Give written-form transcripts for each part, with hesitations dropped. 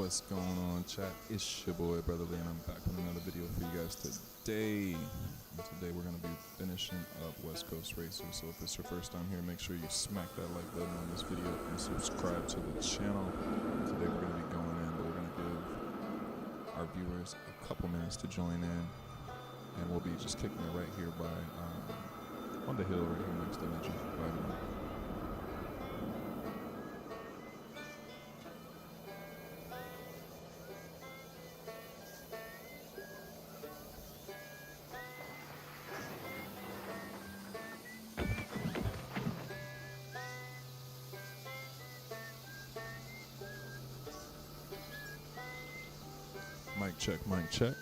What's going on, chat? It's your boy Brotherly, and I'm back with another video for you guys today. And today we're going to be finishing up West Coast Racer. So if it's your first time here, make sure you smack that like button on this video and subscribe to the channel. Today we're going to be going in, but we're going to give our viewers a couple minutes to join in, and we'll be just kicking it right here by on the hill right here next to Legend. Mic check, mic check.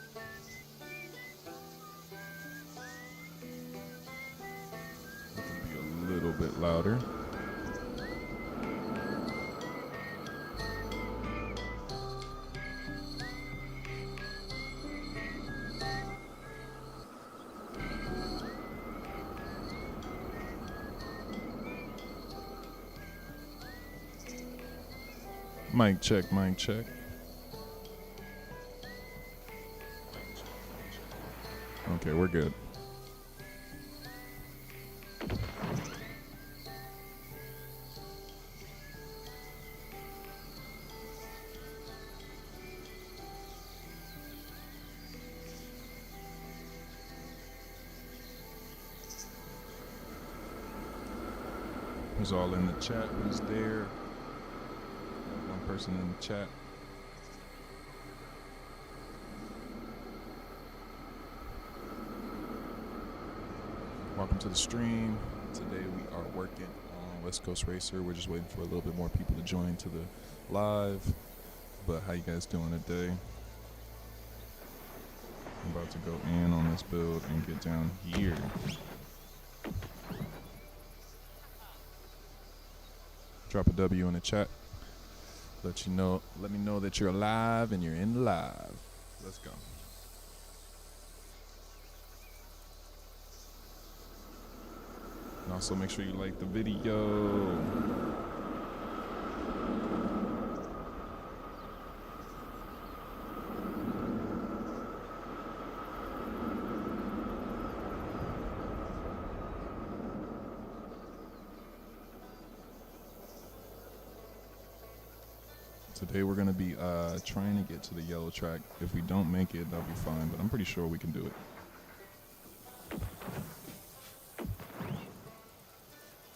It can be a little bit louder. Mic check, mic check. Okay, we're good. Who's all in the chat? Who's there? One person in the chat. Welcome to the stream. Today we are working on West Coast Racer. We're just waiting for a little bit more people to join to the live. But how you guys doing today? I'm about to go in on this build and get down here. Drop a W in the chat. Let me know that you're alive and you're in live. Let's go. And also make sure you like the video. Today we're going to be trying to get to the yellow track. If we don't make it, that'll be fine, but I'm pretty sure we can do it.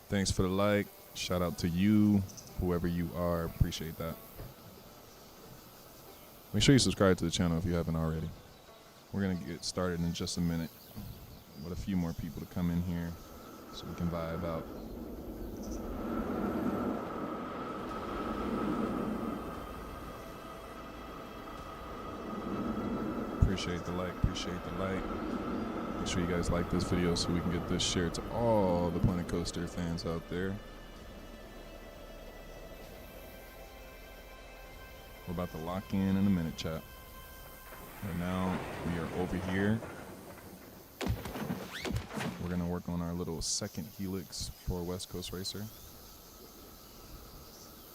Thanks for the like. Shout out to you, whoever you are. Appreciate that. Make sure you subscribe to the channel if you haven't already. We're going to get started in just a minute with a few more people to come in here so we can vibe out. Appreciate the like. Appreciate the like. Make sure you guys like this video so we can get this shared to all the Planet Coaster fans out there. We're about to lock in a minute, chat. Right now, we are over here. We're going to work on our little second helix for West Coast Racer.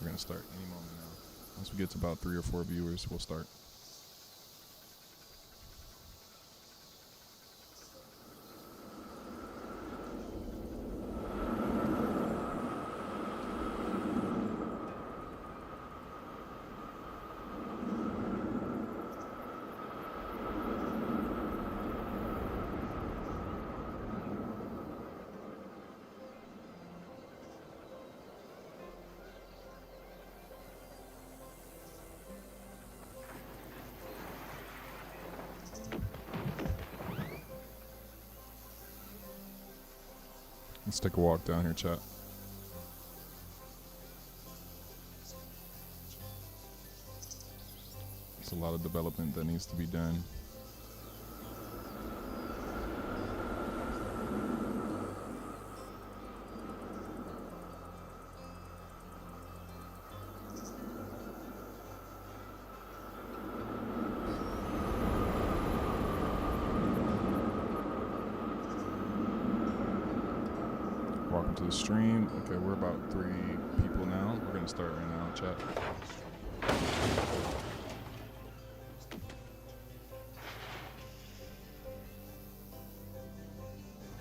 We're going to start any moment now. Once we get to about 3 or 4 viewers, we'll start. Let's take a walk down here, chat. There's a lot of development that needs to be done. Welcome to the stream. Okay, we're about 3 people now. We're gonna start right now, chat.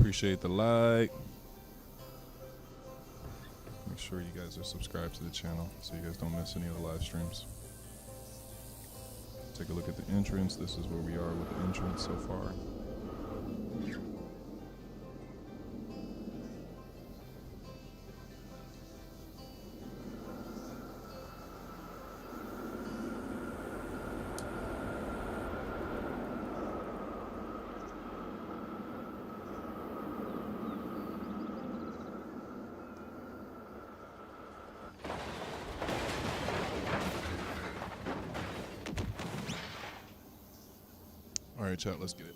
Appreciate the like. Make sure you guys are subscribed to the channel so you guys don't miss any of the live streams. Take a look at the entrance. This is where we are with the entrance so far. All right, chat, let's get it.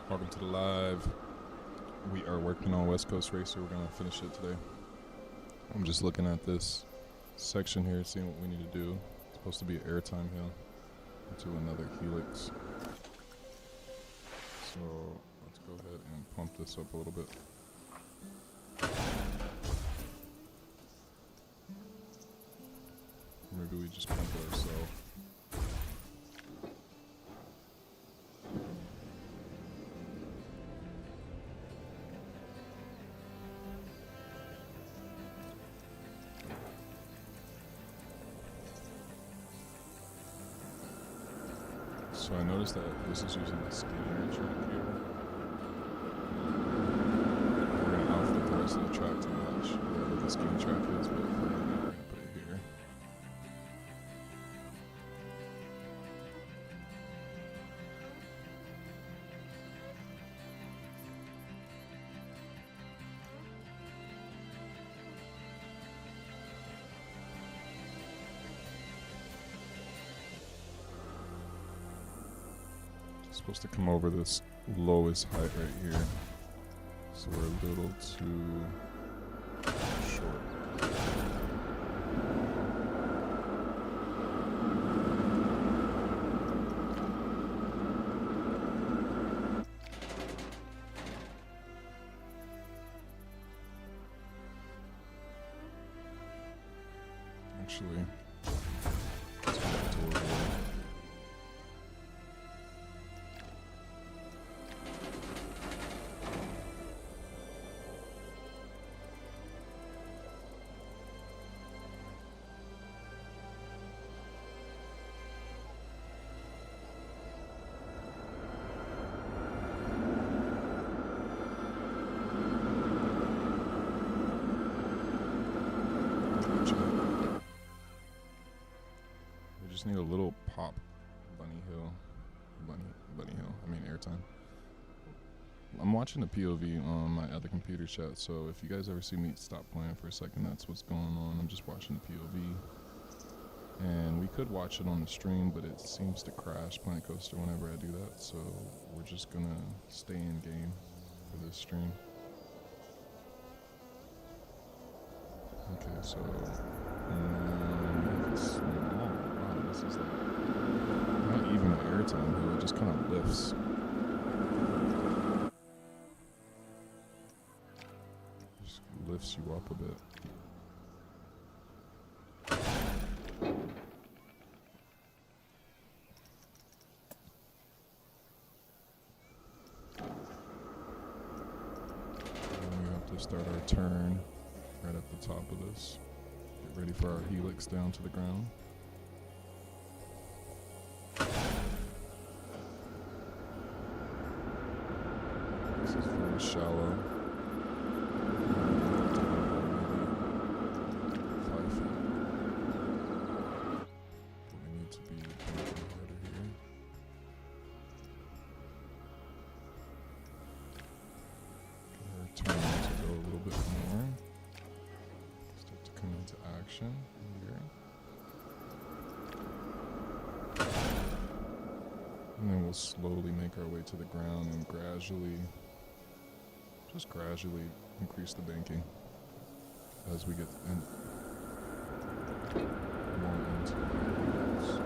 Welcome to the live. We are working on West Coast Racer. We're going to finish it today. I'm just looking at this section here, seeing what we need to do. It's supposed to be an airtime hill to another helix. So let's go ahead and pump this up a little bit. Maybe we just pump it ourselves. So I noticed that this is using the skinnier track here. We're going to outfit the rest of the track to match wherever the skinny track is, but we're going to put it here. Supposed to come over this lowest height right here, so we're a little too short. Actually, let's go back to where we were. Just need a little pop. Bunny Hill. I mean airtime. I'm watching the POV on my other computer chat, so if you guys ever see me stop playing for a second, that's what's going on. I'm just watching the POV. And we could watch it on the stream, but it seems to crash Planet Coaster whenever I do that, so we're just gonna stay in game for this stream. Okay, so this is like not even an airtime hill, it just kind of lifts. Just lifts you up a bit. And we have to start our turn right at the top of this. Get ready for our helix down to the ground. This is very shallow. turn to go a little bit more. Start to come into action here. And then we'll slowly make our way to the ground and gradually, just gradually increase the banking as we get more into this.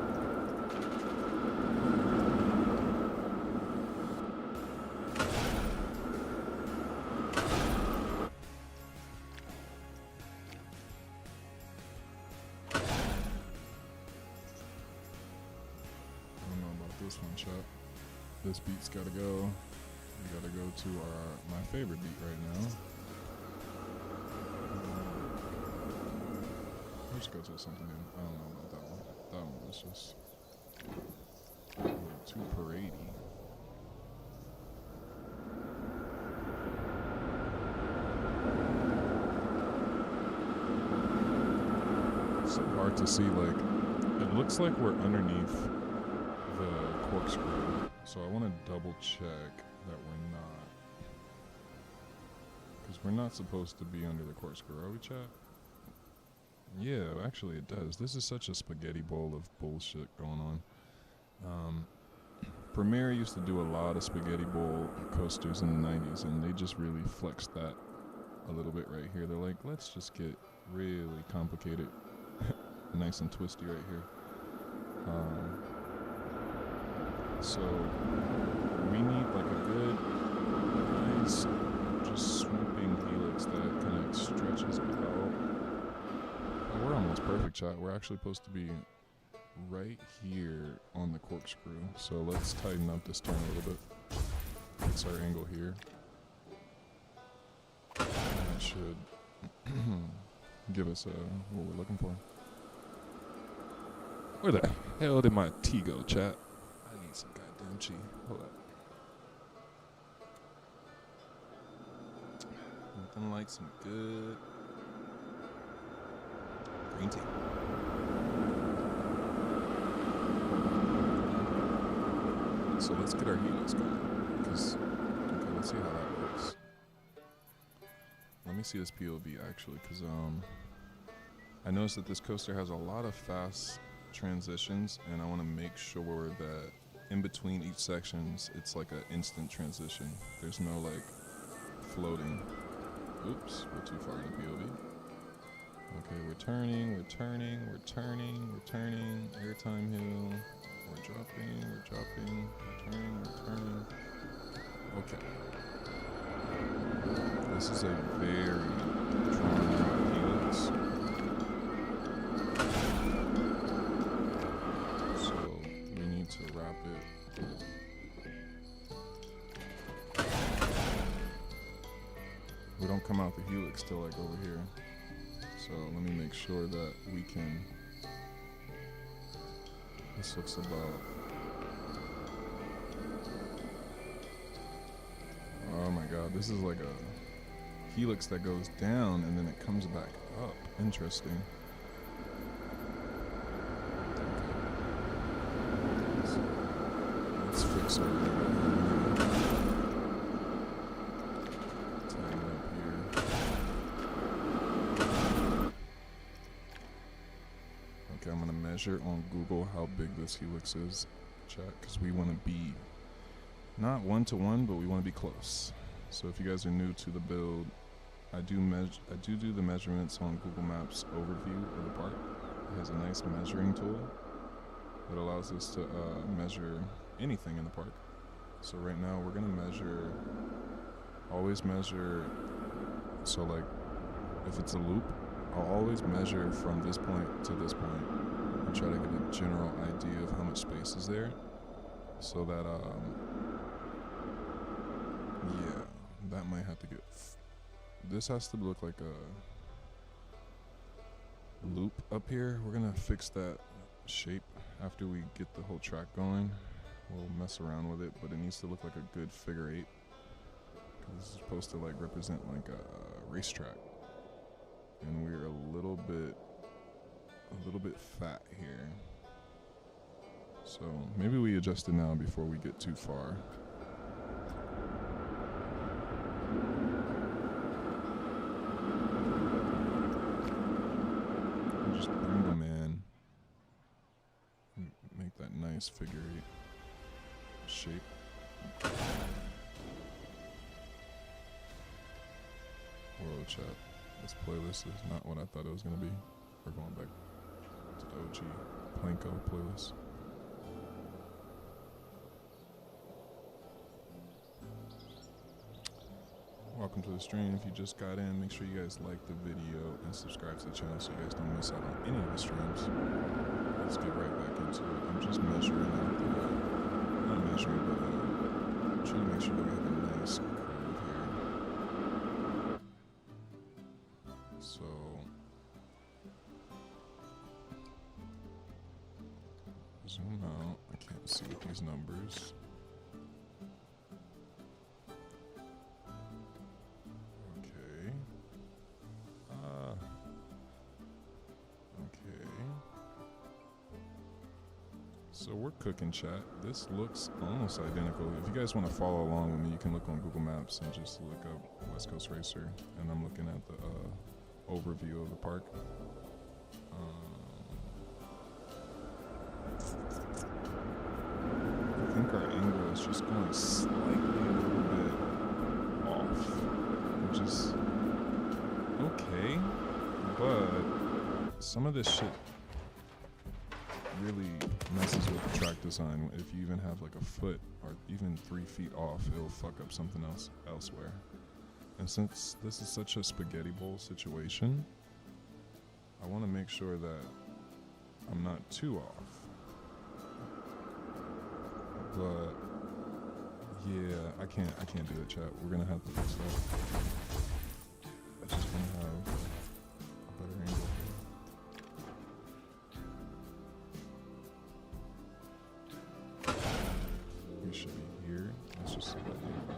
This one, chat. This beat's gotta go. We gotta go to my favorite beat right now. Let's go to something. I don't know about that one. That one was just a little too paradey. It's so hard to see. Like, it looks like we're underneath the corkscrew, so I want to double check that we're not, because we're not supposed to be under the corkscrew, are we, chat? Yeah, actually it does. This is such a spaghetti bowl of bullshit going on. Premiere used to do a lot of spaghetti bowl coasters in the 90s, and they just really flexed that a little bit right here. They're like, let's just get really complicated, nice and twisty right here. So we need like a good, nice, just swooping helix that kind of stretches out. Oh, we're almost perfect, chat. We're actually supposed to be right here on the corkscrew. So let's tighten up this turn a little bit. That's our angle here. And that should give us what we're looking for. Where the hell did my tea go, chat? I need some goddamn tea. Hold up. Nothing like some good green tea. So let's get our helix going. Because, okay, let's see how that works. Let me see this POV actually, because I noticed that this coaster has a lot of fast transitions, and I want to make sure that in between each sections it's like an instant transition. There's no like floating. Oops, we're too far in the POV. Okay, we're turning, we're turning, we're turning, we're turning, airtime hill, we're dropping, we're dropping, we're turning, we're turning. Okay. This is a very drawn out helix. To wrap it. We don't come out the helix till like over here. So let me make sure that we can. This looks about. Oh my god, this is like a helix that goes down and then it comes back up. Interesting. Let's fix our tighten up here. Okay, I'm gonna measure on Google how big this helix is, chat, because we want to be not 1-to-1, but we want to be close. So if you guys are new to the build, I do the measurements on Google Maps overview of the park. It has a nice measuring tool that allows us to measure anything in the park. So right now we're gonna measure, always measure, so like if it's a loop, I'll always measure from this point to this point and try to get a general idea of how much space is there, so that yeah, that might have to get, this has to look like a loop up here. We're gonna fix that shape after we get the whole track going. We'll mess around with it, but it needs to look like a good figure 8, because this is supposed to like represent like a racetrack, and we're a little bit fat here, so maybe we adjust it now before we get too far. nice figure 8 shape. Whoa, chat. This playlist is not what I thought it was gonna be. We're going back to the OG Planko playlist. Welcome to the stream. If you just got in, make sure you guys like the video and subscribe to the channel so you guys don't miss out on any of the streams. Let's get right back into it. I'm just measuring out the, not measuring, but trying to make sure that we have a nice curve here. So, zoom out. I can't see with these numbers. So we're cooking, chat. This looks almost identical. If you guys want to follow along with me, you can look on Google Maps and just look up West Coast Racer. And I'm looking at the overview of the park. I think our angle is just going slightly a little bit off, which is okay. But some of this shit really messes with the track design. If you even have like a foot or even 3 feet off, it'll fuck up something else elsewhere. And since this is such a spaghetti bowl situation, I want to make sure that I'm not too off. But yeah, I can't do it, chat. We're gonna have to fix that. I just want to have a better angle. Should be here. Let's just see that now.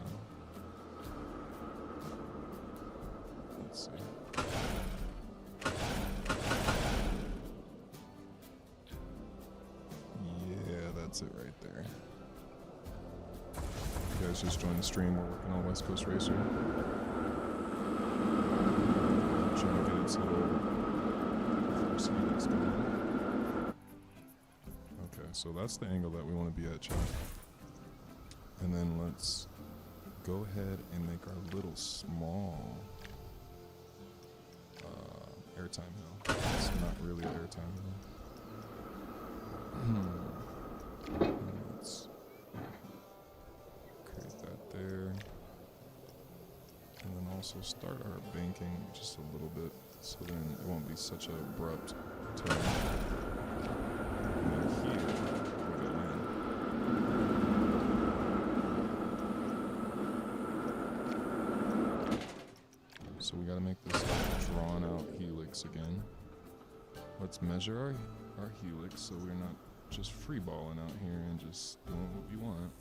Let's see. Yeah, that's it right there. You guys just joined the stream. We're working on West Coast Racer. Trying to get its little first helix going. Okay, so that's the angle that we want to be at, chat. And then let's go ahead and make our little small airtime hill. It's not really an airtime hill. Let's create that there. And then also start our banking just a little bit so then it won't be such an abrupt turn. And then here we go in. So we gotta make this drawn out helix again. Let's measure our helix so we're not just free balling out here and just doing what we want.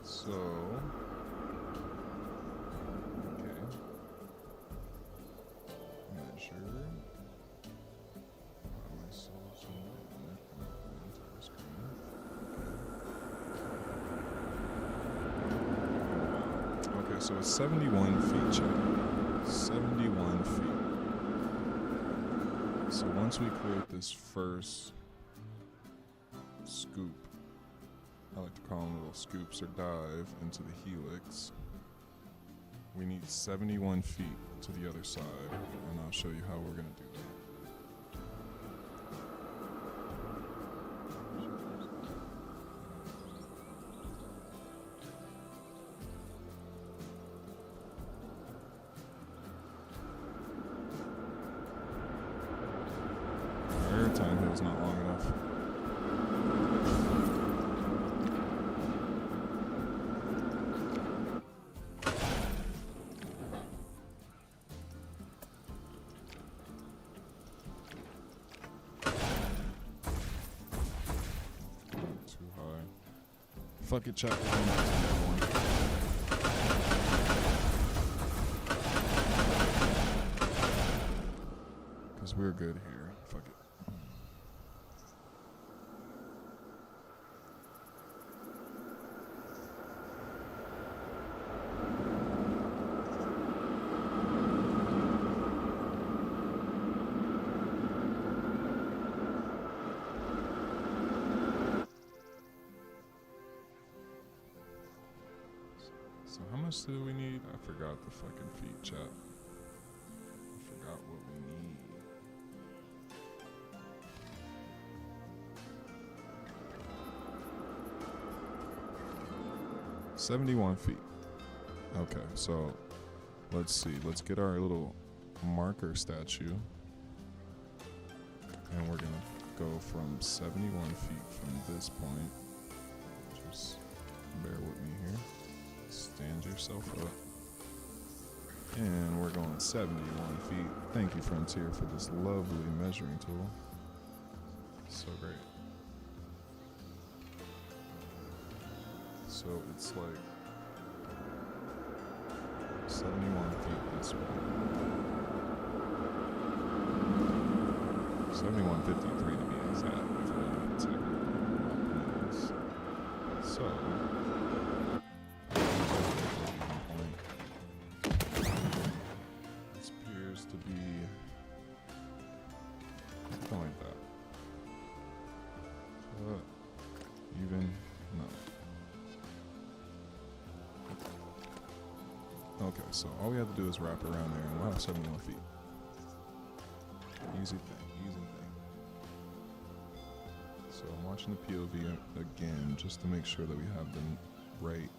So, okay. Measure. Am I so zoomed in? Into the screen. Okay, so it's 71 feet, chat. 71 feet. So once we clear this first scoop, I like to call them little scoops or dive into the helix, we need 71 feet to the other side, and I'll show you how we're going to do that. Airtime here is not long enough. Too high. Fuck it, chat. We're going back to the other one. Because we're good here. Fuck it. So how much do we need? I forgot the fucking feet, chat. I forgot what we need. 71 feet. Okay, so let's see. Let's get our little marker statue. And we're gonna go from 71 feet from this point. Just bear with me here. Stand yourself up. And we're going 71 feet. Thank you, Frontier, for this lovely measuring tool. So great. So it's like 71 feet this way. 7153 to be exact. So this appears to be something like that. Even no. Okay, so all we have to do is wrap around there and we'll have 71 feet. Easy thing, easy thing. So I'm watching the POV again just to make sure that we have the right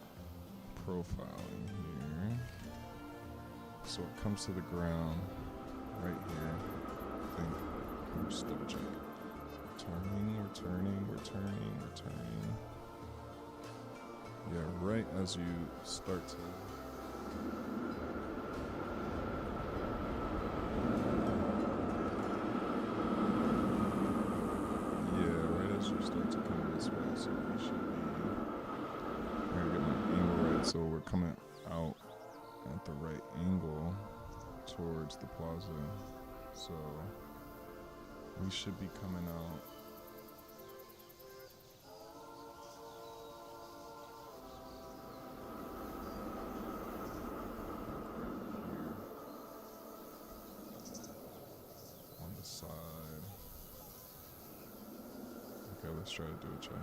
profile in here. So it comes to the ground right here. I think we're just double check. Returning. Yeah, right as you start to start to come this way, so we should be. I gotta get my angle right, so we're coming out at the right angle towards the plaza. So we should be coming out. On the side. Okay, let's try to do a check.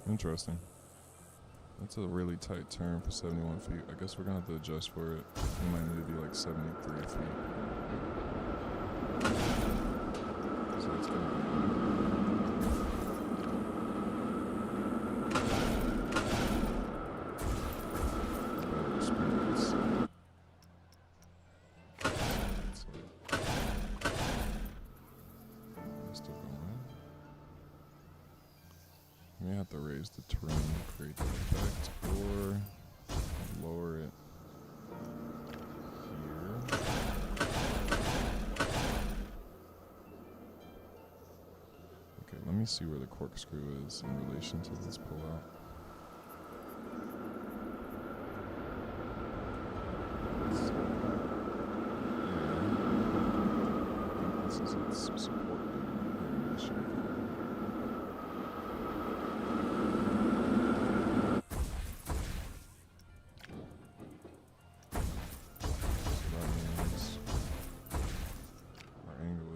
Interesting. That's a really tight turn for 71 feet. I guess we're gonna have to adjust for it. We might need to be like 73 feet. So it's gonna be. Better experience. Still going. We may have to raise the terrain to create the effect, or lower it here. Okay, let me see where the corkscrew is in relation to this pullout. Yeah. This is its support animation.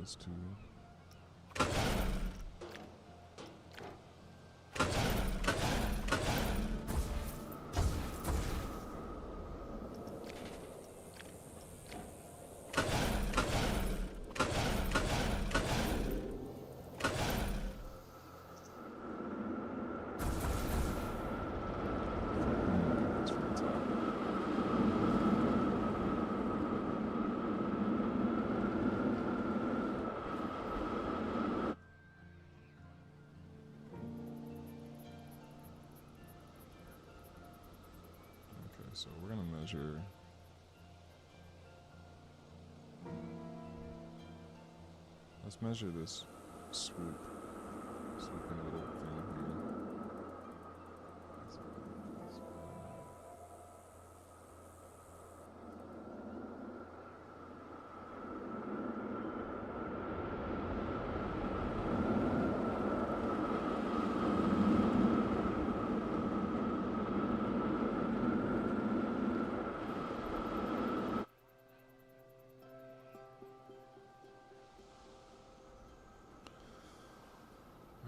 To So we're gonna measure. Let's measure this swooping little thing here.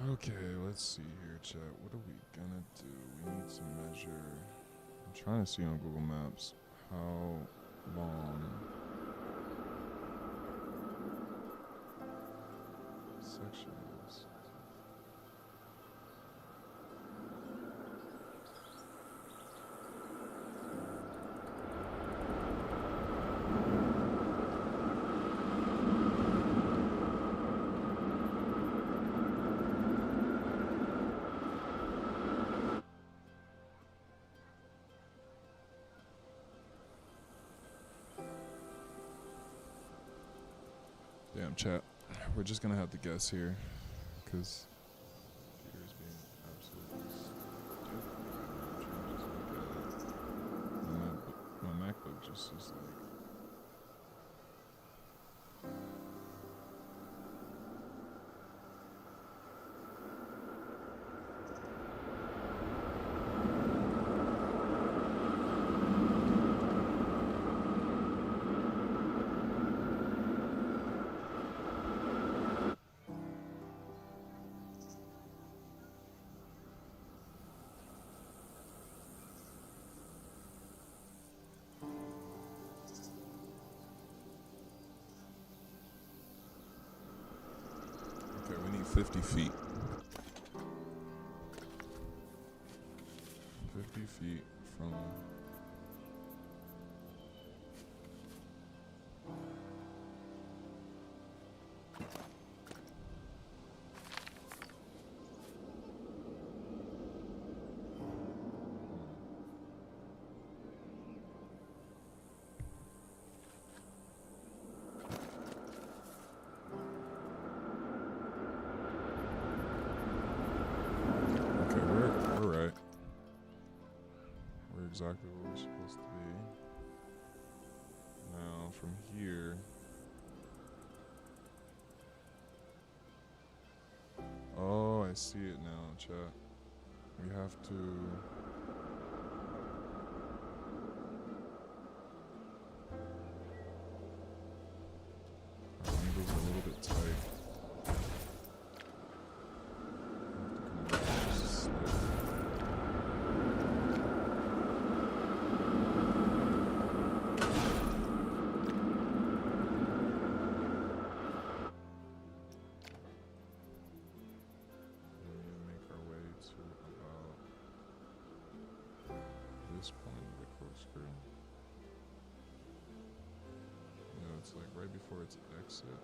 Okay, let's see here, chat. What are we gonna do? We need to measure. I'm trying to see on Google Maps how long section is. Damn, chat. We're just gonna have to guess here, because Peter's being absolutely stupid. My MacBook just is like. Okay, we need 50 feet. 50 feet from. Okay, we're right. We're exactly where we're supposed to be. Now, from here. Oh, I see it now, chat. We have to. Our angle's a little bit tight. We have to come back just slightly. We need to make our way to about this point of the corkscrew. You know, it's like right before its exit.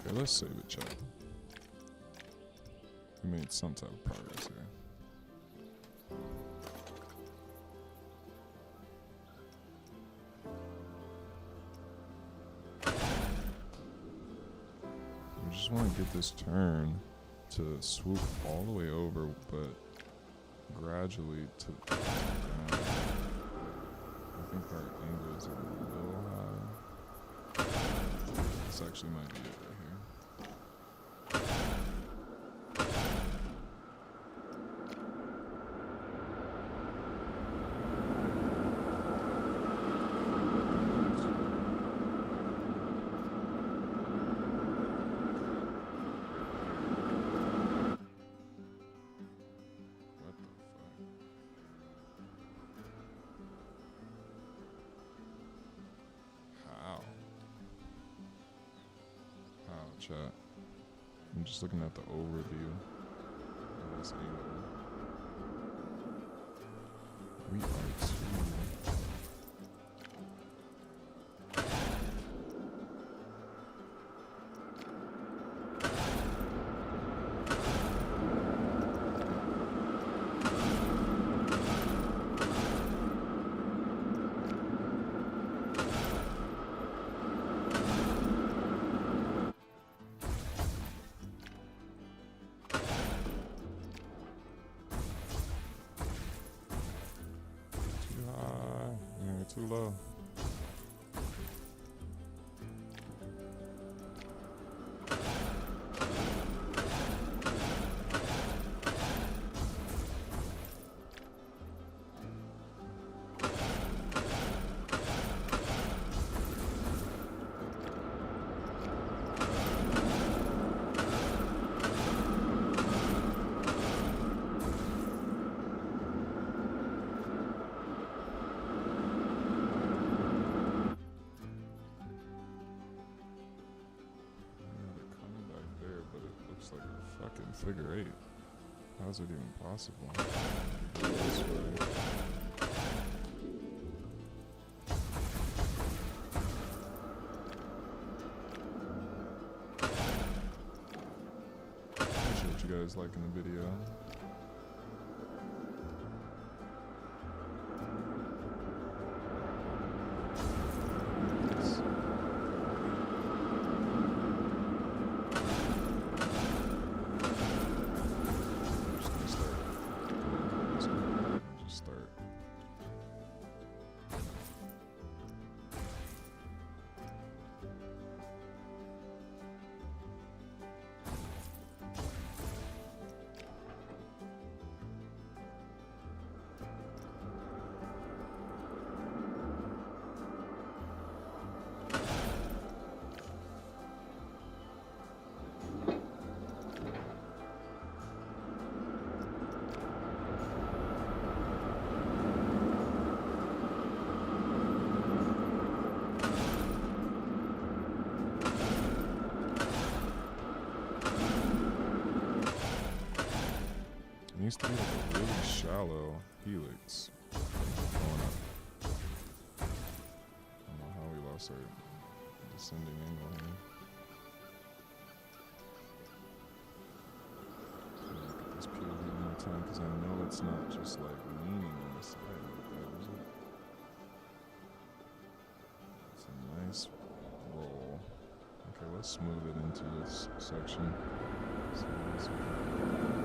Okay, let's save it, chat. We made some type of progress here. We just want to get this turn to swoop all the way over, but gradually to the ground. I think our angle is a little high. This actually might be it right here. What the fuck? How? How, chat? I'm just looking at the overview of this angle. We are too. Too high. Yeah, too low. Yeah, they're coming back there, but it looks like a fucking figure eight. How is it even possible? This way. Appreciate you guys liking the video. Yes. Just start. It needs to be like a really shallow helix going up. I don't know how we lost our descending angle here. Let me look at this POV one more time because I know it's not just like leaning on the side like that, is it? It's a nice roll. Okay, let's smooth it into this section. See what else we can do.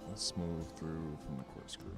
Let's smooth through from the corkscrew.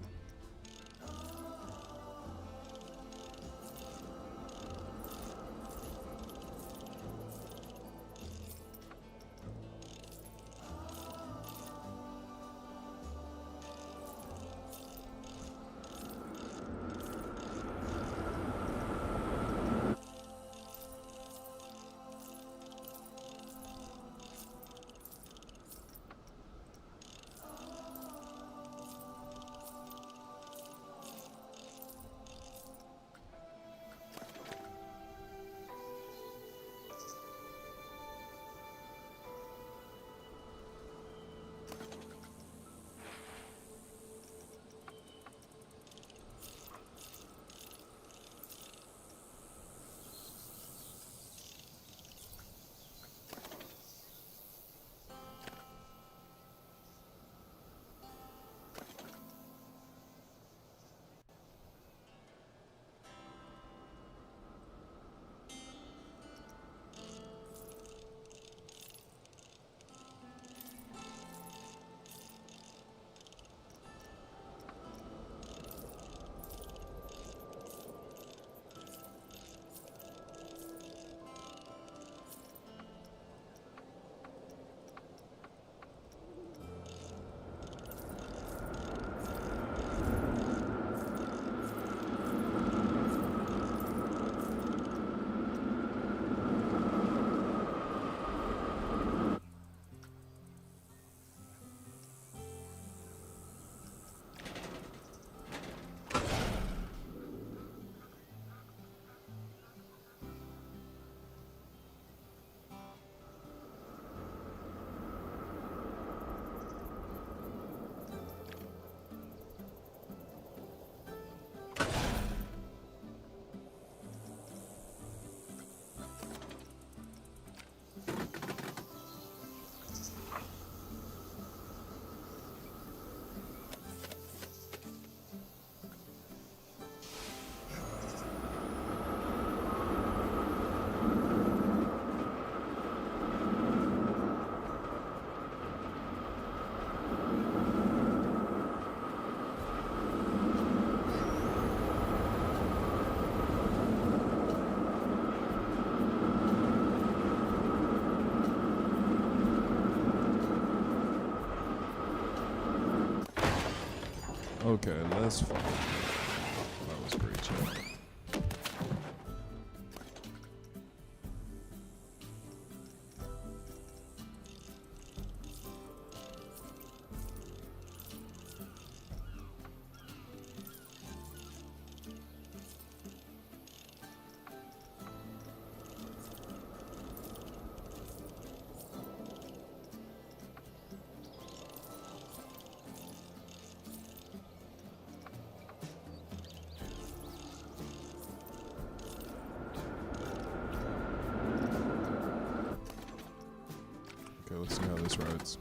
Okay, let's fuck. That was great, chat. Okay, let's see how this rides.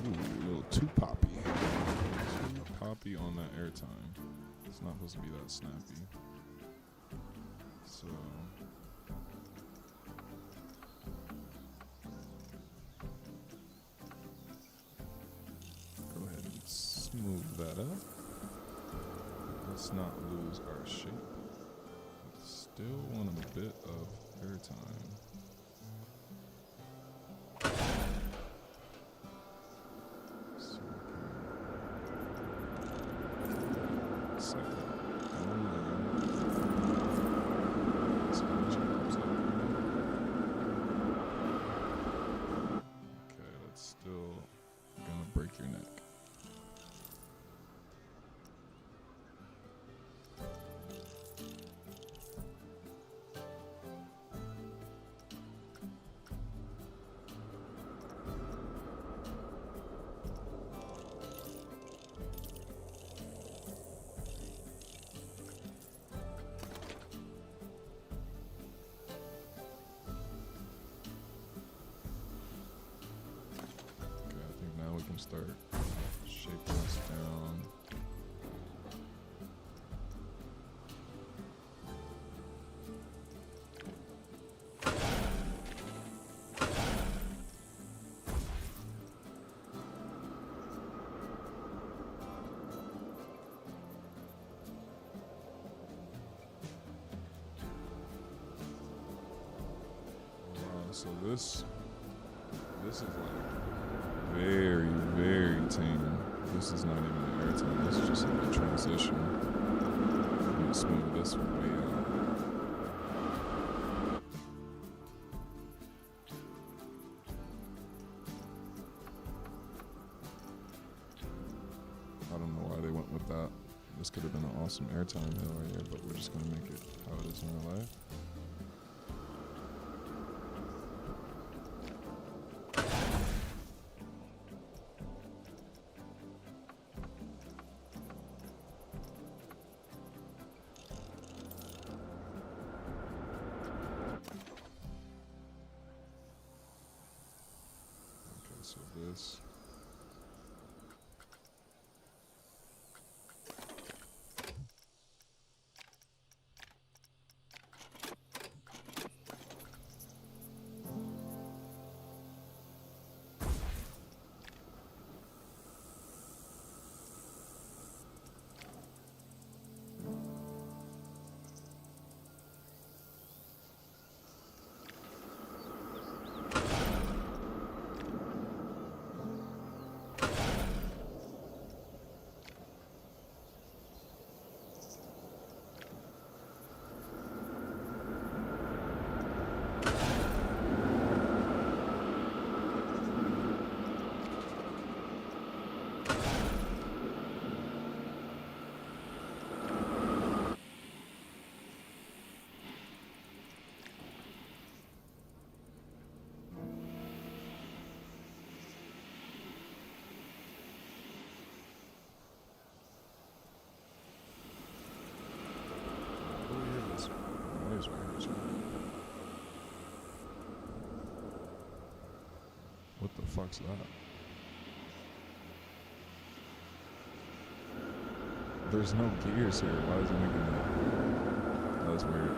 Ooh, a little too poppy. Too poppy on that airtime. It's not supposed to be that snappy. So go ahead and smooth that up. Let's not lose our shape. Still want a bit of airtime. So second. Okay, that's still gonna break your neck. Okay, I think now we can start shaping this down. Wow, so this is like very, very tame. This is not even an airtime. This is just like a transition. I'm gonna smooth this way out. I don't know why they went with that. This could have been an awesome airtime hill right here, but we're just gonna make it how it is in real life. Okay, so this. Oh yeah, this noise right here. Too. What the fuck's that? There's no gears here. Why is it making that? That was weird.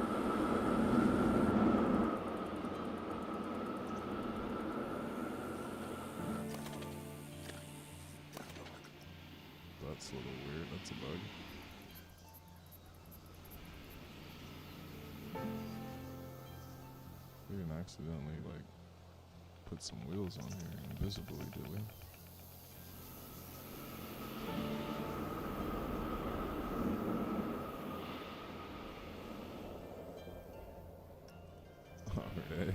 That's a little weird. That's a bug. We didn't accidentally like put some wheels on here invisibly, did we? Okay.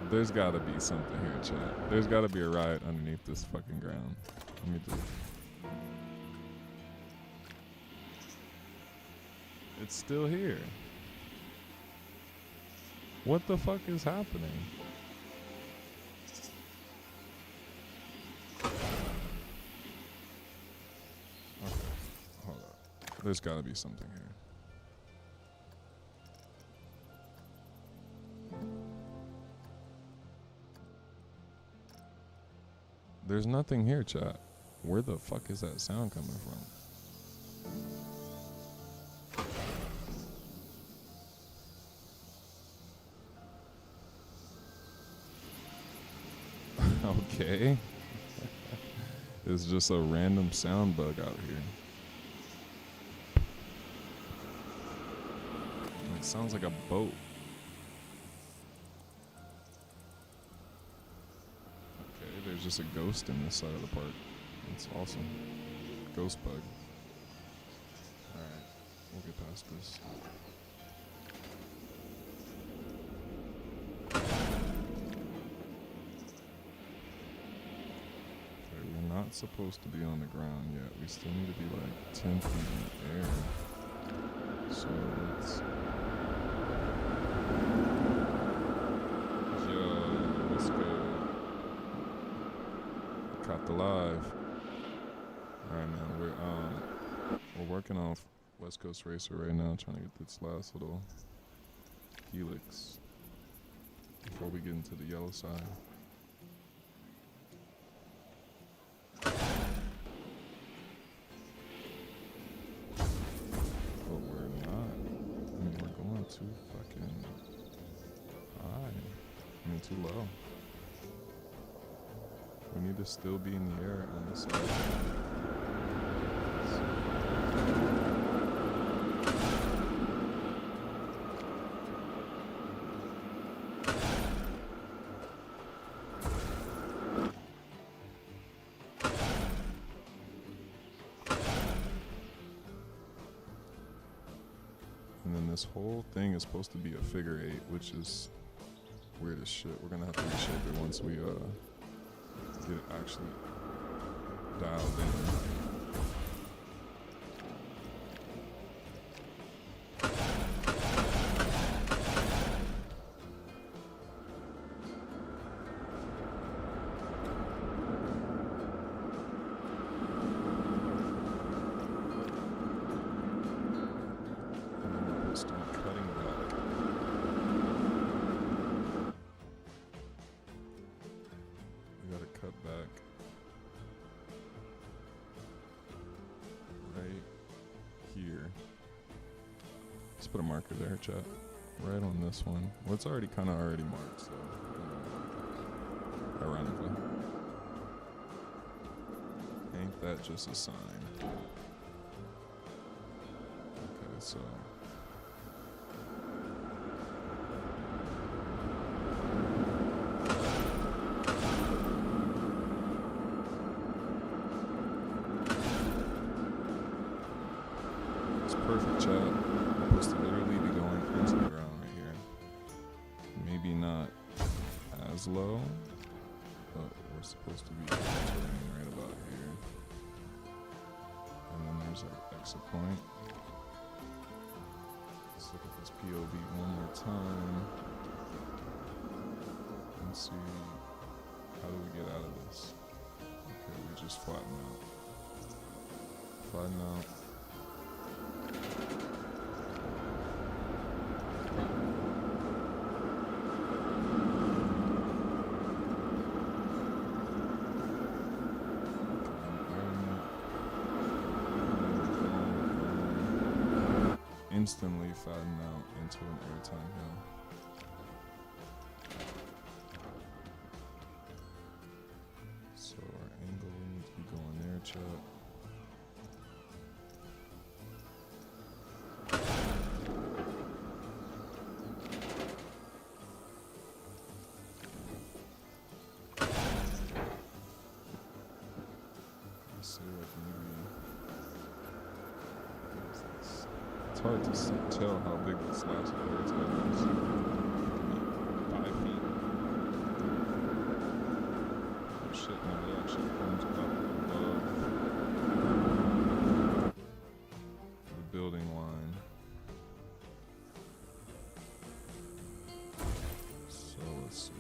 There's gotta be something here, chat. There's gotta be a riot underneath this fucking ground. Let me just... It's still here. What the fuck is happening? Okay, hold up. There's gotta be something here. There's nothing here, chat. Where the fuck is that sound coming from? Okay. It's just a random sound bug out here. It sounds like a boat. There's just a ghost in this side of the park. That's awesome. Ghost bug. Alright, we'll get past this. Okay, we're not supposed to be on the ground yet. We still need to be like 10 feet in the air. So let's... Yo, what's good? Caught the live. Alright, man, we're working on West Coast Racer right now, trying to get this last little helix before we get into the yellow side. But we're not. I mean, we're going too fucking high. I mean, too low. We need to still be in the air on this side. And then this whole thing is supposed to be a figure 8, which is weird as shit. We're gonna have to reshape it once we get it actually dialed in. Start cutting back. We gotta cut back right here. Let's put a marker there, chat. Right on this one. Well, it's already kind of already marked, so ironically. Ain't that just a sign? Okay, so perfect, chat. We're supposed to literally be going into the ground right here. Maybe not as low, but we're supposed to be turning right about here. And then there's our exit point. Let's look at this POV one more time and see how do we get out of this. Okay, we just flatten out. Flatten out. Instantly flatten out into an airtime hill. reach up. Let's see what maybe. What is this? It's hard to tell how big this last player is. 5 feet. Oh shit, no, it actually comes up above the building line. So let's see.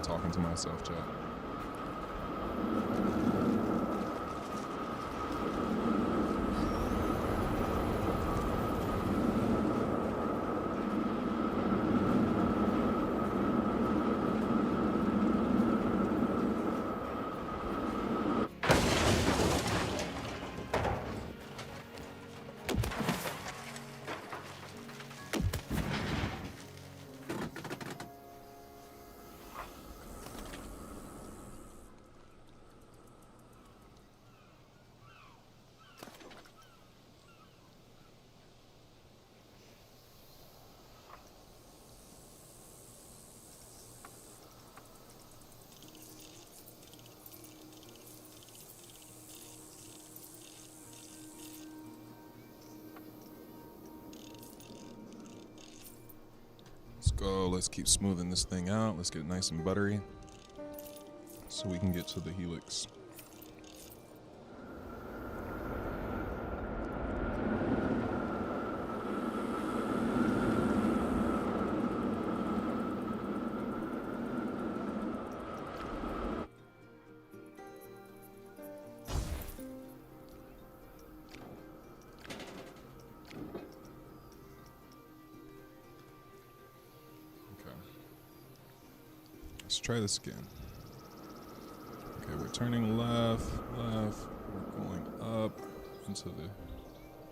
talking to myself, chat. Let's go. Let's keep smoothing this thing out. Let's get it nice and buttery so we can get to the helix. Let's try this again. Okay, we're turning left. We're going up into the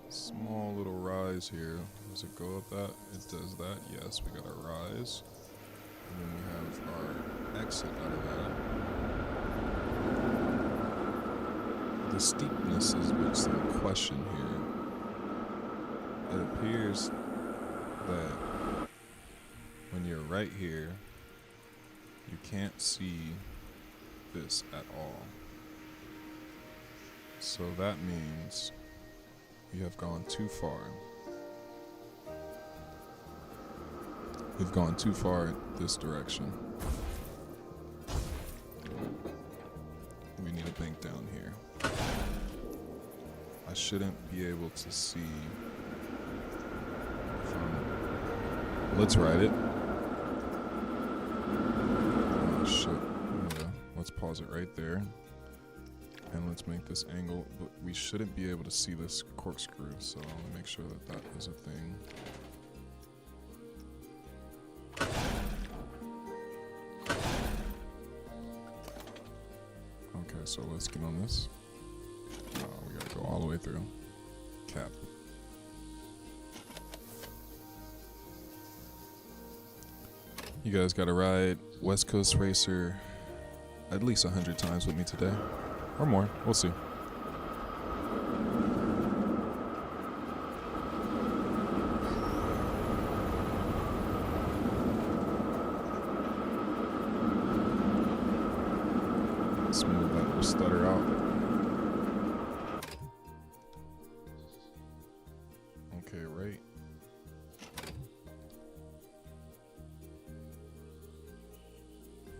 small little rise here. Does it go up that? It does that. Yes, we got our rise. And then we have our exit out of that. The steepness is what's the question here. It appears that when you're right here, you can't see this at all. So that means we have gone too far. We've gone too far this direction. We need a bank down here. I shouldn't be able to see from... Let's ride it. Shit. Yeah. Let's pause it right there. And let's make this angle. But we shouldn't be able to see this corkscrew, so I'll make sure that that is a thing. Okay, so let's get on this. Oh, we gotta go all the way through. Cap. You guys gotta ride West Coast Racer at least 100 times with me today. Or more. We'll see. Smooth that little stutter out. Okay, right.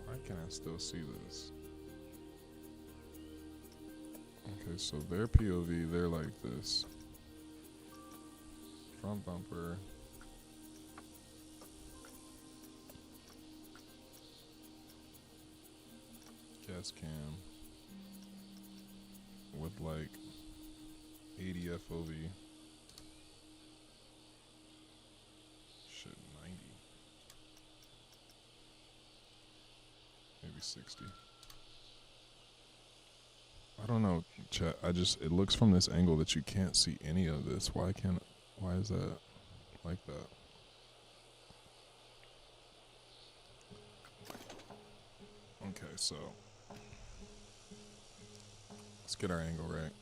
Why can I still see this? Okay, so their POV, they're like this. Front bumper. Gas cam. With like 80 FOV. Shit, 90. Maybe 60. I don't know, chat. It looks from this angle that you can't see any of this. Why is that like that? Okay, so let's get our angle right.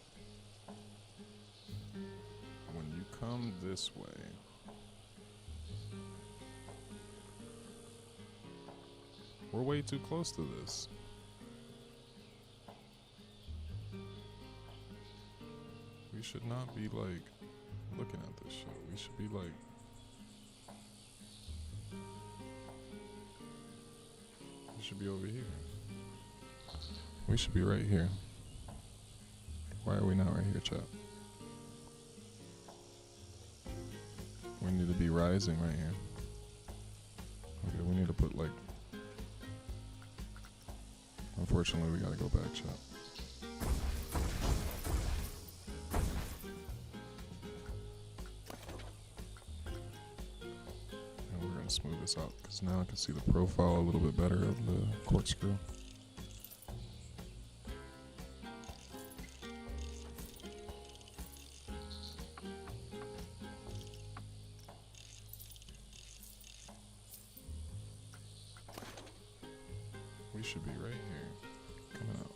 When you come this way, we're way too close to this. We should not be like looking at this shit. We should be like, we should be over here. We should be right here. Why are we not right here, chat? We need to be rising right here. Okay, we need to put like Unfortunately, we gotta go back, chat. And we're gonna smooth this out because now I can see the profile a little bit better of the corkscrew. We should be right here, coming out.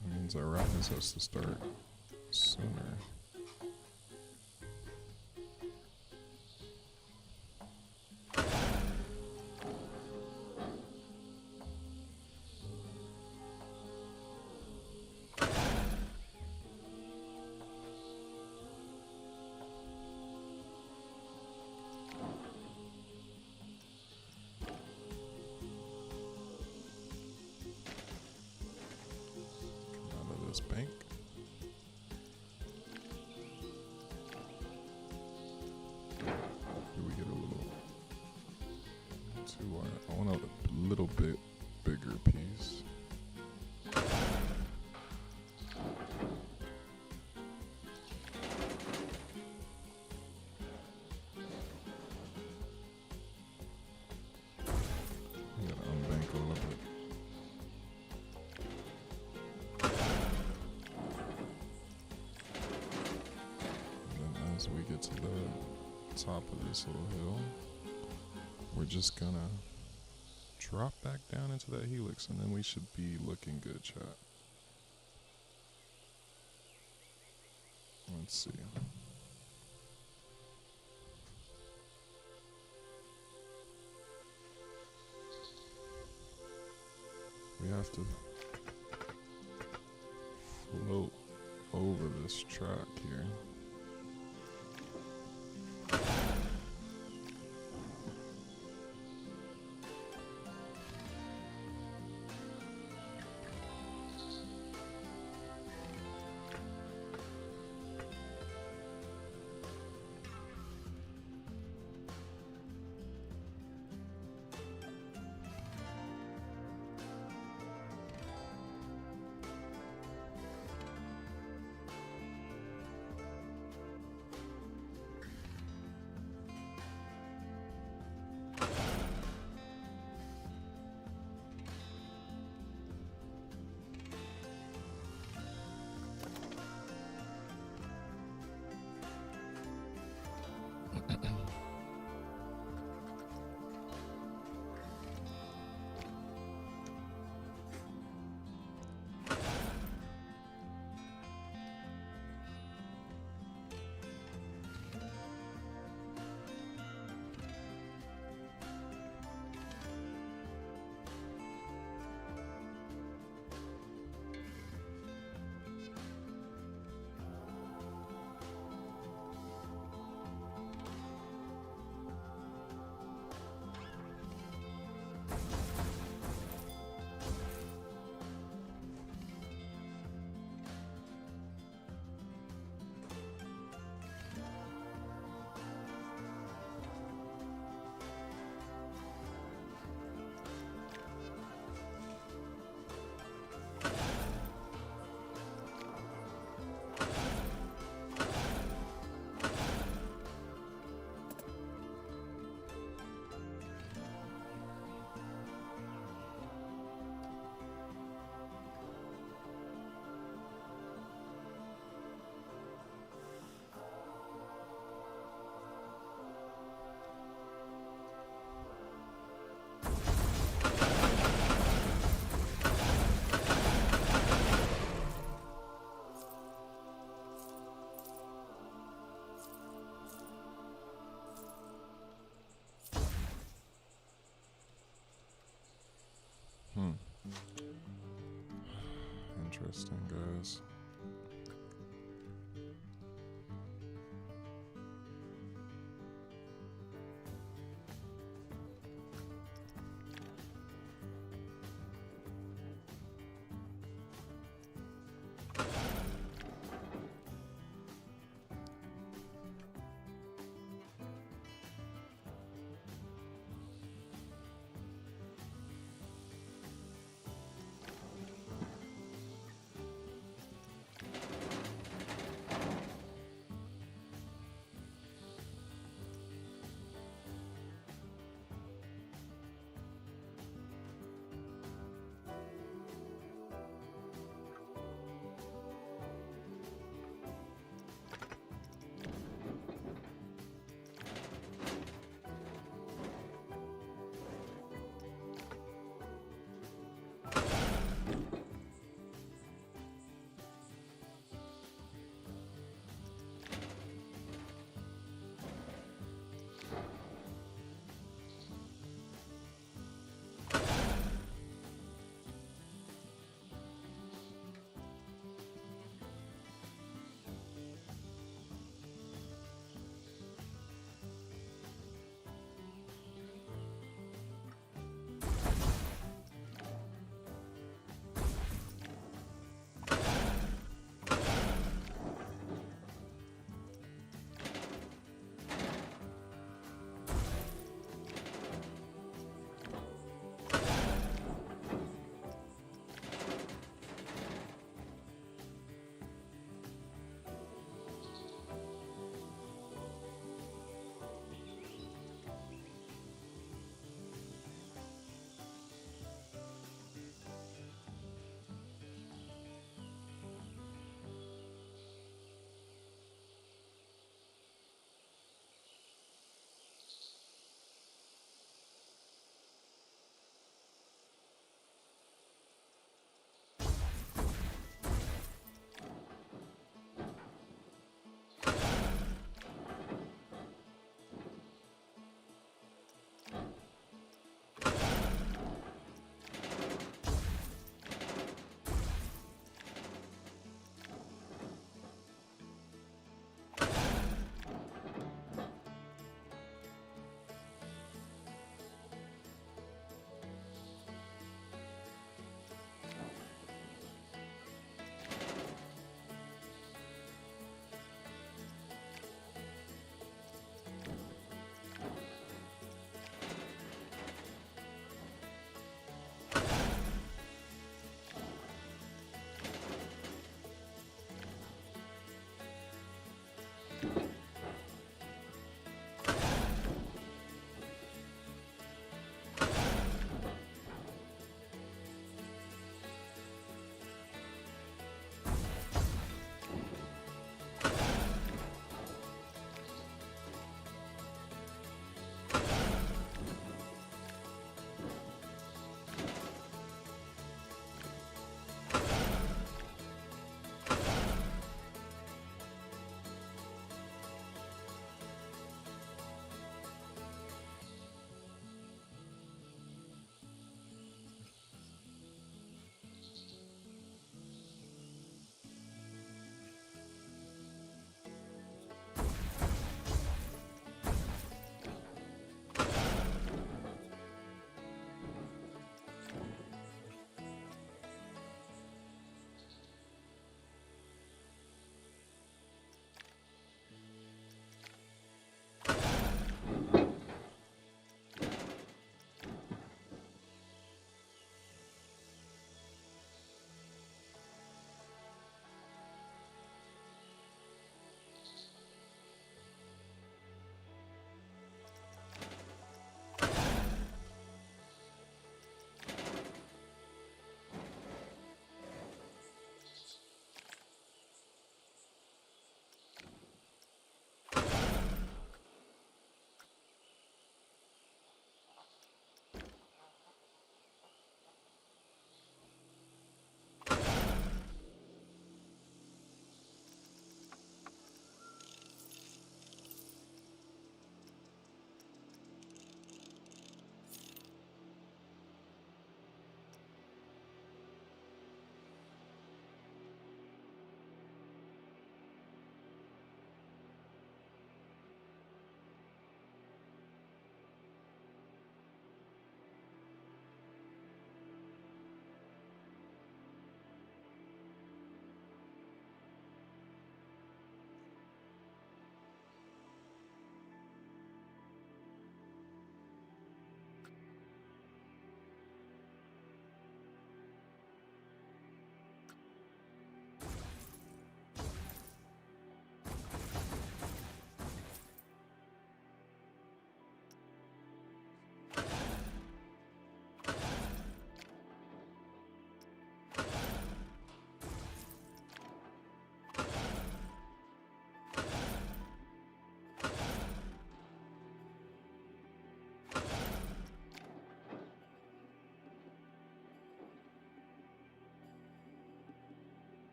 That means our rise has to start sooner. Bank. Do we get a little too wide? I want a little bit bigger piece. You gotta unbank a little bit. As we get to the top of this little hill, we're just gonna drop back down into that helix and then we should be looking good, chat. Let's see. We have to float over this track here. Interesting, guys.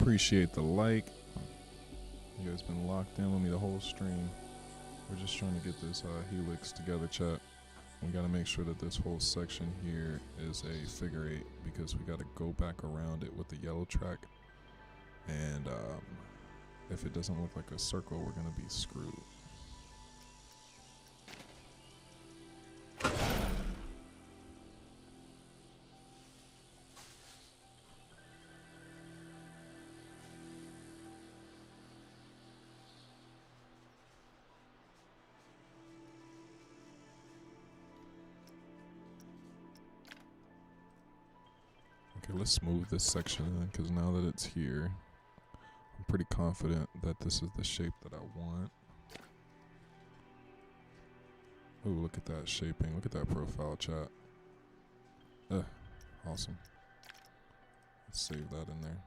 Appreciate the like. You guys been locked in with me the whole stream. We're just trying to get this helix together, chat. We got to make sure that this whole section here is a figure 8 because we got to go back around it with the yellow track. And if it doesn't look like a circle, we're going to be screwed. Okay, let's smooth this section in because now that it's here, I'm pretty confident that this is the shape that I want. Oh, look at that shaping. Look at that profile, chat. Awesome. Let's save that in there.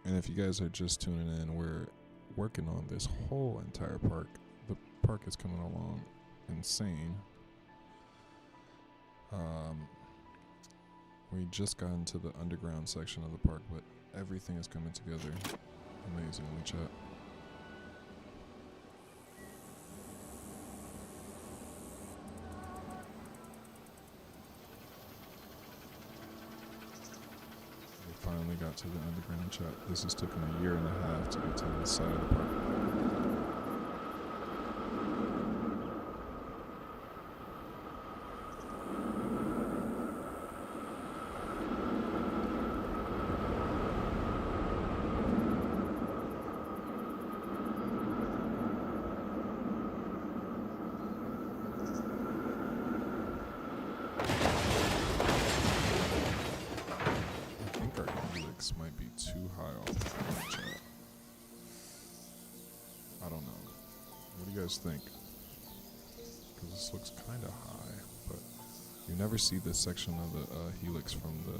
And if you guys are just tuning in, we're working on this whole entire park. The park is coming along insane. We just got into the underground section of the park, but everything is coming together amazingly, chat. We finally got to the underground, chat. This has taken a year and a half to get to the side of the park. Might be too high off the ground, chat. I don't know. What do you guys think? Because this looks kind of high, but you never see this section of the helix from the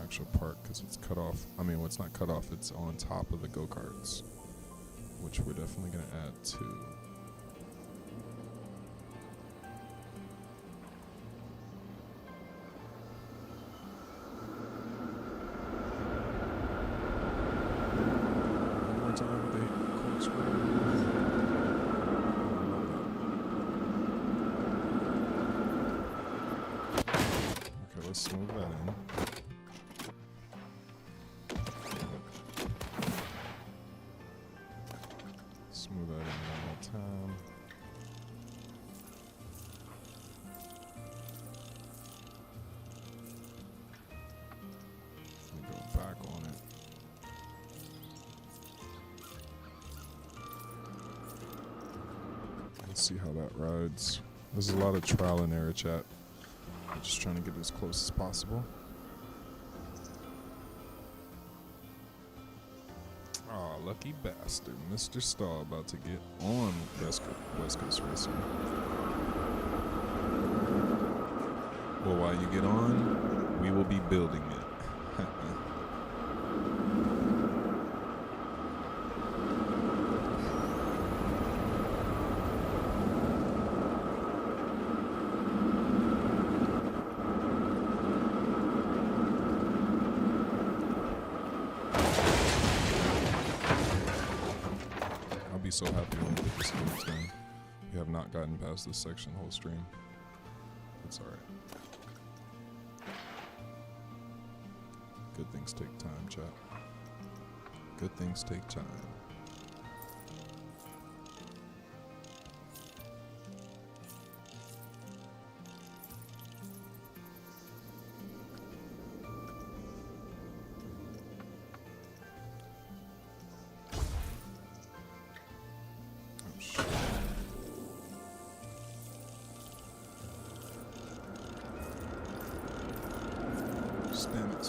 actual park because it's cut off. I mean, well, it's not cut off, it's on top of the go-karts, which we're definitely going to add to. Let's smooth that in. Smooth that in one more time. Let me go back on it. Let's see how that rides. There's a lot of trial and error, chat. Just trying to get as close as possible. Aw, lucky bastard. Mr. Stahl about to get on West Coast Racing. Well, while you get on, we will be building it. So happy when we get this helix done. We have not gotten past this section whole stream. It's alright. Good things take time, chat. Good things take time. Spin it.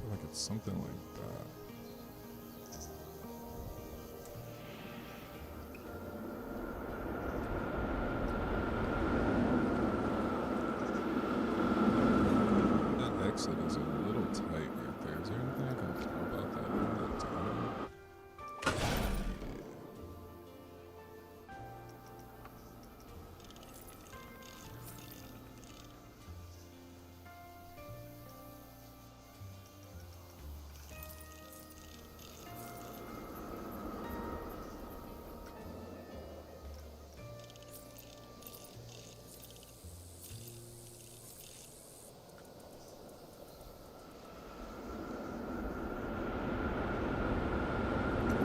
feel like it's something like that. That exit is a little tight right there. Is there anything I can do about that? Bring that down?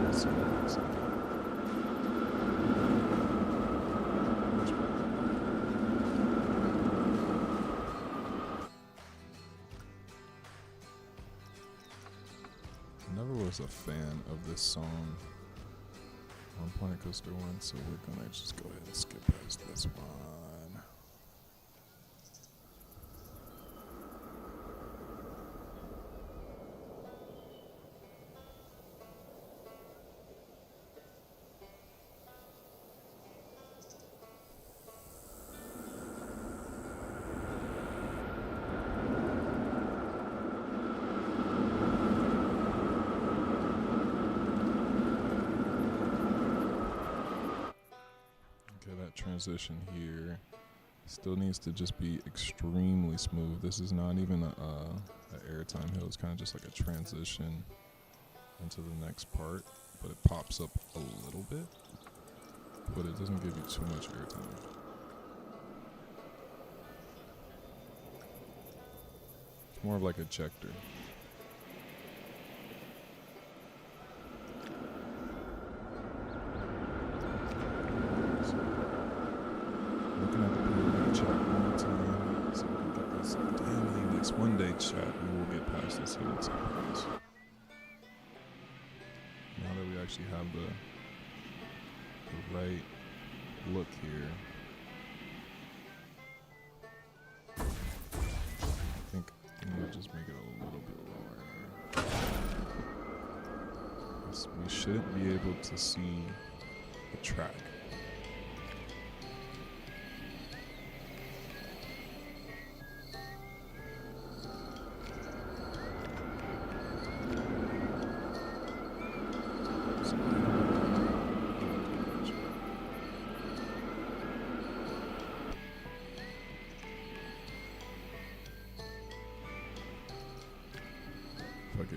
Let's see what looks like. Never was a fan of this song on Planet Coaster 1, so we're gonna just go ahead and skip past this one. That transition here still needs to just be extremely smooth. This is not even a airtime hill. It's kind of just like a transition into the next part, but it pops up a little bit, but it doesn't give you too much airtime. It's more of like a ejector. Looking at the POV chat one more time so we can get this damn this one day chat. We will get past this Helix, I promise. Now that we actually have the right look here, I think I'm gonna just make it a little bit lower here. We shouldn't be able to see the track.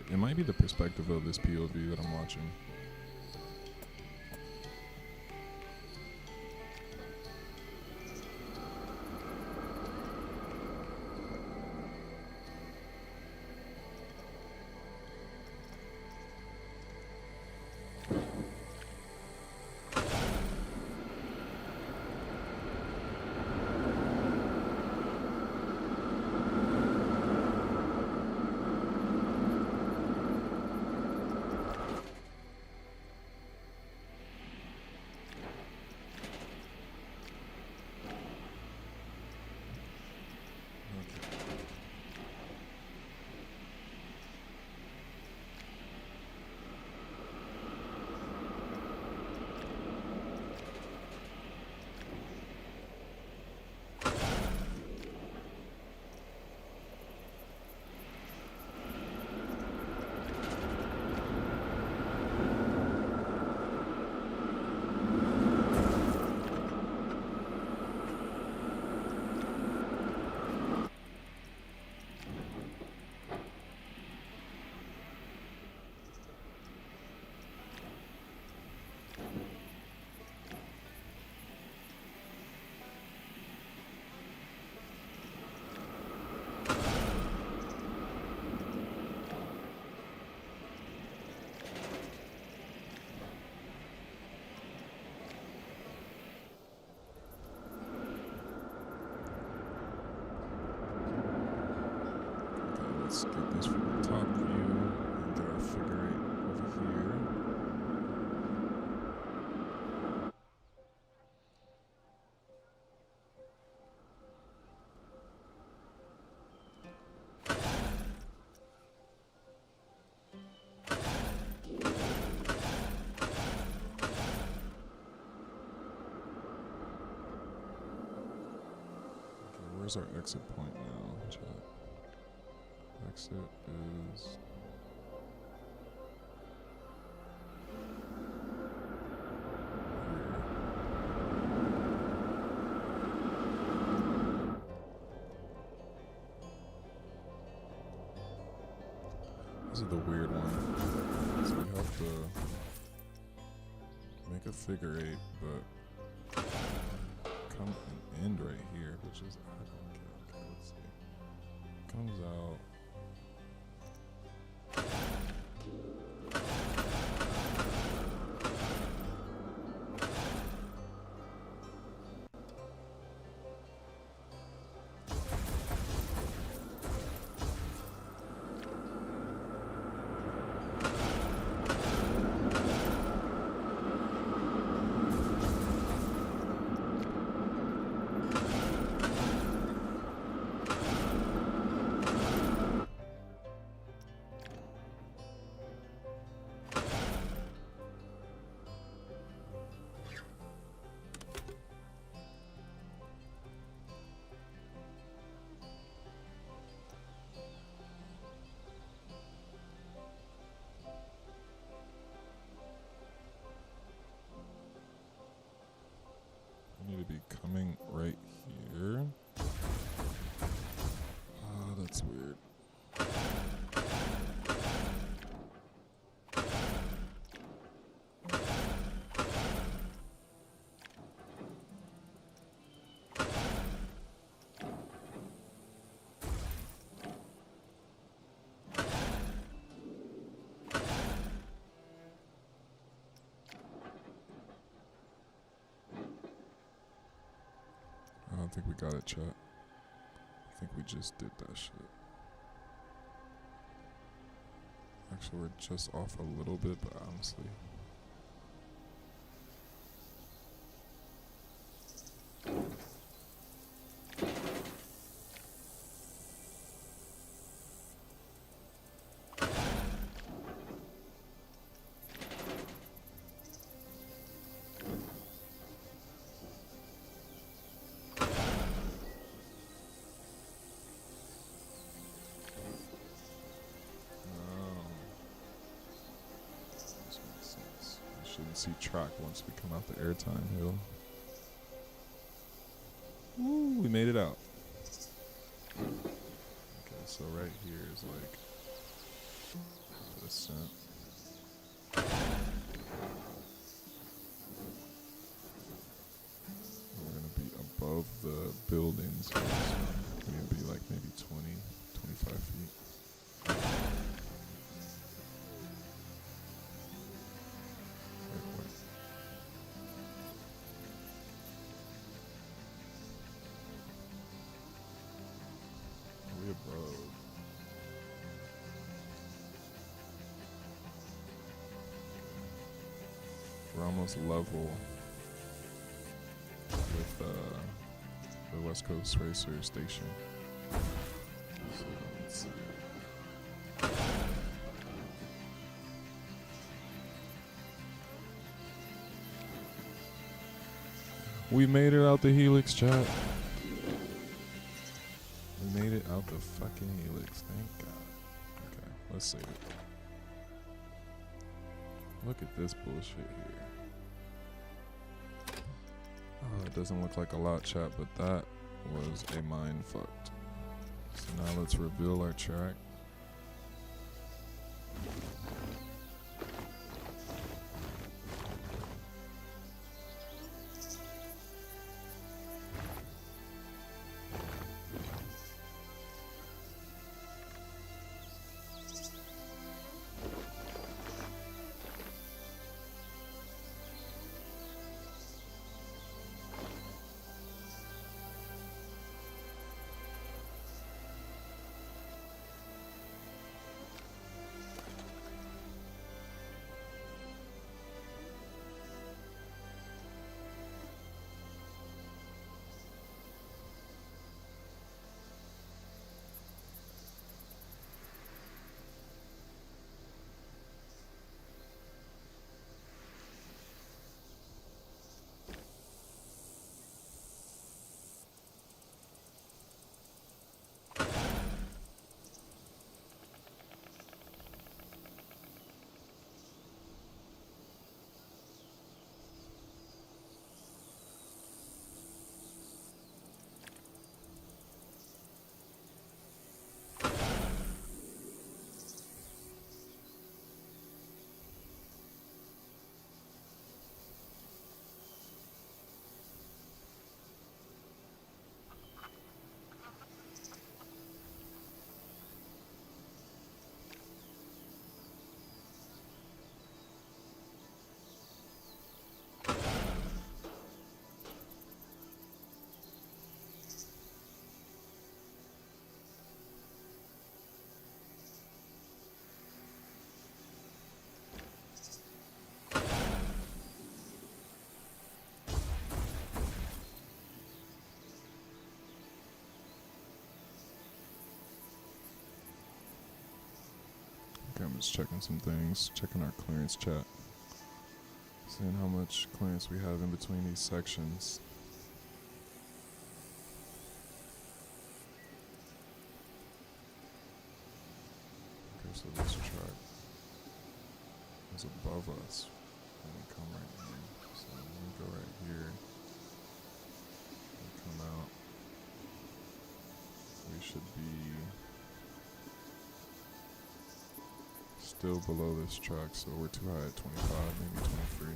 It might be the perspective of this POV that I'm watching. Let's get this from the top view and get our figure eight over here. Where's our exit point now, chat? Exit is... This is the weird one. So we have to make a figure eight, but come and end right here, which is, I don't get. Okay, let's see. Comes out. Need to be coming right here. That's weird. I don't think we got it, chat. I think we just did that shit. Actually, we're just off a little bit, but honestly. Shouldn't see track once we come out the airtime hill. Woo, we made it out. Okay, so right here is like the ascent. We're gonna be above the buildings here, so we're gonna be like maybe 20, 25 feet. Above. We're almost level with the West Coast Racer station. So let's see. We made it out the Helix, chat. We made it out the fucking Helix, thank God. Okay, let's save it. Look at this bullshit here. Oh, it doesn't look like a lot, chat, but that was a mind fucked. So now let's reveal our track. Okay, I'm just checking some things, checking our clearance chat, seeing how much clearance we have in between these sections. Okay, so this track is above us. And we come right here. So we go right here. We come out. We should be still below this track, so we're too high at 25, maybe 23.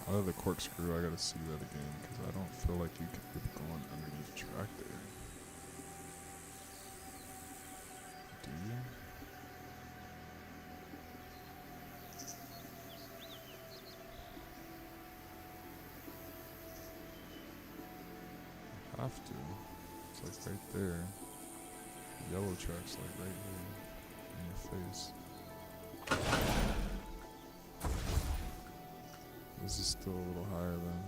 Out of the corkscrew, I gotta see that again, because I don't feel like you could be going underneath the track there. Do you? Have to. It's like right there. The yellow track's like right here in your face. This is still a little higher than.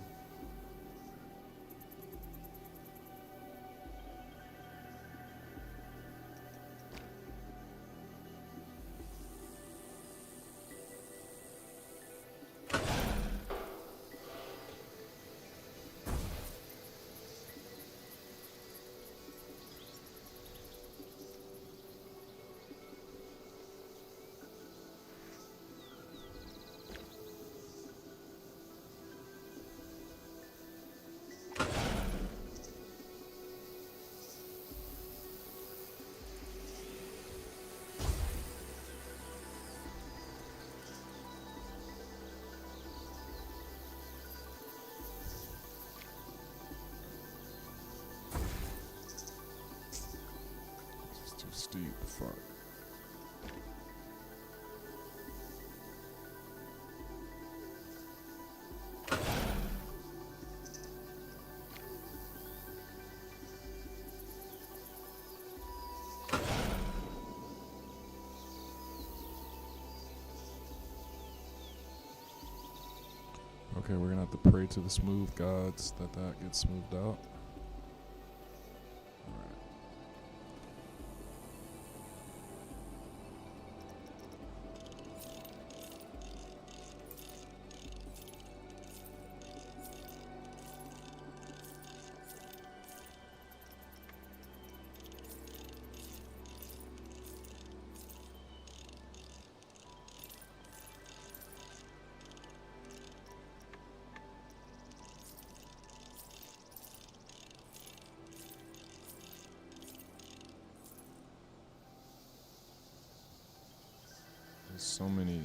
Too steep, fuck. Okay, we're gonna have to pray to the smooth gods that gets smoothed out. There's so many,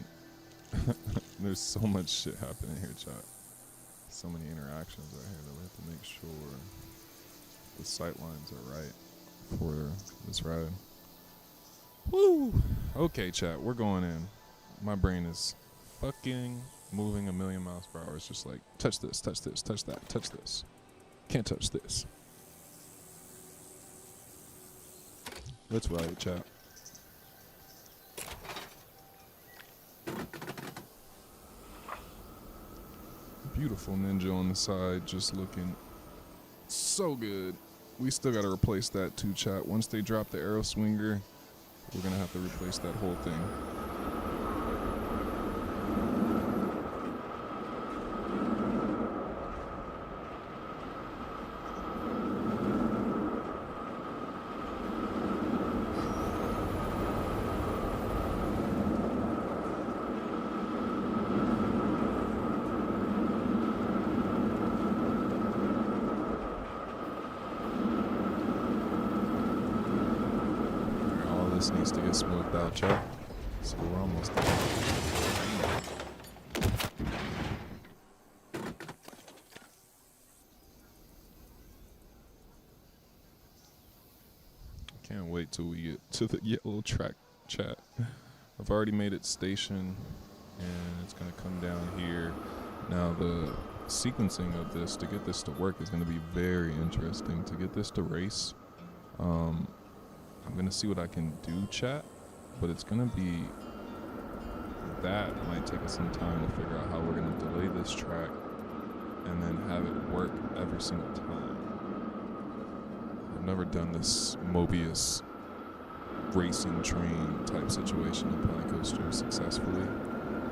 there's so much shit happening here, chat. So many interactions right here that we have to make sure the sight lines are right for this ride. Woo! Okay, chat, we're going in. My brain is fucking moving a million miles per hour. It's just like, touch this, touch this, touch that, touch this. Can't touch this. Let's ride, chat. Beautiful ninja on the side, just looking so good. We still gotta replace that too, chat. Once they drop the arrow swinger, we're gonna have to replace that whole thing. This needs to get smoothed out, chat. So we're almost there. Can't wait till we get to the yellow track, chat. I've already made it station, and it's gonna come down here. Now the sequencing of this to get this to work is going to be very interesting. To get this to race, I'm going to see what I can do, chat, but it's going to be, that might take us some time to figure out how we're going to delay this track and then have it work every single time. I've never done this Mobius racing train type situation in Planet Coaster successfully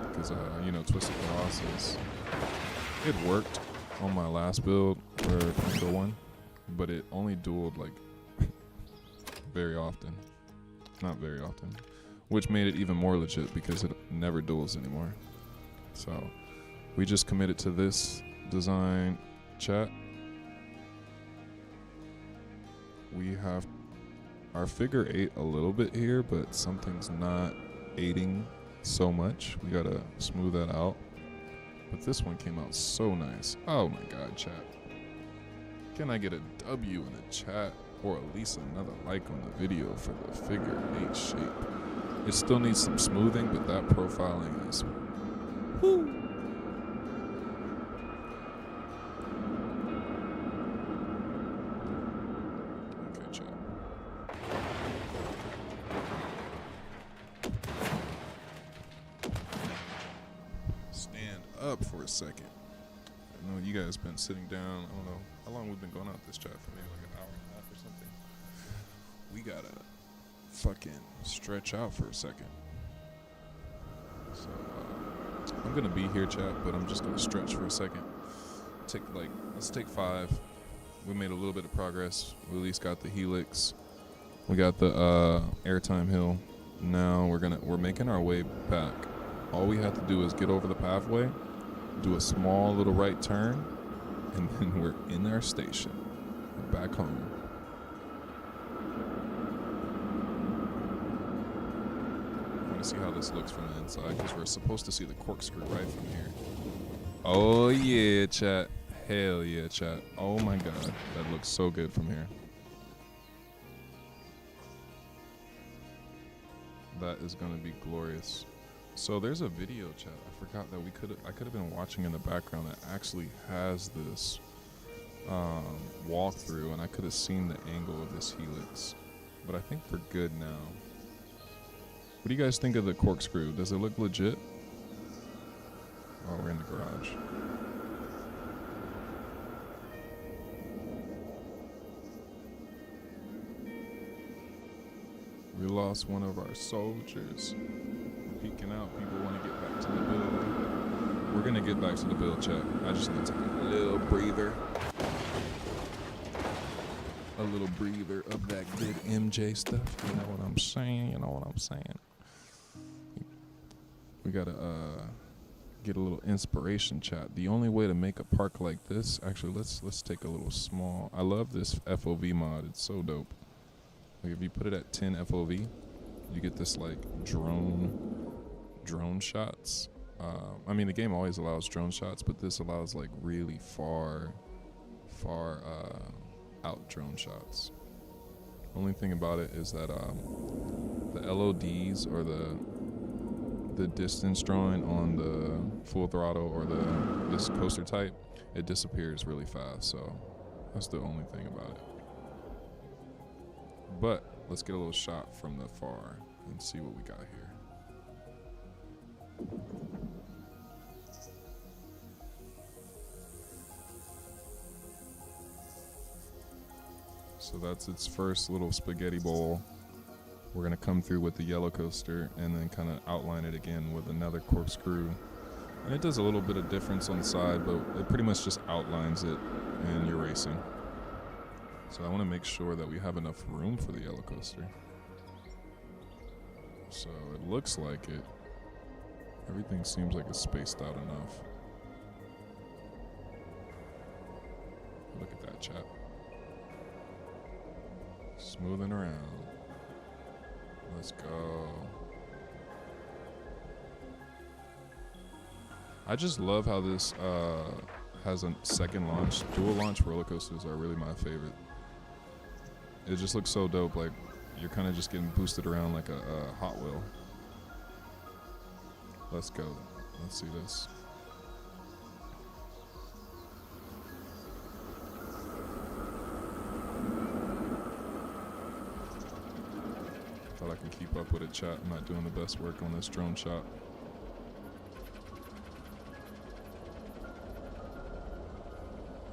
because, Twisted Colossus, it worked on my last build for Pinko 1, but it only dueled like very often. Not very often. Which made it even more legit because it never duels anymore. So we just committed to this design, chat. We have our figure 8 a little bit here, but something's not aiding so much. We gotta smooth that out. But this one came out so nice. Oh my god, chat. Can I get a W in the chat? Or at least another like on the video for the figure 8 shape. It still needs some smoothing, but that profiling is woo. Okay, chat. Stand up for a second. I know you guys been sitting down. I don't know how long we've been going out this chat for, maybe like an hour and a half or something. We gotta fucking stretch out for a second. So I'm gonna be here, chat, but I'm just gonna stretch for a second. Let's take 5. We made a little bit of progress. We at least got the helix. We got the airtime hill. Now we're making our way back. All we have to do is get over the pathway, do a small little right turn, and then we're in our station. We're back home. I want to see how this looks from the inside because we're supposed to see the corkscrew right from here. Oh yeah, chat. Hell yeah, chat. Oh my god, that looks so good from here. That is gonna be glorious. So there's a video, chat. I forgot that I could have been watching in the background that actually has this walkthrough, and I could have seen the angle of this helix. But I think we're good now. What do you guys think of the corkscrew? Does it look legit? Oh, we're in the garage. We lost one of our soldiers. Peeking out. People want to get back to the build. We're going to get back to the build, chat. I just need to take a little breather. A little breather of that good MJ stuff. You know what I'm saying? You know what I'm saying? We got to get a little inspiration, chat. The only way to make a park like this, actually, let's take a little small. I love this FOV mod. It's so dope. Like if you put it at 10 FOV, you get this like drone shots. I mean, the game always allows drone shots, but this allows like really far out drone shots. Only thing about it is that the LODs or the distance drawing on the full throttle or this coaster type, it disappears really fast. So that's the only thing about it. But let's get a little shot from the far and see what we got here. So that's its first little spaghetti bowl. We're gonna come through with the yellow coaster and then kind of outline it again with another corkscrew. And it does a little bit of difference on the side, but it pretty much just outlines it and you're racing. So I want to make sure that we have enough room for the yellow coaster. So it looks like it. Everything seems like it's spaced out enough. Look at that, chat. Smoothing around. Let's go. I just love how this has a second launch. Dual launch roller coasters are really my favorite. It just looks so dope. Like you're kind of just getting boosted around like a Hot Wheel. Let's go. Let's see this. Thought I can keep up with it, chat. I'm not doing the best work on this drone shot.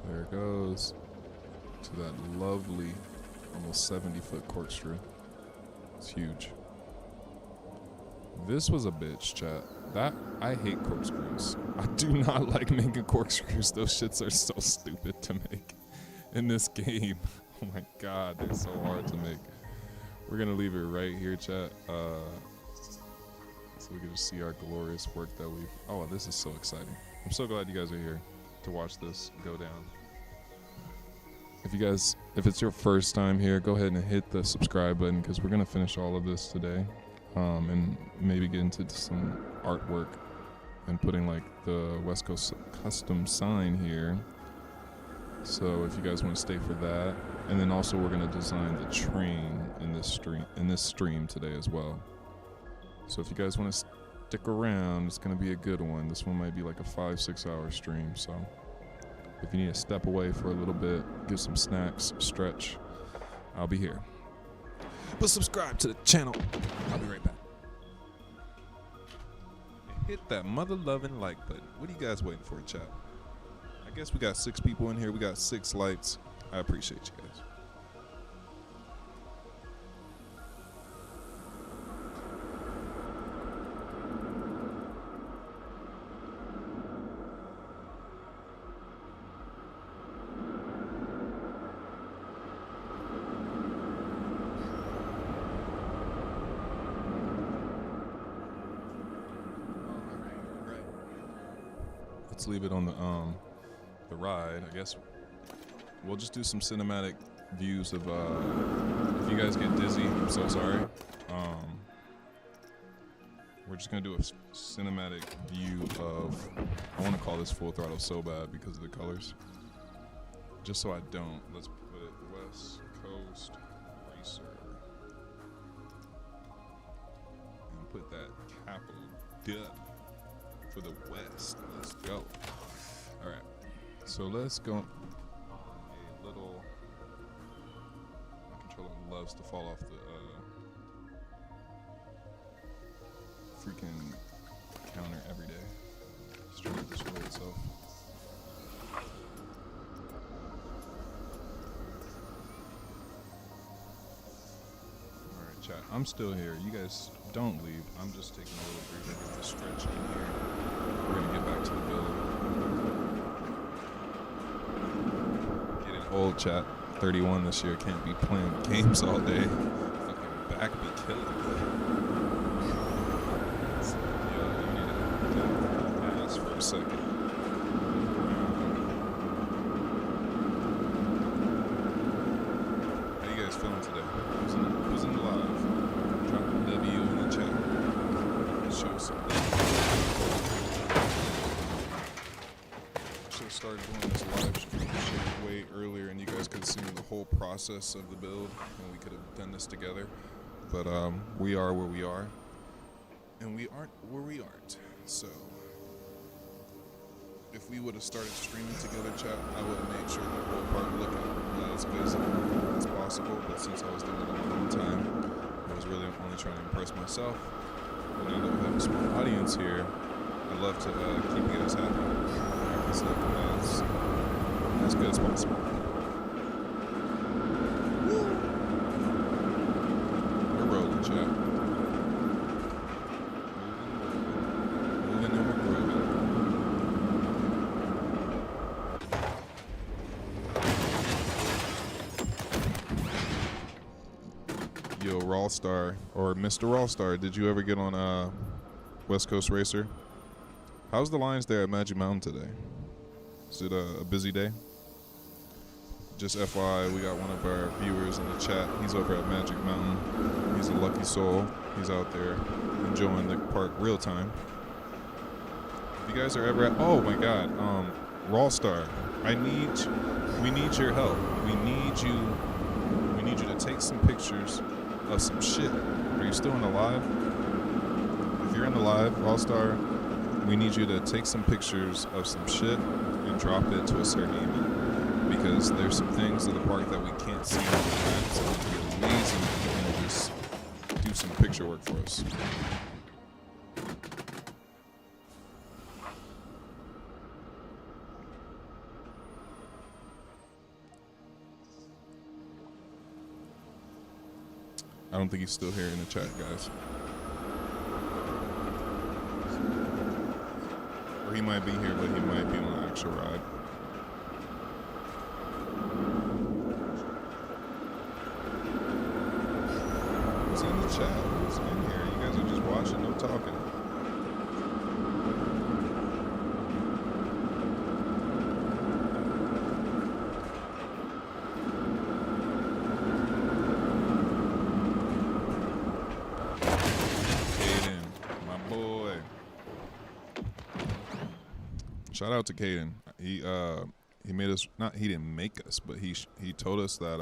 There it goes. To that lovely, almost 70-foot corkscrew. It's huge. This was a bitch, chat. I hate corkscrews. I do not like making corkscrews. Those shits are so stupid to make in this game. Oh my god, they're so hard to make. We're gonna leave it right here, chat. So we can just see our glorious work that we've... Oh, this is so exciting. I'm so glad you guys are here to watch this go down. If it's your first time here, go ahead and hit the subscribe button because we're gonna finish all of this today. And maybe get into some artwork and putting like the West Coast custom sign here. So if you guys want to stay for that, and then also we're gonna design the train in this stream today as well. So if you guys want to stick around, it's gonna be a good one. This one might be like a 5-6 hour stream. So if you need to step away for a little bit, get some snacks, stretch, I'll be here. But subscribe to the channel. I'll be right back. And hit that mother-loving like button. What are you guys waiting for, chat? I guess we got 6 people in here. We got 6 lights. I appreciate you guys. Let's leave it on the ride. I guess we'll just do some cinematic views of if you guys get dizzy, I'm so sorry. We're just gonna do a cinematic view of, I want to call this Full Throttle so bad because of the colors. Just so I don't, let's put it West Coast Racer and put that capital D for the West. Let's go. All right, so let's go. A little. My controller loves to fall off the freaking counter every day. It's trying to destroy itself. All right, chat. I'm still here. You guys don't leave. I'm just taking a little breather with the stretch in here. We're gonna get back to the build. Getting old, chat. 31 this year. Can't be playing games all day. Fucking back be killing me. So, yeah, you need to pass for a second. How you guys feeling today? Who's in the live? Drop a W in the chat. Show something. Should have started doing this live stream shit way earlier, and you guys could have seen the whole process of the build, and we could have done this together. But we are where we are, and we aren't where we aren't. So if we would have started streaming together, chat, I would have made sure the whole part looking as visible as possible. But since I was doing it on my own time, I was really only trying to impress myself. But now that we have a small audience here, I'd love to keep you guys happy. Make this look as good as possible. We're rolling, chat. Moving and we're grooving. Yo, Rawstar, or Mr. Rawstar, did you ever get on West Coast Racer? How's the lines there at Magic Mountain today? Is it a busy day? Just FYI, we got one of our viewers in the chat. He's over at Magic Mountain. He's a lucky soul. He's out there enjoying the park real time. If you guys are ever at, oh my God, Rawstar, we need your help. We need you to take some pictures of some shit. Are you still in the live? If you're in the live, Rawstar, we need you to take some pictures of some shit and drop it to a certain email. Because there's some things in the park that we can't see on the map, so it would be amazing if you can just do some work for us. I don't think he's still here in the chat, guys. Or he might be here, but he might be on the actual ride. Who's in the chat? Who's in here? You guys are just watching, no talking. Shout out to Caden. He made us, not he didn't make us, but he told us that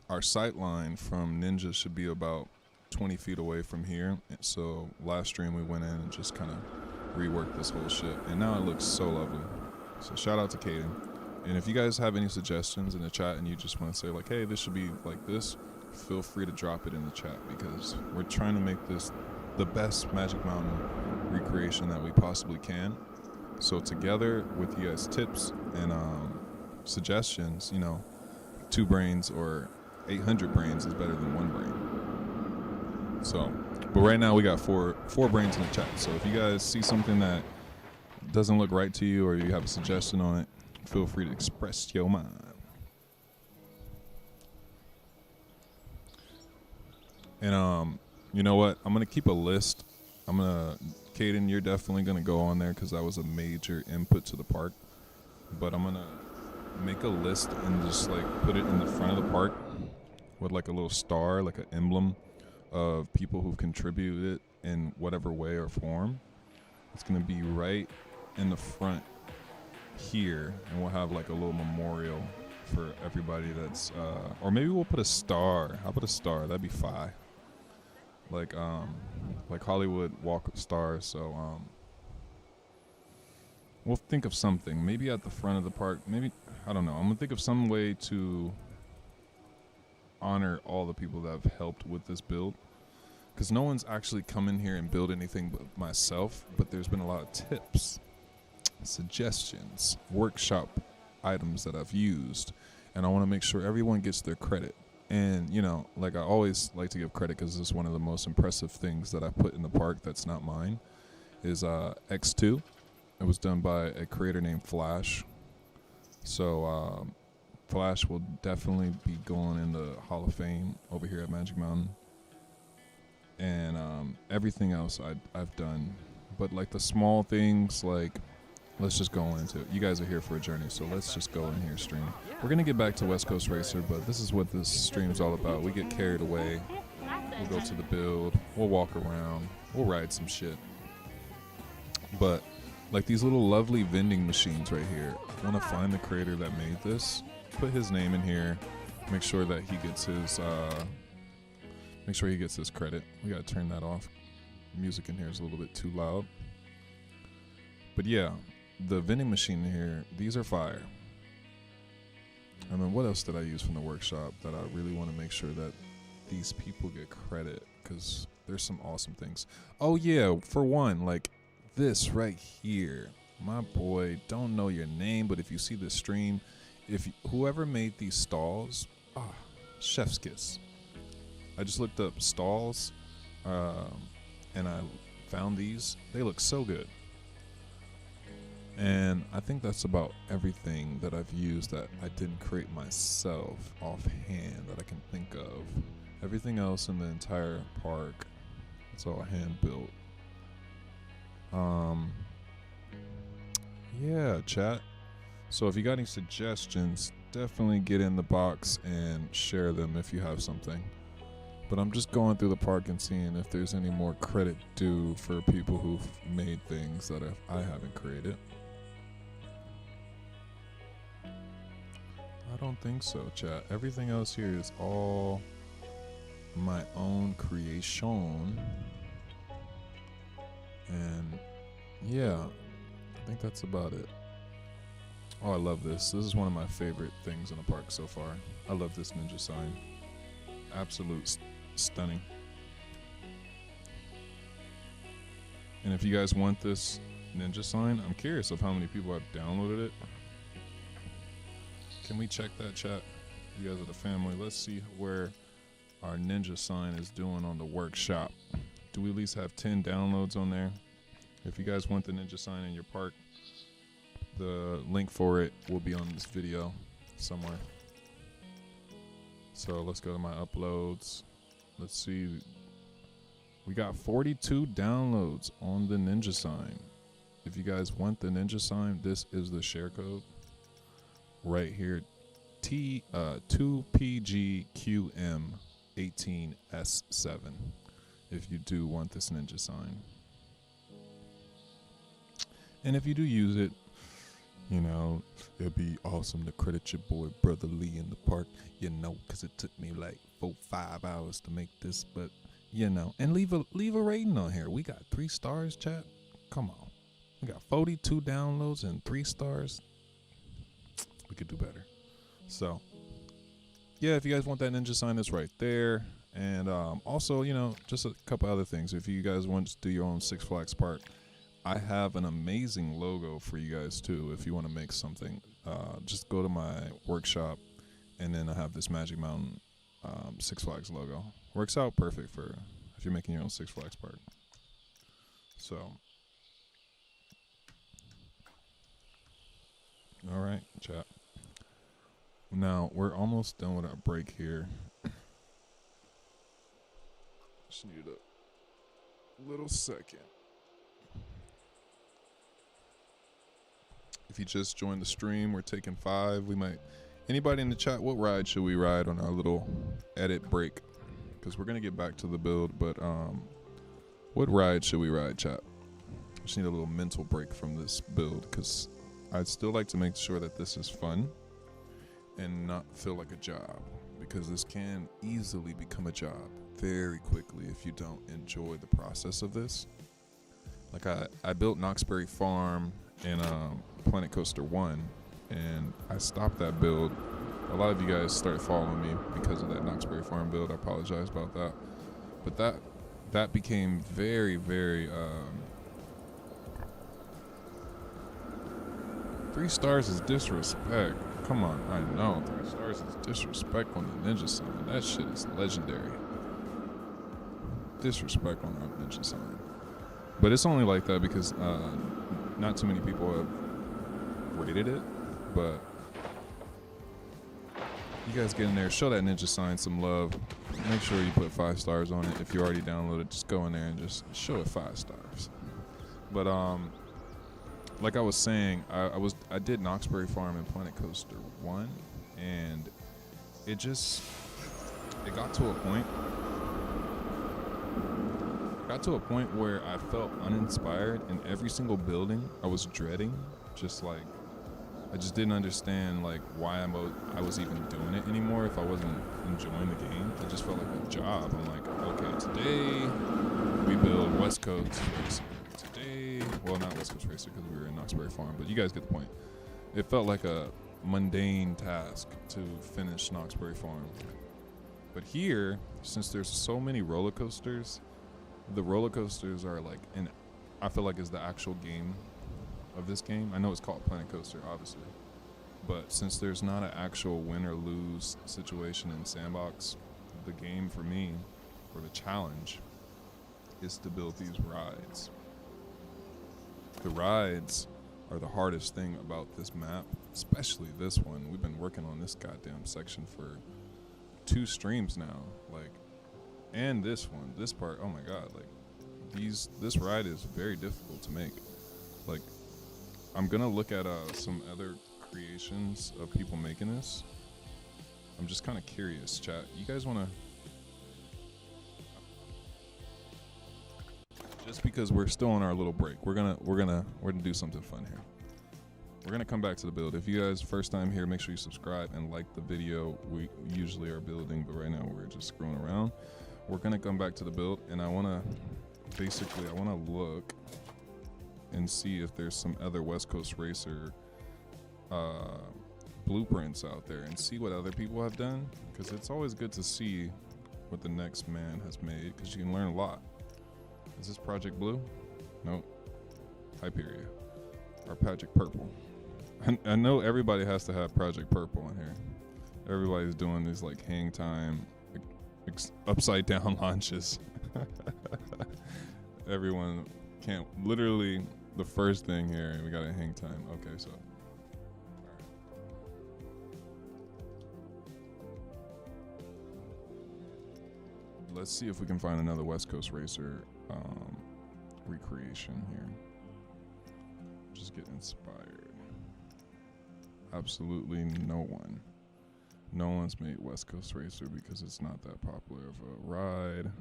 our sight line from Ninja should be about 20 feet away from here. So last stream we went in and just kind of reworked this whole shit, and now it looks so lovely. So shout out to Caden. And if you guys have any suggestions in the chat and you just want to say like, hey, this should be like this, feel free to drop it in the chat, because we're trying to make this the best Magic Mountain recreation that we possibly can. So together with you guys' tips and suggestions, you know, 2 brains or 800 brains is better than 1 brain. So, but right now we got four brains in the chat. So if you guys see something that doesn't look right to you or you have a suggestion on it, feel free to express your mind. And you know what? I'm gonna keep a list. Caden, you're definitely gonna go on there because that was a major input to the park. But I'm gonna make a list and just like put it in the front of the park with like a little star, like an emblem of people who've contributed in whatever way or form. It's gonna be right in the front here, and we'll have like a little memorial for everybody that's or maybe we'll put a star. How about a star? That'd be fine. Like Hollywood Walk of Stars. So we'll think of something. Maybe at the front of the park. Maybe, I don't know. I'm gonna think of some way to honor all the people that have helped with this build, because no one's actually come in here and built anything but myself. But there's been a lot of tips, suggestions, workshop items that I've used, and I want to make sure everyone gets their credit. And, you know, like I always like to give credit because it's one of the most impressive things that I put in the park that's not mine, is X2. It was done by a creator named Flash. So Flash will definitely be going in the Hall of Fame over here at Magic Mountain. And everything else I've done. But like the small things, like, let's just go into it. You guys are here for a journey, so let's just go in here, stream. We're going to get back to West Coast Racer, but this is what this stream's all about. We get carried away. We'll go to the build. We'll walk around. We'll ride some shit. But, like these little lovely vending machines right here, I want to find the creator that made this, put his name in here, make sure that he gets his credit. We got to turn that off. Music in here is a little bit too loud. But yeah, the vending machine here, these are fire. And then what else did I use from the workshop that I really want to make sure that these people get credit, because there's some awesome things. Oh yeah, for one, like this right here, my boy, don't know your name, but if you see the stream, whoever made these stalls, chef's kiss. I just looked up stalls, and I found these. They look so good. And I think that's about everything that I've used that I didn't create myself offhand that I can think of. Everything else in the entire park, it's all hand built. Yeah, chat. So if you got any suggestions, definitely get in the box and share them if you have something. But I'm just going through the park and seeing if there's any more credit due for people who've made things that I haven't created. I don't think so, chat. Everything else here is all my own creation. And yeah, I think that's about it. Oh, I love this. This is one of my favorite things in the park so far. I love this ninja sign. Absolute stunning. And if you guys want this ninja sign, I'm curious of how many people have downloaded it. Can we check that, chat? You guys are the family. Let's see where our ninja sign is doing on the workshop. Do we at least have 10 downloads on there? If you guys want the ninja sign in your park, the link for it will be on this video somewhere. So let's go to my uploads. Let's see. We got 42 downloads on the ninja sign. If you guys want the ninja sign, this is the share code right here. 2PGQM18S7. If you do want this ninja sign. And if you do use it, you know, it'd be awesome to credit your boy Brother Lee in the park, you know, because it took me like 4-5 hours to make this, but you know, and leave a rating on here. We got 3 stars, chat. Come on. We got 42 downloads and 3 stars. We could do better. So, yeah, if you guys want that ninja sign, it's right there. And also, you know, just a couple other things. If you guys want to do your own Six Flags park, I have an amazing logo for you guys too. If you want to make something, just go to my workshop, and then I have this Magic Mountain Six Flags logo. Works out perfect for if you're making your own Six Flags park. So, all right, chat. Now we're almost done with our break here. Just need a little second. If you just joined the stream, we're taking 5. We might. Anybody in the chat, what ride should we ride on our little edit break? Because we're gonna get back to the build, but what ride should we ride, chat? Just need a little mental break from this build, because I'd still like to make sure that this is fun and not feel like a job, because this can easily become a job very quickly if you don't enjoy the process of this. Like I built Knoxbury Farm in Planet Coaster 1, and I stopped that build. A lot of you guys started following me because of that Knoxbury Farm build. I apologize about that. But that became very, very 3 stars is disrespect. Come on, I know 3 stars is disrespect on the ninja sign. That shit is legendary. Disrespect on our ninja sign. But it's only like that because not too many people have rated it. But you guys get in there, show that ninja sign some love. Make sure you put 5 stars on it. If you already downloaded, just go in there and just show it 5 stars. But like I was saying, I did Knoxbury Farm in Planet Coaster 1, and it got to a point. Where I felt uninspired in every single building. I was dreading, just like I just didn't understand like why I was even doing it anymore if I wasn't enjoying the game. It just felt like a job. I'm like, okay, today we build West Coast Racer. Today, well, not West Coast Racer because we were in Knoxbury Farm, but you guys get the point. It felt like a mundane task to finish Knoxbury Farm. But here, since there's so many roller coasters, the roller coasters are like, and I feel like is the actual game of this game. I know it's called Planet Coaster, obviously, but since there's not an actual win or lose situation in Sandbox, the game for me, or the challenge, is to build these rides. The rides are the hardest thing about this map, especially this one. We've been working on this goddamn section for 2 streams now, like, and this one, this part, oh my god, like, this ride is very difficult to make. Like, I'm gonna look at some other creations of people making this. I'm just kind of curious, chat. You guys wanna, just because we're still on our little break, we're gonna do something fun here. We're gonna come back to the build. If you guys first time here, make sure you subscribe and like the video. We usually are building, but right now we're just screwing around. We're gonna come back to the build, and I wanna look and see if there's some other West Coast Racer blueprints out there and see what other people have done, because it's always good to see what the next man has made, because you can learn a lot. Is this Project Blue? Nope. Hyperia. Or Project Purple. I know everybody has to have Project Purple in here. Everybody's doing these like hang time, upside down launches. Everyone can't, literally the first thing here, we got a hang time. Okay, so. Let's see if we can find another West Coast Racer recreation here. Just get inspired. Absolutely no one. No one's made West Coast Racer because it's not that popular of a ride.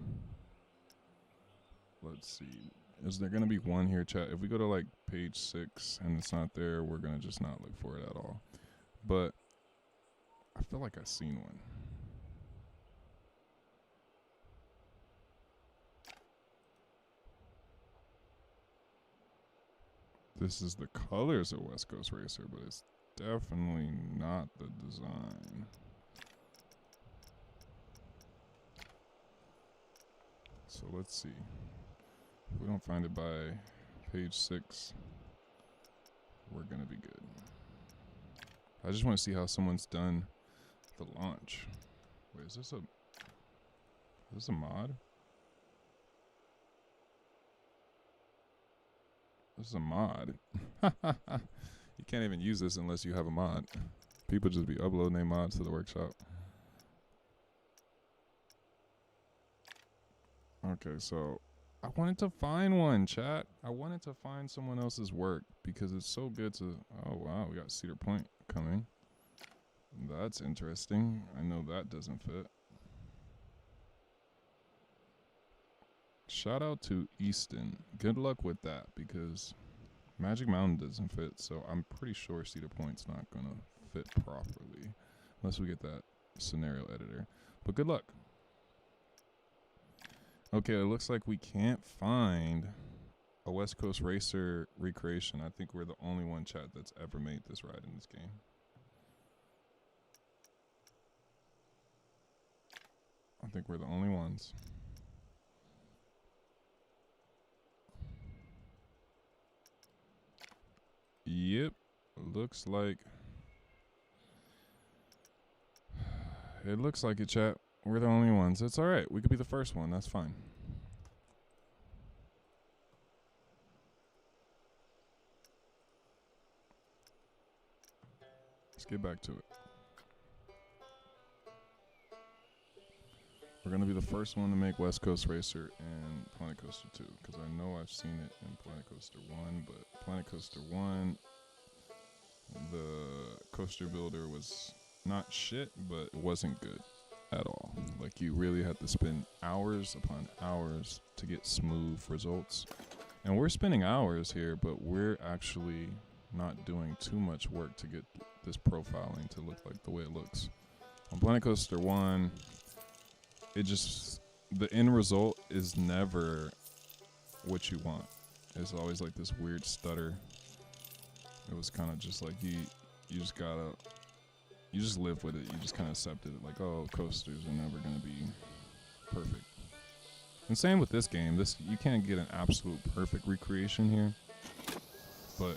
Let's see. Is there going to be one here, chat? If we go to like page 6 and it's not there, we're going to just not look for it at all. But I feel like I've seen one. This is the colors of West Coast Racer, but it's definitely not the design. So let's see. If we don't find it by page 6, we're gonna be good. I just want to see how someone's done the launch. Wait, is this a mod? This is a mod. You can't even use this unless you have a mod. People just be uploading their mods to the workshop. Okay, so I wanted to find one, chat. I wanted to find someone else's work because it's so good to... Oh, wow, we got Cedar Point coming. That's interesting. I know that doesn't fit. Shout out to Easton. Good luck with that because Magic Mountain doesn't fit, so I'm pretty sure Cedar Point's not gonna fit properly unless we get that scenario editor. But good luck. Okay, it looks like we can't find a West Coast Racer recreation. I think we're the only one, chat, that's ever made this ride in this game. I think we're the only ones. Yep, looks like it, chat. We're the only ones. It's all right. We could be the first one. That's fine. Let's get back to it. We're gonna be the first one to make West Coast Racer and Planet Coaster 2 because I know I've seen it in Planet Coaster 1, but Planet Coaster 1, the coaster builder was not shit, but it wasn't good at all. Like, you really had to spend hours upon hours to get smooth results. And we're spending hours here, but we're actually not doing too much work to get this profiling to look like the way it looks. On Planet Coaster 1, the end result is never what you want. It's always like this weird stutter. It was kind of just like you just live with it. You just kind of accepted it. Like, oh, coasters are never going to be perfect. And same with this game. You can't get an absolute perfect recreation here, but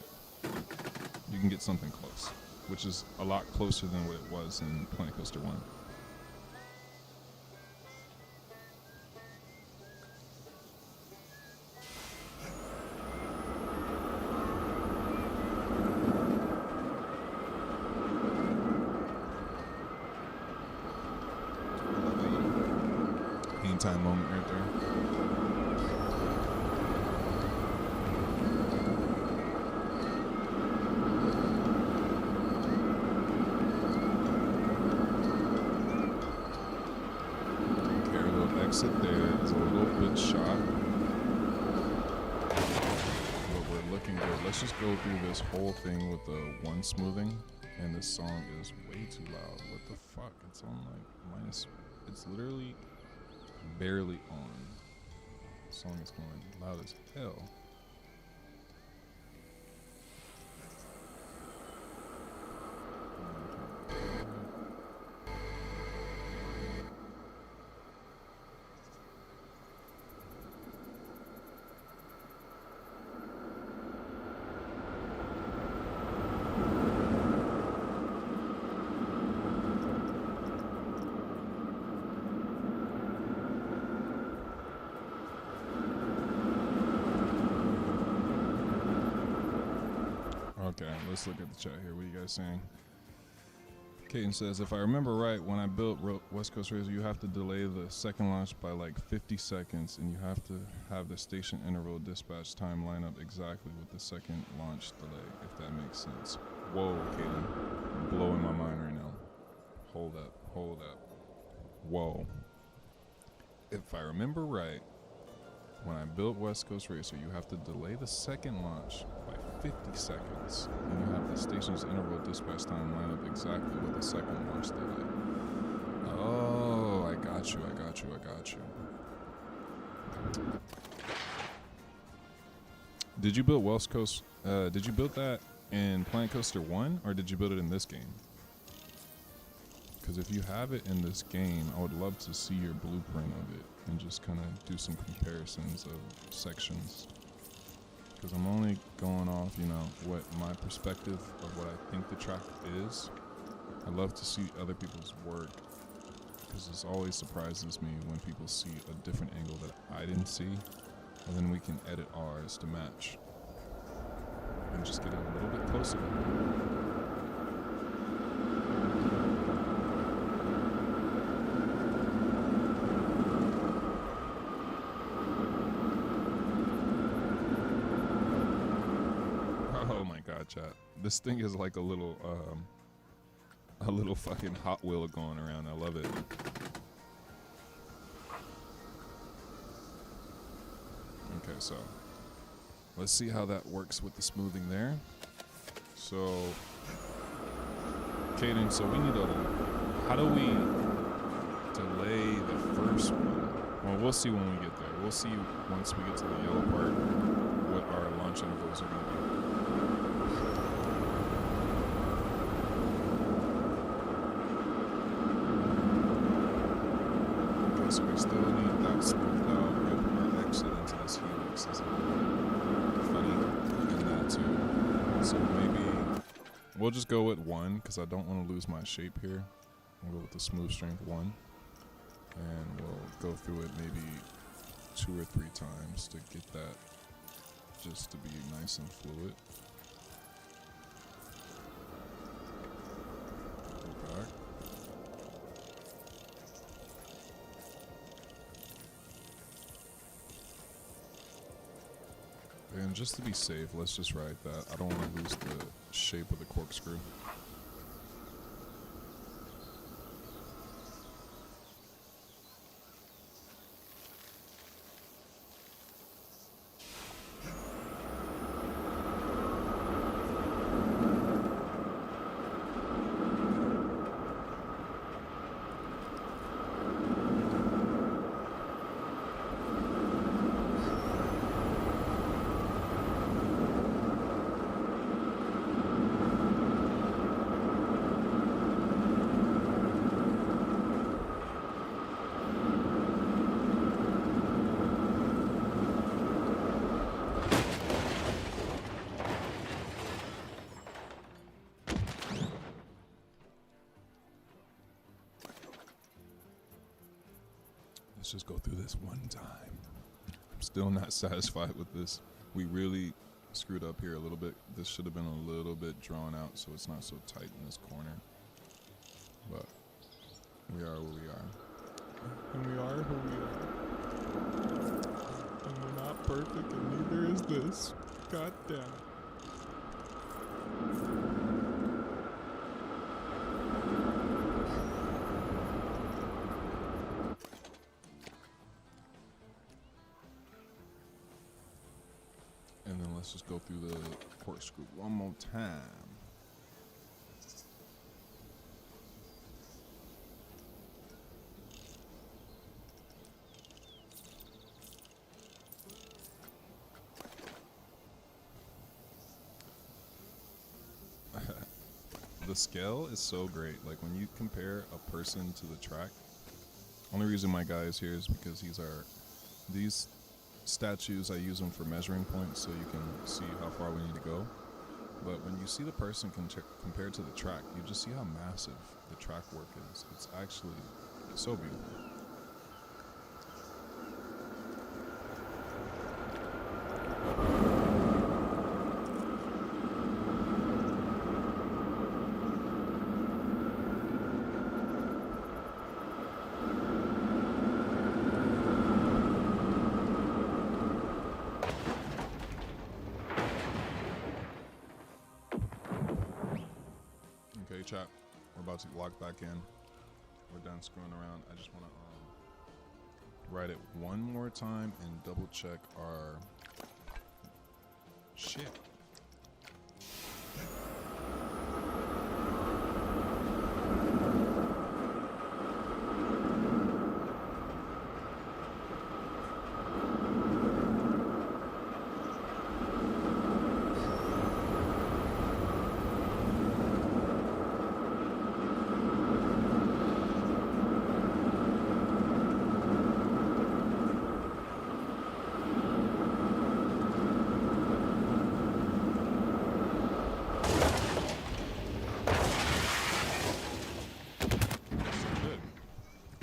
you can get something close, which is a lot closer than what it was in Planet Coaster 1. Time moment right there. Okay, our little exit there is a little bit shot. But we're looking good. Let's just go through this whole thing with the one smoothing. And this song is way too loud. What the fuck? It's on like minus. It's literally barely on. The song is going loud as hell. let's look at the chat here. What are you guys saying? Kaden says, if I remember right, when I built West Coast Racer, you have to delay the second launch by like 50 seconds, and you have to have the station interval dispatch time line up exactly with the second launch delay, if that makes sense. Whoa, Kaden. Blowing my mind right now. Hold up. Whoa. If I remember right, when I built West Coast Racer, you have to delay the second launch by 50 seconds, and you have the station's interval dispatch time line up exactly with the second launch delay. Oh, I got you. Did you build West Coast? Did you build that in Planet Coaster 1, or did you build it in this game? Because if you have it in this game, I would love to see your blueprint of it and just kind of do some comparisons of sections. Because I'm only going off, what my perspective of what I think the track is. I love to see other people's work, because this always surprises me when people see a different angle that I didn't see, and then we can edit ours to match and just get a little bit closer. Oh my god, chat. This thing is like a little fucking Hot Wheel going around. I love it. Okay, so let's see how that works with the smoothing there. So, Kaden, so we need how do we delay the first one? Well, we'll see when we get there. We'll see once we get to the yellow part what our launch intervals are going to be. So we still need that smoothed out with our exit into this helix. Is funny in that too. So maybe we'll just go with 1, because I don't want to lose my shape here. We'll go with the smooth strength 1, and we'll go through it maybe 2 or 3 times to get that just to be nice and fluid. Go back. And just to be safe, let's just ride that. I don't want to lose the shape of the corkscrew. Let's just go through this one time. I'm still not satisfied with this. We really screwed up here a little bit. This should have been a little bit drawn out so it's not so tight in this corner. But we are where we are. And we are who we are. And we're not perfect, and neither is this. God damn it. And then let's just go through the corkscrew one more time. The scale is so great. Like when you compare a person to the track, only reason my guy is here is because these statues, I use them for measuring points so you can see how far we need to go. But when you see the person compared to the track, you just see how massive the track work is. It's actually so beautiful. to log back in. We're done screwing around. I just want to write it one more time and double check our shit.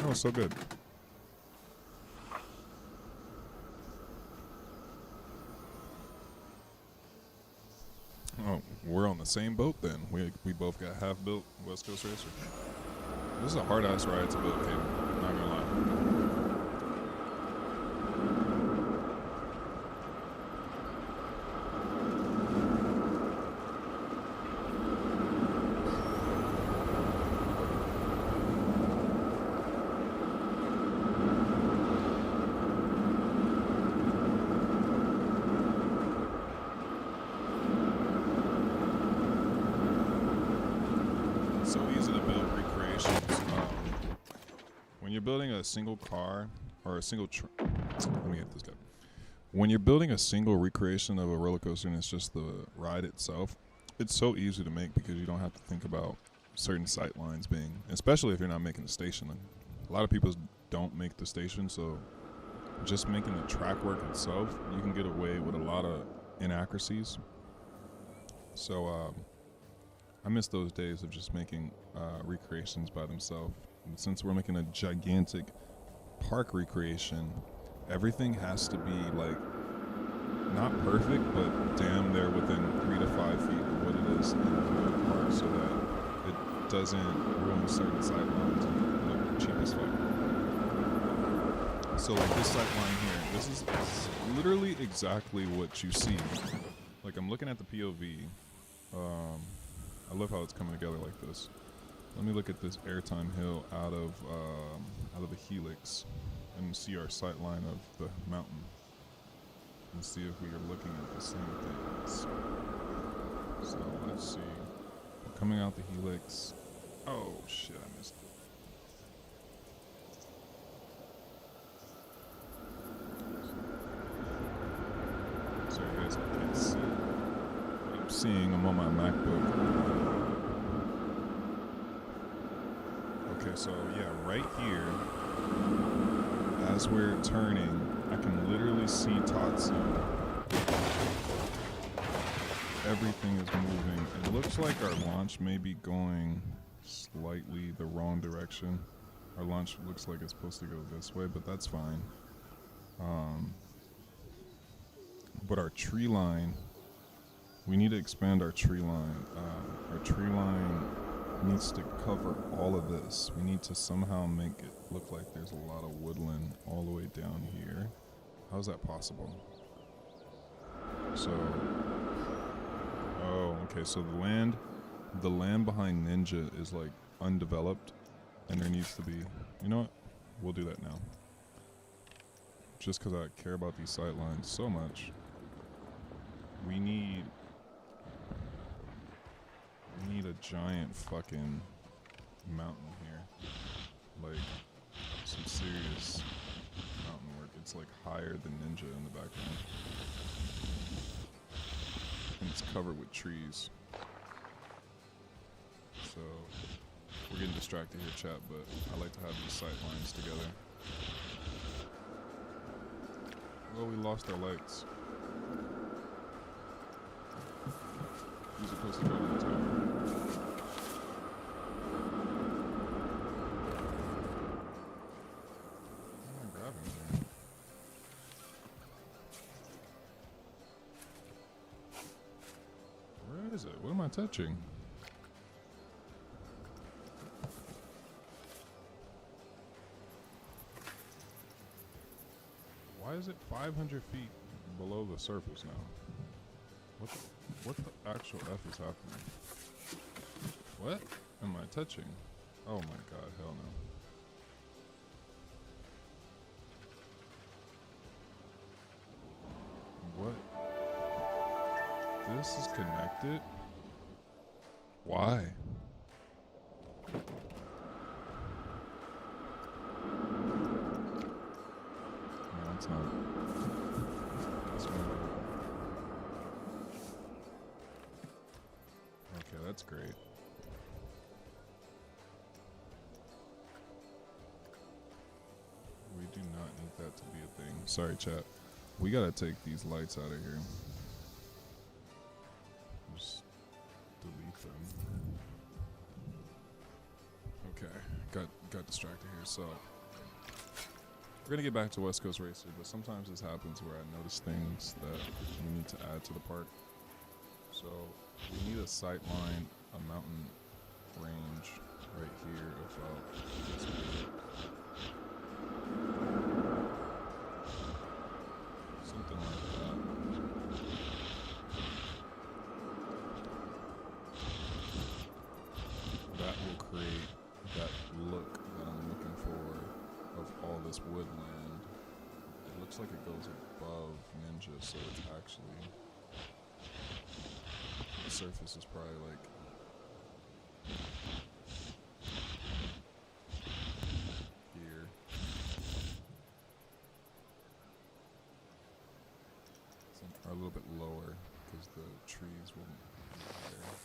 Oh, so good. Oh, we're on the same boat then. We both got half built West Coast Racer. This is a hard ass ride to build, Cable. Not gonna lie. So easy to build recreations. When you're building a single car or a single let me get this guy. When you're building a single recreation of a roller coaster and it's just the ride itself, it's so easy to make because you don't have to think about certain sight lines being, especially if you're not making the station. A lot of people don't make the station, so just making the track work itself, you can get away with a lot of inaccuracies. So I miss those days of just making recreations by themselves. And since we're making a gigantic park recreation, everything has to be like not perfect, but damn near within 3 to 5 feet of what it is in the park, so that it doesn't ruin certain sight lines and look cheap as fuck. So like this sight line here, this is literally exactly what you see. Like I'm looking at the POV. I love how it's coming together like this. Let me look at this airtime hill out of the helix and see our sight line of the mountain and see if we are looking at the same things. So let's see. Coming out the helix. Oh shit, I missed it. So you guys can't see what I'm seeing. I'm on my MacBook. Okay, so yeah, right here, as we're turning, I can literally see Tatsu. Everything is moving. It looks like our launch may be going slightly the wrong direction. Our launch looks like it's supposed to go this way, but that's fine. But our tree line, we need to expand our tree line. Our tree line needs to cover all of this. We need to somehow make it look like there's a lot of woodland all the way down here. How is that possible? So, oh, okay, so the land behind Ninja is like undeveloped, and there needs to be, you know what? We'll do that now. Just because I care about these sight lines so much. We need a giant fucking mountain here. Like, some serious mountain work. It's like higher than Ninja in the background. And it's covered with trees. So, we're getting distracted here, chat, but I like to have these sight lines together. Well, we lost our lights. You're supposed to go to the tower. What am I grabbing there? Where is it? What am I touching? Why is it 500 feet below the surface now? What the actual F is happening? What am I touching? Oh my god, hell no. What? This is connected? Why? No, it's not. It's not. Okay, that's great. We do not need that to be a thing. Sorry, chat. We gotta take these lights out of here. Just delete them. Okay, got distracted here. So we're gonna get back to West Coast Racer, but sometimes this happens where I notice things that we need to add to the park. So we need a sight line, a mountain range right here about this way. Something like that. That will create that look that I'm looking for of all this woodland. It looks like it goes above Ninja, so it's actually, the surface is probably like here. Are a little bit lower because the trees will be higher.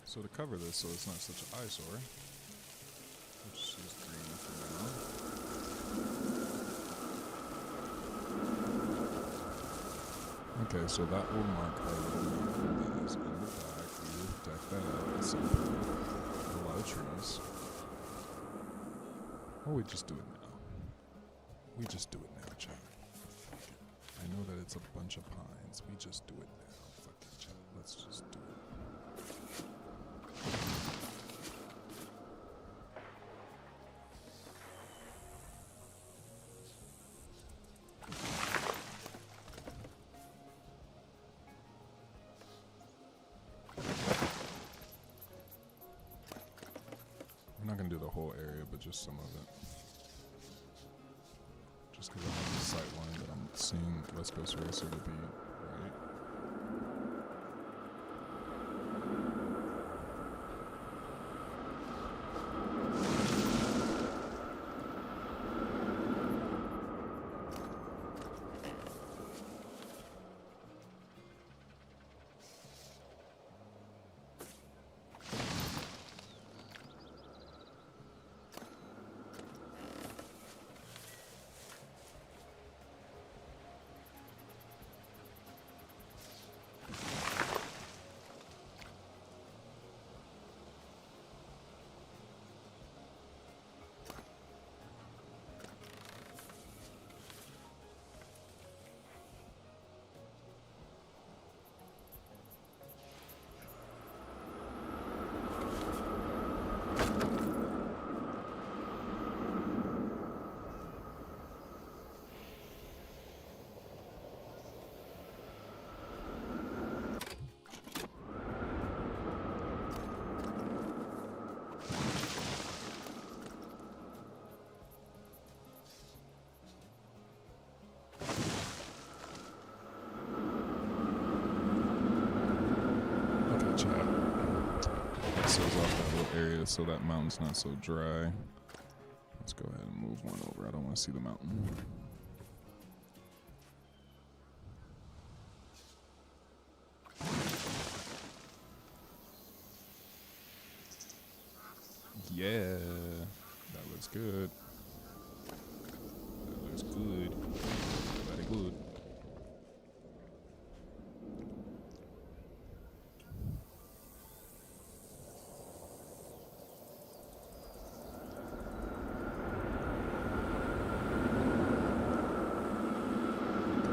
So to cover this so it's not such an eyesore, let's just use green for now. Okay, so that will mark our little mountain that is in the back. We will deck that out at some point. A lot of trees. Or we just do it now. We just do it now, chat. Fuck it. I know that it's a bunch of pines. We just do it now. Fuck it, chat. Let's just do it. I'm not gonna do the whole area, but just some of it. Just because I have the sight line that I'm seeing West Coast Racer to be, right? Area so that mountain's not so dry. Let's go ahead and move one over. I don't want to see the mountain. Yeah, that looks good. That looks good. Very good.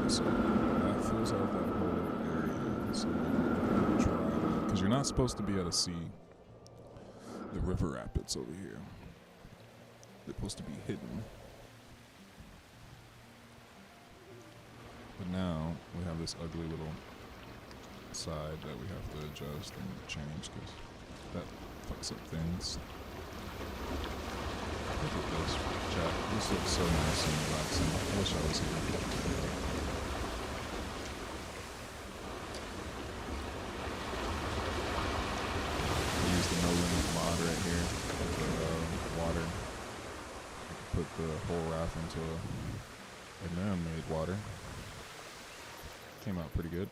So that fills out that whole area. So we're try that, because you're not supposed to be able to see the river rapids over here. They're supposed to be hidden. But now we have this ugly little side that we have to adjust and change because That fucks up things. Look at this, chat. This looks so nice and relaxing. I wish I was here. I use the No Limit mod right here with the water. I can put the whole raft into a man-made water. Came out pretty good.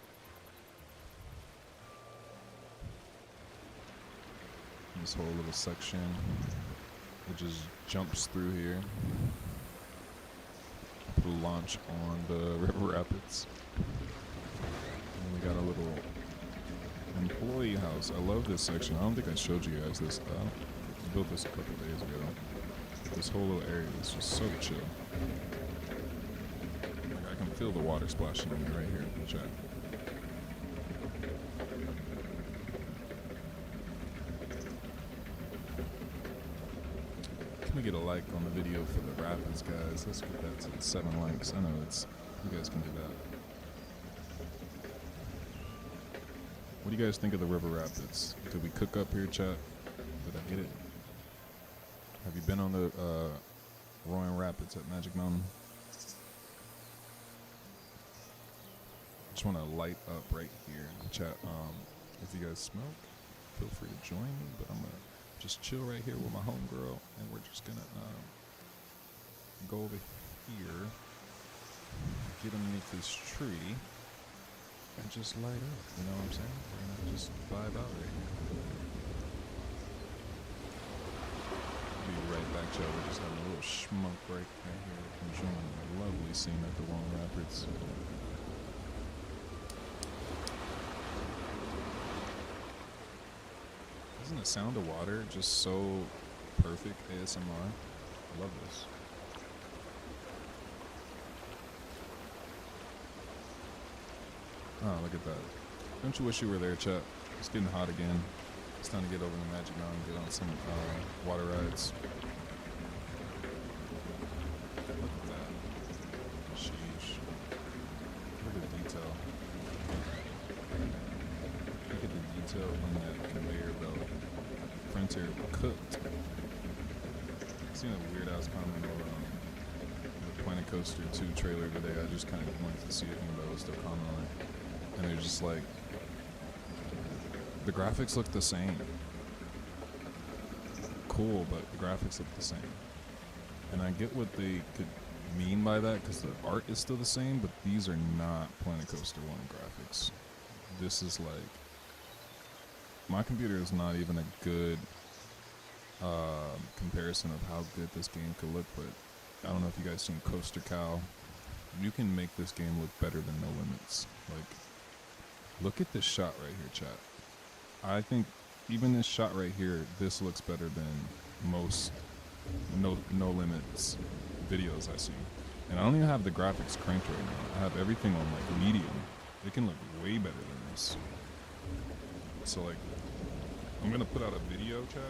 This whole little section, it just jumps through here. Put a launch on the river rapids. And we got a little employee house. I love this section. I don't think I showed you guys this. I built this a couple days ago. This whole little area is just so chill. Like I can feel the water splashing on me right here in the chat. Can we get a like on the video for the rapids, guys? Let's get that to 7 likes. I know you guys can do that. What do you guys think of the river rapids? Did we cook up here, chat? Did I get it? Have you been on the Roaring Rapids at Magic Mountain? Just want to light up right here, chat. If you guys smoke, feel free to join me, but I'm gonna just chill right here with my homegirl, and we're just gonna go over here, get underneath this tree, and just light up. You know what I'm saying? We're gonna just vibe out right here. Be right back, y'all. We're just having a little schmuck break right here, enjoying the lovely scene at the Roaring Rapids. Isn't the sound of water just so perfect ASMR? I love this. Oh, look at that. Don't you wish you were there, chat? It's getting hot again. It's time to get over to Magic Mountain and get on some water rides. Look at that. Sheesh. Look at the detail. Look at the detail on that conveyor belt. Frontier cooked. I seen a weird ass comment on the Planet Coaster 2 trailer today. I just kind of wanted to see if anybody was still commenting on it. And they're just like, the graphics look the same. Cool, but the graphics look the same. And I get what they could mean by that because the art is still the same, but these are not Planet Coaster 1 graphics. This is like, my computer is not even a good comparison of how good this game could look, but I don't know if you guys seen Coaster Cow. You can make this game look better than No Limits. Like, look at this shot right here, chat. I think even this shot right here, this looks better than most No Limits videos I've seen. And I don't even have the graphics cranked right now. I have everything on like medium. It can look way better than this. So like, I'm gonna put out a video, chat.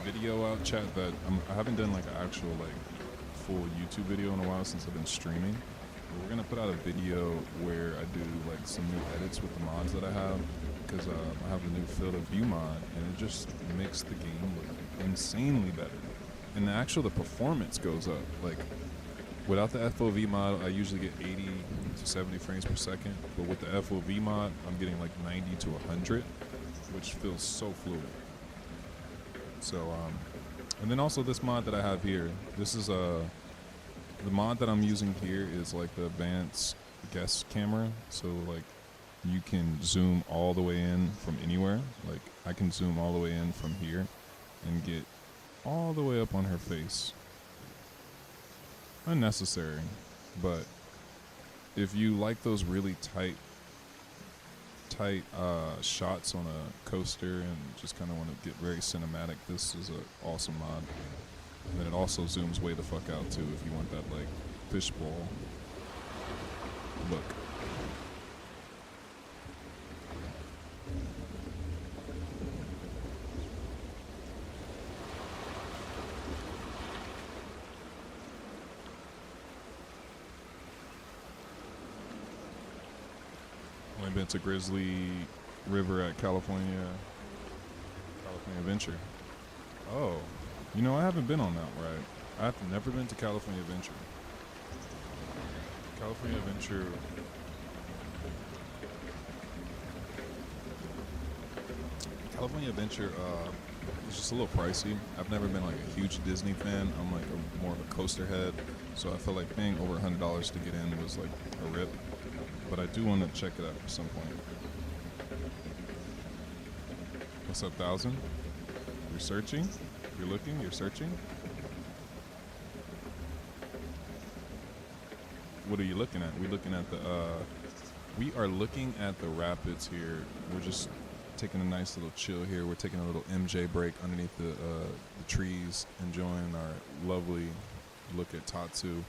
Video out, chat, that I haven't done like an actual like full YouTube video in a while since I've been streaming. But we're gonna put out a video where I do like some new edits with the mods that I have, because I have the new Field of View mod, and it just makes the game look insanely better. And the performance goes up. Like without the FOV mod, I usually get 80 to 70 frames per second, but with the FOV mod, I'm getting like 90 to 100, which feels so fluid. So, and then also this mod that I have here, this is the mod that I'm using here is like the advanced guest camera. So like you can zoom all the way in from anywhere. Like I can zoom all the way in from here and get all the way up on her face. Unnecessary, but if you like those really tight shots on a coaster and just kind of want to get very cinematic, this is an awesome mod. And then it also zooms way the fuck out too if you want that like fishbowl look. Only been to Grizzly River at California Adventure. Oh, you know, I haven't been on that ride. I've never been to California Adventure. California Adventure. California Adventure is just a little pricey. I've never been like a huge Disney fan. I'm like more of a coaster head, so I felt like paying over $100 to get in was like a rip. But I do want to check it out at some point. What's up, 1000? You're searching? You're looking? You're searching? What are you looking at? We are looking at the rapids here. We're just taking a nice little chill here. We're taking a little MJ break underneath the trees, enjoying our lovely look at Tatsu.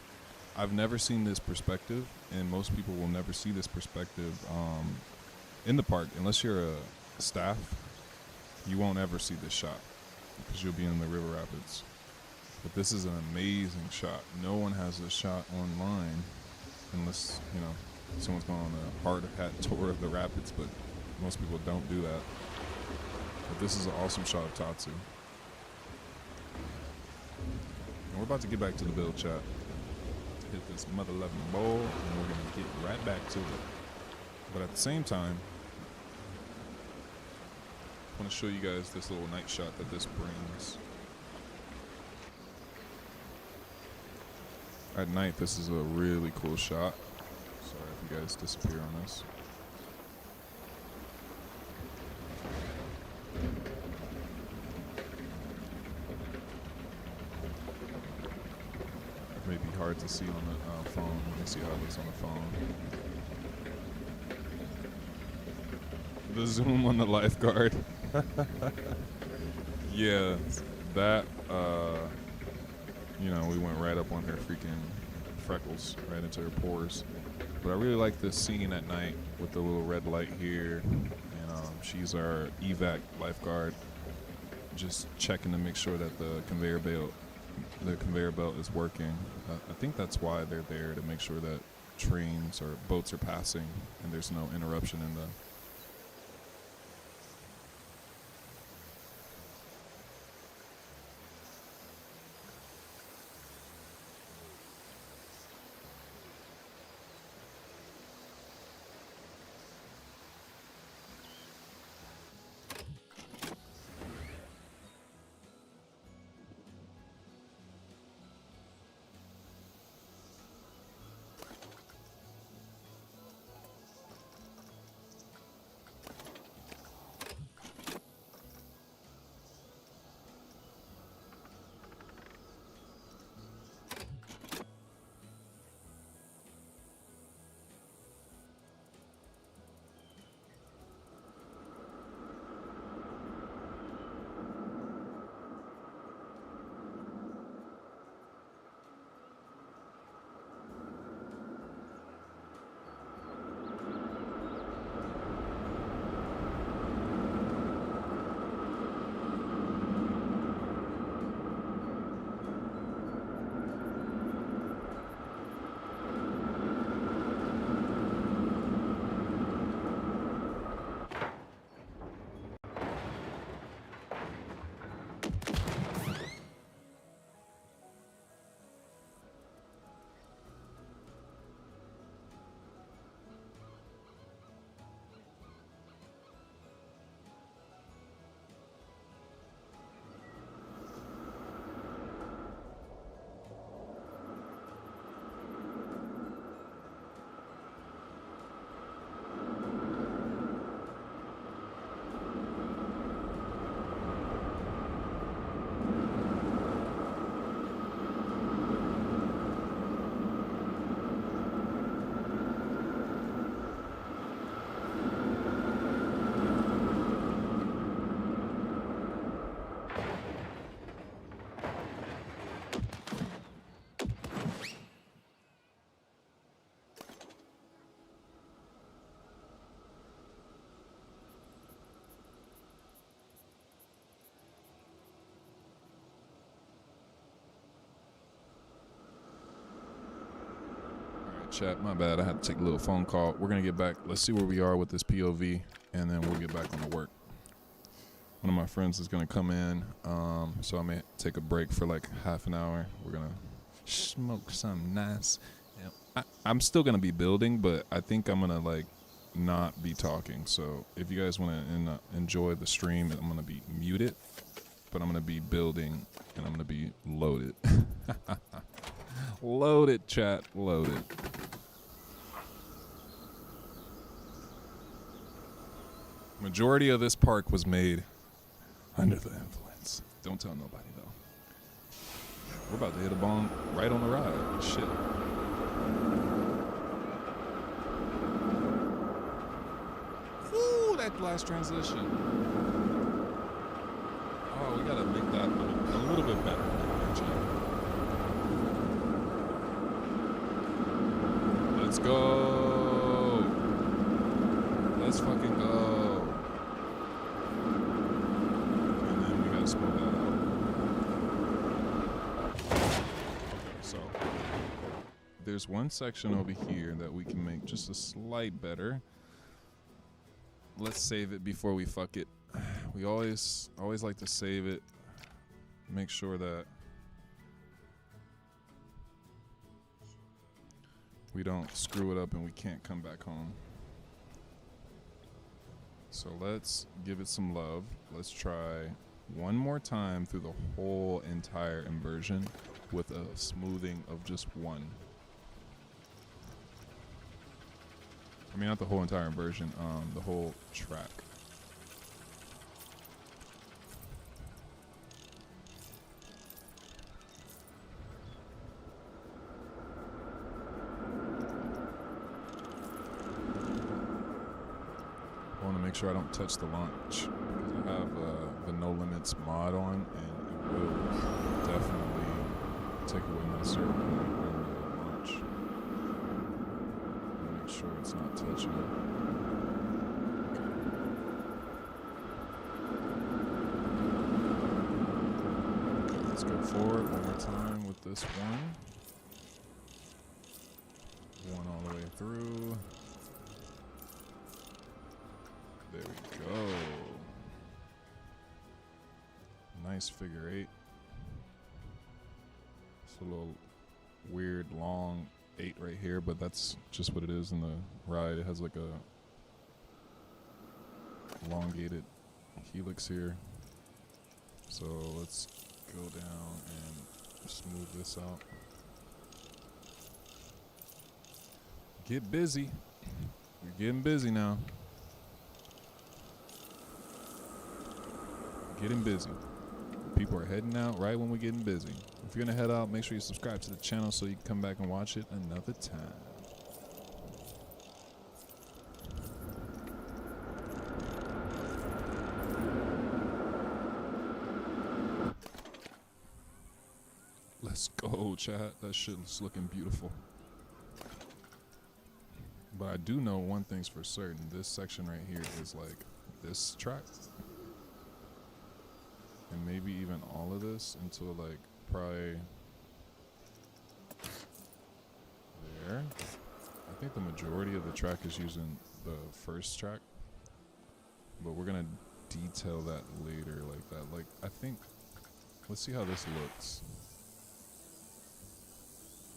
I've never seen this perspective, and most people will never see this perspective in the park. Unless you're a staff, you won't ever see this shot because you'll be in the river rapids. But this is an amazing shot. No one has this shot online unless, you know, someone's going on a hard hat tour of the rapids, but most people don't do that. But this is an awesome shot of Tatsu. And we're about to get back to the build chat. Hit this mother loving bowl, and we're gonna get right back to it. But at the same time, I want to show you guys this little night shot that this brings. At night, this is a really cool shot. Sorry if you guys disappear on this. It may be hard to see on the phone. Let me see how it looks on the phone. The zoom on the lifeguard. Yeah, that, you know, we went right up on her freaking freckles, right into her pores. But I really like this scene at night with the little red light here. And she's our evac lifeguard, just checking to make sure that the conveyor belt is working. I think that's why they're there, to make sure that trains or boats are passing and there's no interruption in the chat. My bad. I had to take a little phone call. We're going to get back. Let's see where we are with this POV, and then we'll get back on the work. One of my friends is going to come in, so I may take a break for like half an hour. We're going to smoke something nice. I'm still going to be building, but I think I'm going to like not be talking. So if you guys want to enjoy the stream, I'm going to be muted, but I'm going to be building, and I'm going to be loaded. Loaded, chat. Loaded. Majority of this park was made under the influence. Don't tell nobody, though. We're about to hit a bong right on the ride. Shit. Ooh, that last transition. Oh, we gotta make that a little bit better. Let's go. Let's fucking go. And then we gotta slow that out. So, there's one section over here that we can make just a slight better. Let's save it before we fuck it. We always like to save it. Make sure that we don't screw it up and we can't come back home. So let's give it some love. Let's try one more time through the whole entire inversion with a smoothing of just one. I mean, not the whole entire inversion, the whole track. Make sure I don't touch the launch, because I have the No Limits mod on, and it will definitely take away my server on the launch. Make sure it's not touching it. Okay, let's go forward one more time with this one. One all the way through. There we go. Nice figure eight. It's a little weird long 8 right here, but that's just what it is in the ride. It has like a elongated helix here. So let's go down and smooth this out. Get busy. We're getting busy now. Getting busy. People are heading out right when we're getting busy. If you're gonna head out, make sure you subscribe to the channel so you can come back and watch it another time. Let's go, chat. That shit's looking beautiful. But I do know one thing's for certain. This section right here is like this track. And maybe even all of this until like probably there. I think the majority of the track is using the first track, but we're gonna detail that later like that. Like I think, let's see how this looks.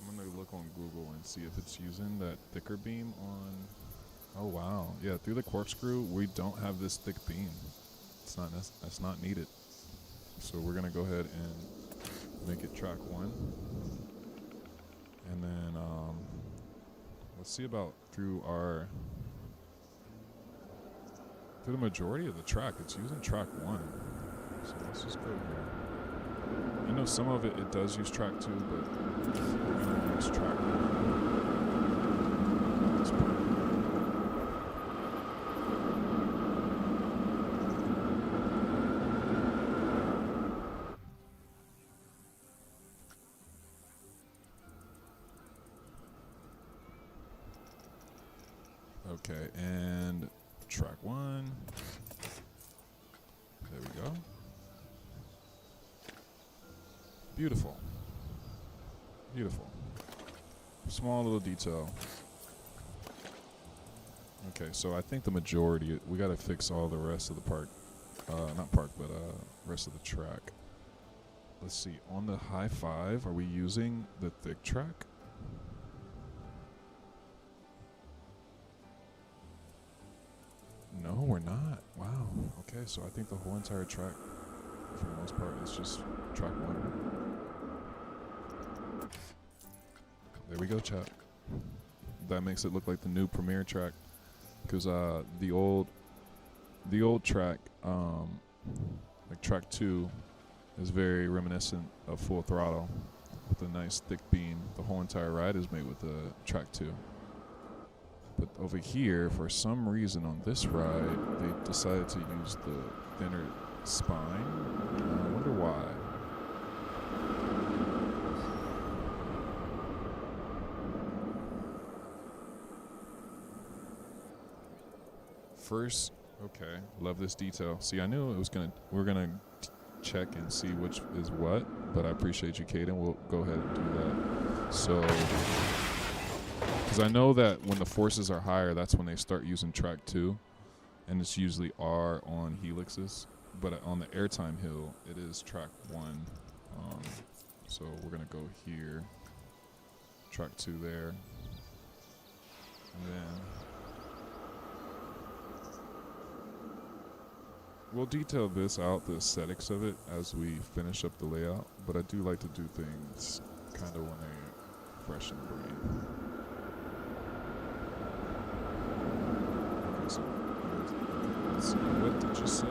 I'm gonna look on Google and see if it's using that thicker beam on. Oh wow, yeah, through the corkscrew we don't have this thick beam. It's not, that's not needed. So we're gonna go ahead and make it track 1. And then let's see about through the majority of the track, it's using track 1. So let's just go here. I know some of it does use track 2, but we're gonna use track 1. Okay, and track 1. There we go. Beautiful. Beautiful. Small little detail. Okay, so I think the majority, we got to fix all the rest of the park. Not park, but rest of the track. Let's see. On the high five, are we using the thick track? No, we're not. Wow. Okay, so I think the whole entire track, for the most part, is just track 1. There we go, chat. That makes it look like the new premiere track, because the old track, like track 2, is very reminiscent of Full Throttle, with a nice thick beam. The whole entire ride is made with track 2. But over here, for some reason on this ride, they decided to use the thinner spine. I wonder why. First, okay, love this detail. See, I knew it was we're gonna check and see which is what, but I appreciate you, Caden. We'll go ahead and do that. So, because I know that when the forces are higher, that's when they start using track 2, and it's usually R on helixes. But on the airtime hill, it is track 1. So we're gonna go here, track 2 there, and then we'll detail this out, the aesthetics of it, as we finish up the layout. But I do like to do things kind of when they fresh in the brain. Okay, so let's see, what did you say?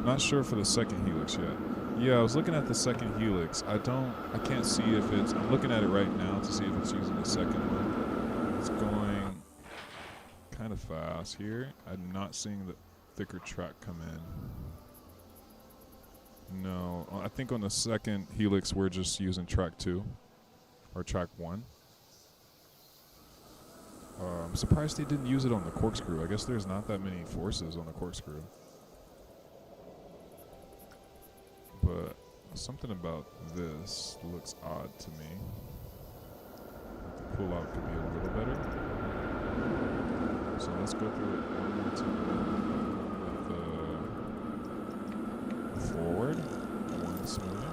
Not sure for the second helix yet. Yeah, I was looking at the second helix. I can't see if it's, I'm looking at it right now to see if it's using the second one. It's going kind of fast here. I'm not seeing the thicker track come in. No, I think on the second helix we're just using track 2 or track 1. I'm surprised they didn't use it on the corkscrew. I guess there's not that many forces on the corkscrew. But something about this looks odd to me. The pull-out could be a little better. So let's go through it one more time with the forward, one smoother.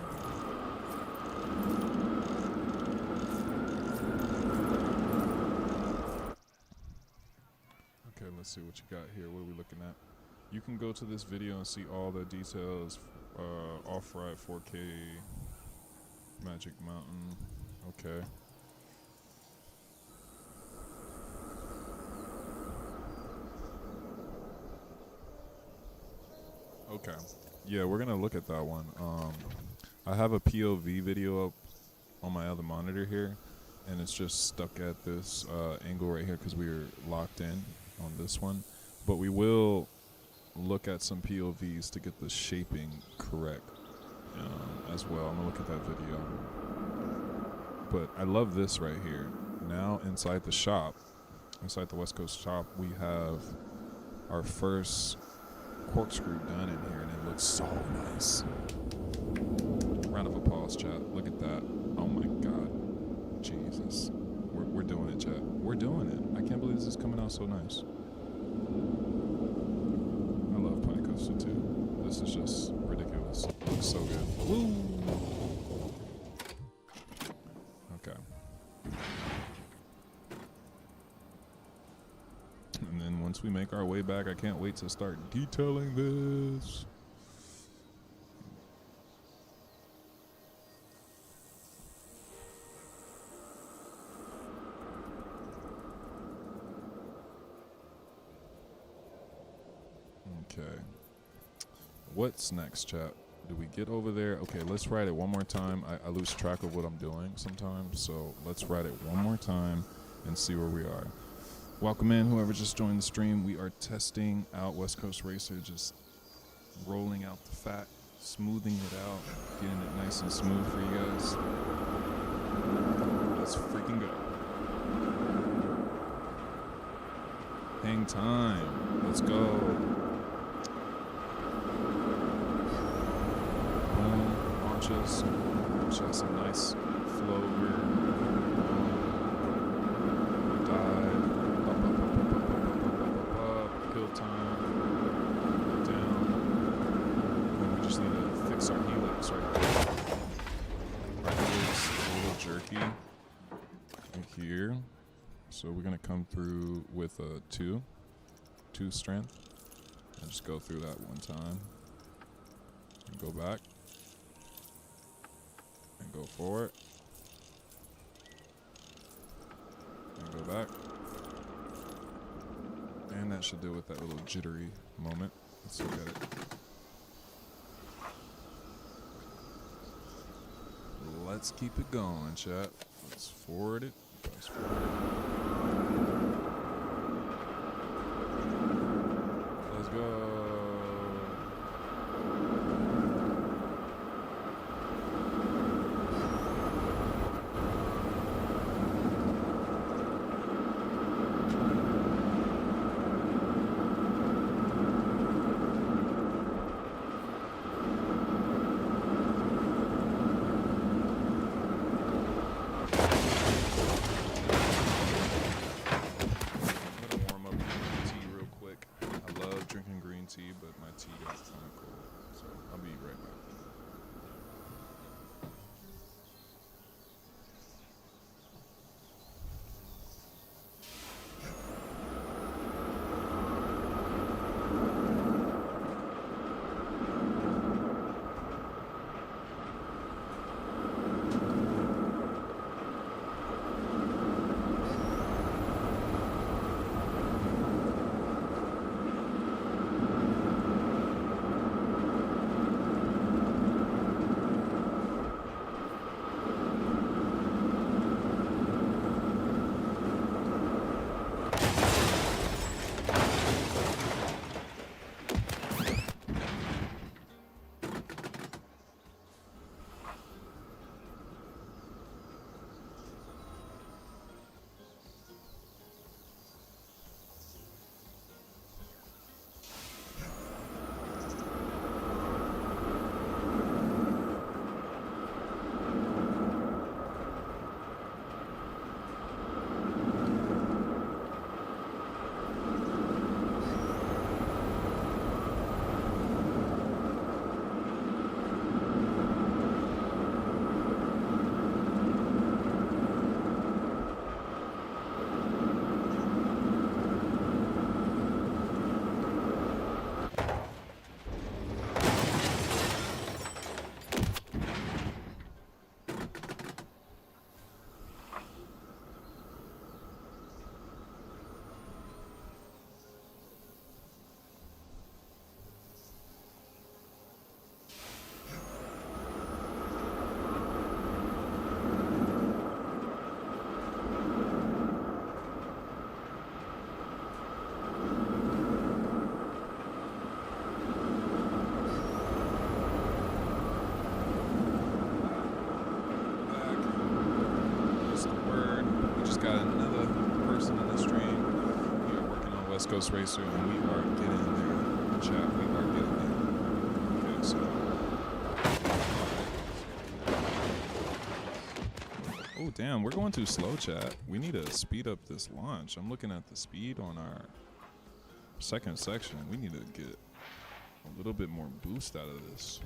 Okay, let's see what you got here. What are we looking at? You can go to this video and see all the details. Off-ride 4K Magic Mountain. Okay. Okay. Yeah, we're gonna look at that one. I have a POV video up on my other monitor here, and it's just stuck at this angle right here because we are locked in on this one. But we will look at some POVs to get the shaping correct as well. I'm gonna look at that video. But I love this right here. Now inside the shop, inside the West Coast shop, we have our first corkscrew done in here, and it looks so nice. Round of applause, chat. Look at that. Oh my God. Jesus. We're doing it, chat. We're doing it. I can't believe this is coming out so nice. I love Pine Coaster too. This is just ridiculous. It looks so good. Woo! Okay. And then once we make our way back, I can't wait to start detailing this. Okay. What's next, chat? Do we get over there? Okay, let's ride it one more time. I lose track of what I'm doing sometimes, so let's ride it one more time and see where we are. Welcome in, whoever just joined the stream. We are testing out West Coast Racer, just rolling out the fat, smoothing it out, getting it nice and smooth for you guys. Let's freaking go. Hang time. Let's go. Boom. Launches. Just a nice flow rear. box right there. Right here is a little jerky right here. So we're gonna come through with a two strength. And just go through that one time. And go back. And go forward. And go back. And that should deal with that little jittery moment. Let's look at it. Let's keep it going, chat. Let's forward it. Press forward. Let's go. But my tea got kind of cold, so I'll be right back. Got another person in the stream. We are working on West Coast Racer, and we are getting there. Chat, we are getting there. Okay, so. Oh, damn, we're going too slow, chat. We need to speed up this launch. I'm looking at the speed on our second section. We need to get a little bit more boost out of this.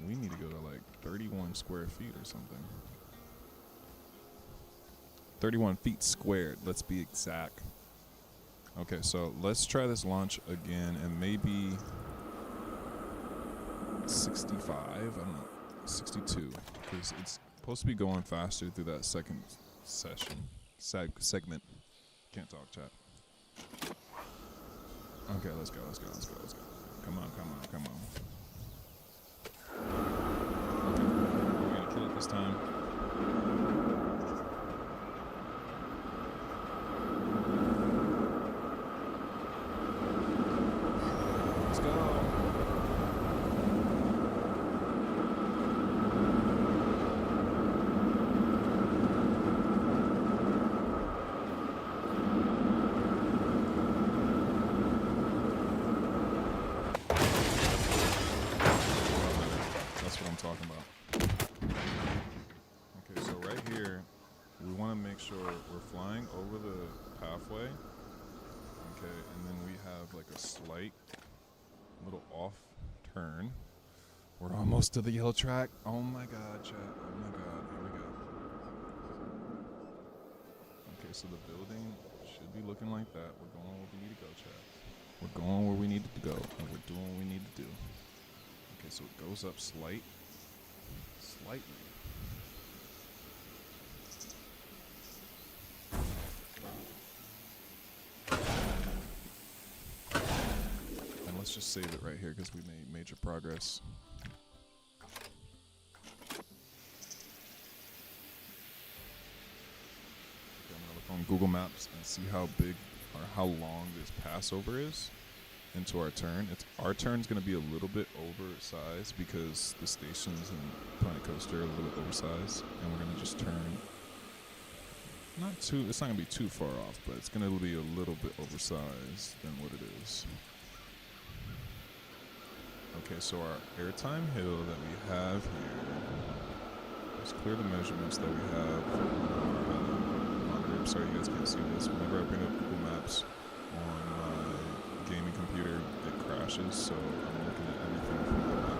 We need to go to like 31 square feet or something. 31 feet squared, let's be exact. Okay, so let's try this launch again, and maybe 65, I don't know, 62, because it's supposed to be going faster through that second session, segment. Can't talk, chat. Okay, let's go. Come on. Okay, we're gonna kill it this time. Talking about. Okay, so right here, we want to make sure we're flying over the pathway. Okay, and then we have like a slight little off turn. We're almost to the yellow track. Oh my god, chat. Oh my god. Here we go. Okay, so the building should be looking like that. We're going where we need to go, chat. We're going where we needed to go, and we're doing what we need to do. Okay, so it goes up slightly. And let's just save it right here because we made major progress. Okay, I'm gonna look on Google Maps and see how big or how long this passover is into our turn. Our turn's gonna be a little bit oversized because the stations in Planet Coaster are a little bit oversized, and we're gonna just turn. It's not gonna be too far off, but it's gonna be a little bit oversized than what it is. Okay, so our airtime hill that we have here. Let's clear the measurements that we have on our monitor. Sorry, you guys can't see this. Whenever I bring up Google Maps on my gaming computer, it crashes, so I'm looking at everything from the map.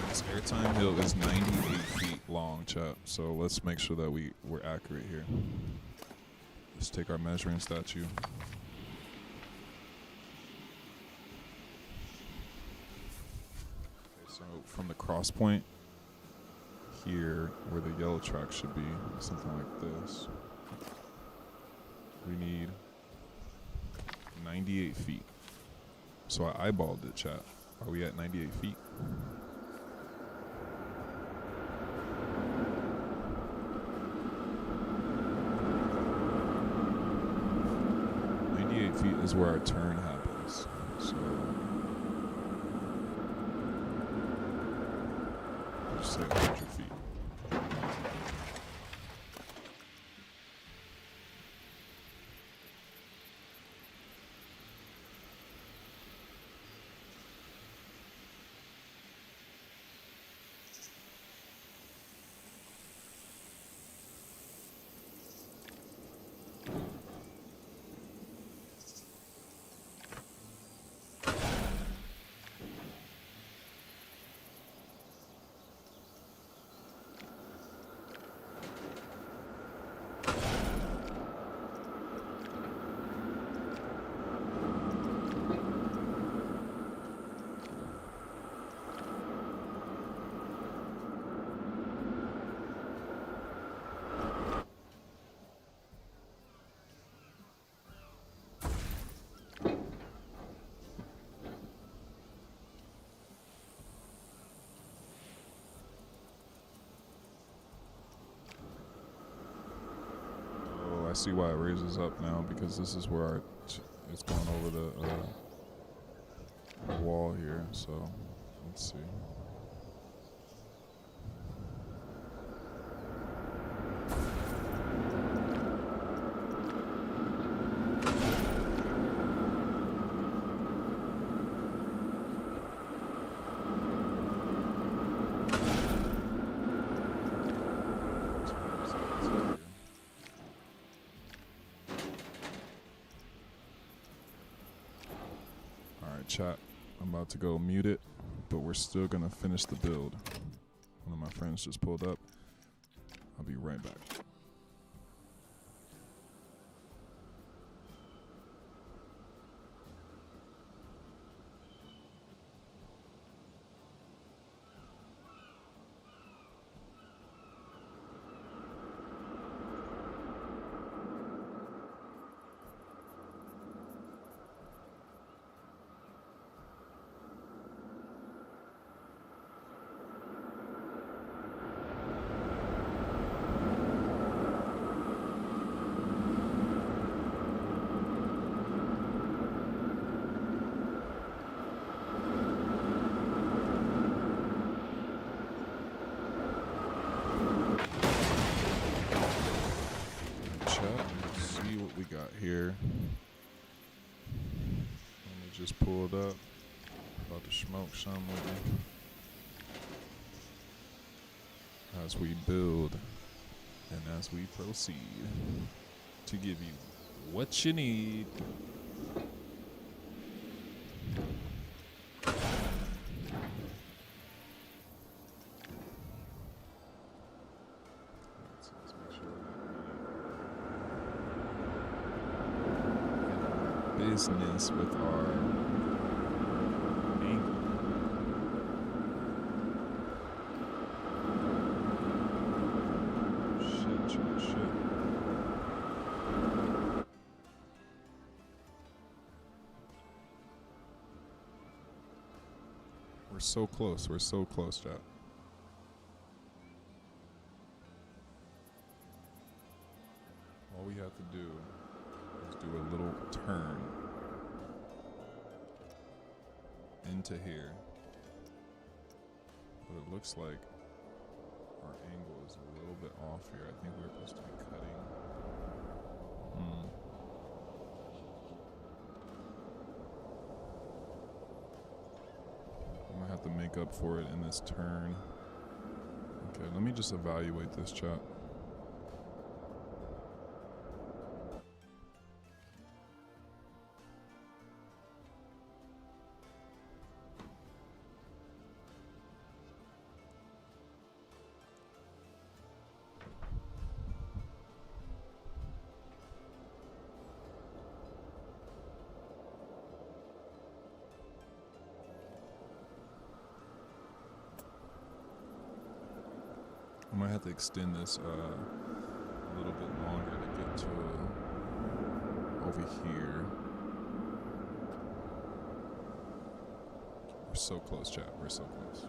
This airtime hill is 98 feet long, chat, so let's make sure that we're accurate here. Let's take our measuring statue. Okay, so from the cross point here, where the yellow track should be, something like this. We need 98 feet. So I eyeballed it, chat. Are we at 98 feet? Feet is where our turn happens. So just say 100 feet. I see why it raises up now, because this is where it's going over the wall here. So let's see. Chat, I'm about to go mute it, but we're still gonna finish the build. One of my friends just pulled up. I'll be right back. Here, let me just pull it up. About to smoke some with me as we build and as we proceed to give you what you need. business with our angle. Shit. We're so close, chat. All we have to do is do a little turn into here. But it looks like our angle is a little bit off here. I think we're supposed to be cutting. I'm gonna have to make up for it in this turn. Okay, let me just evaluate this, chat. I might have to extend this a little bit longer to get to over here. We're so close, chat. We're so close.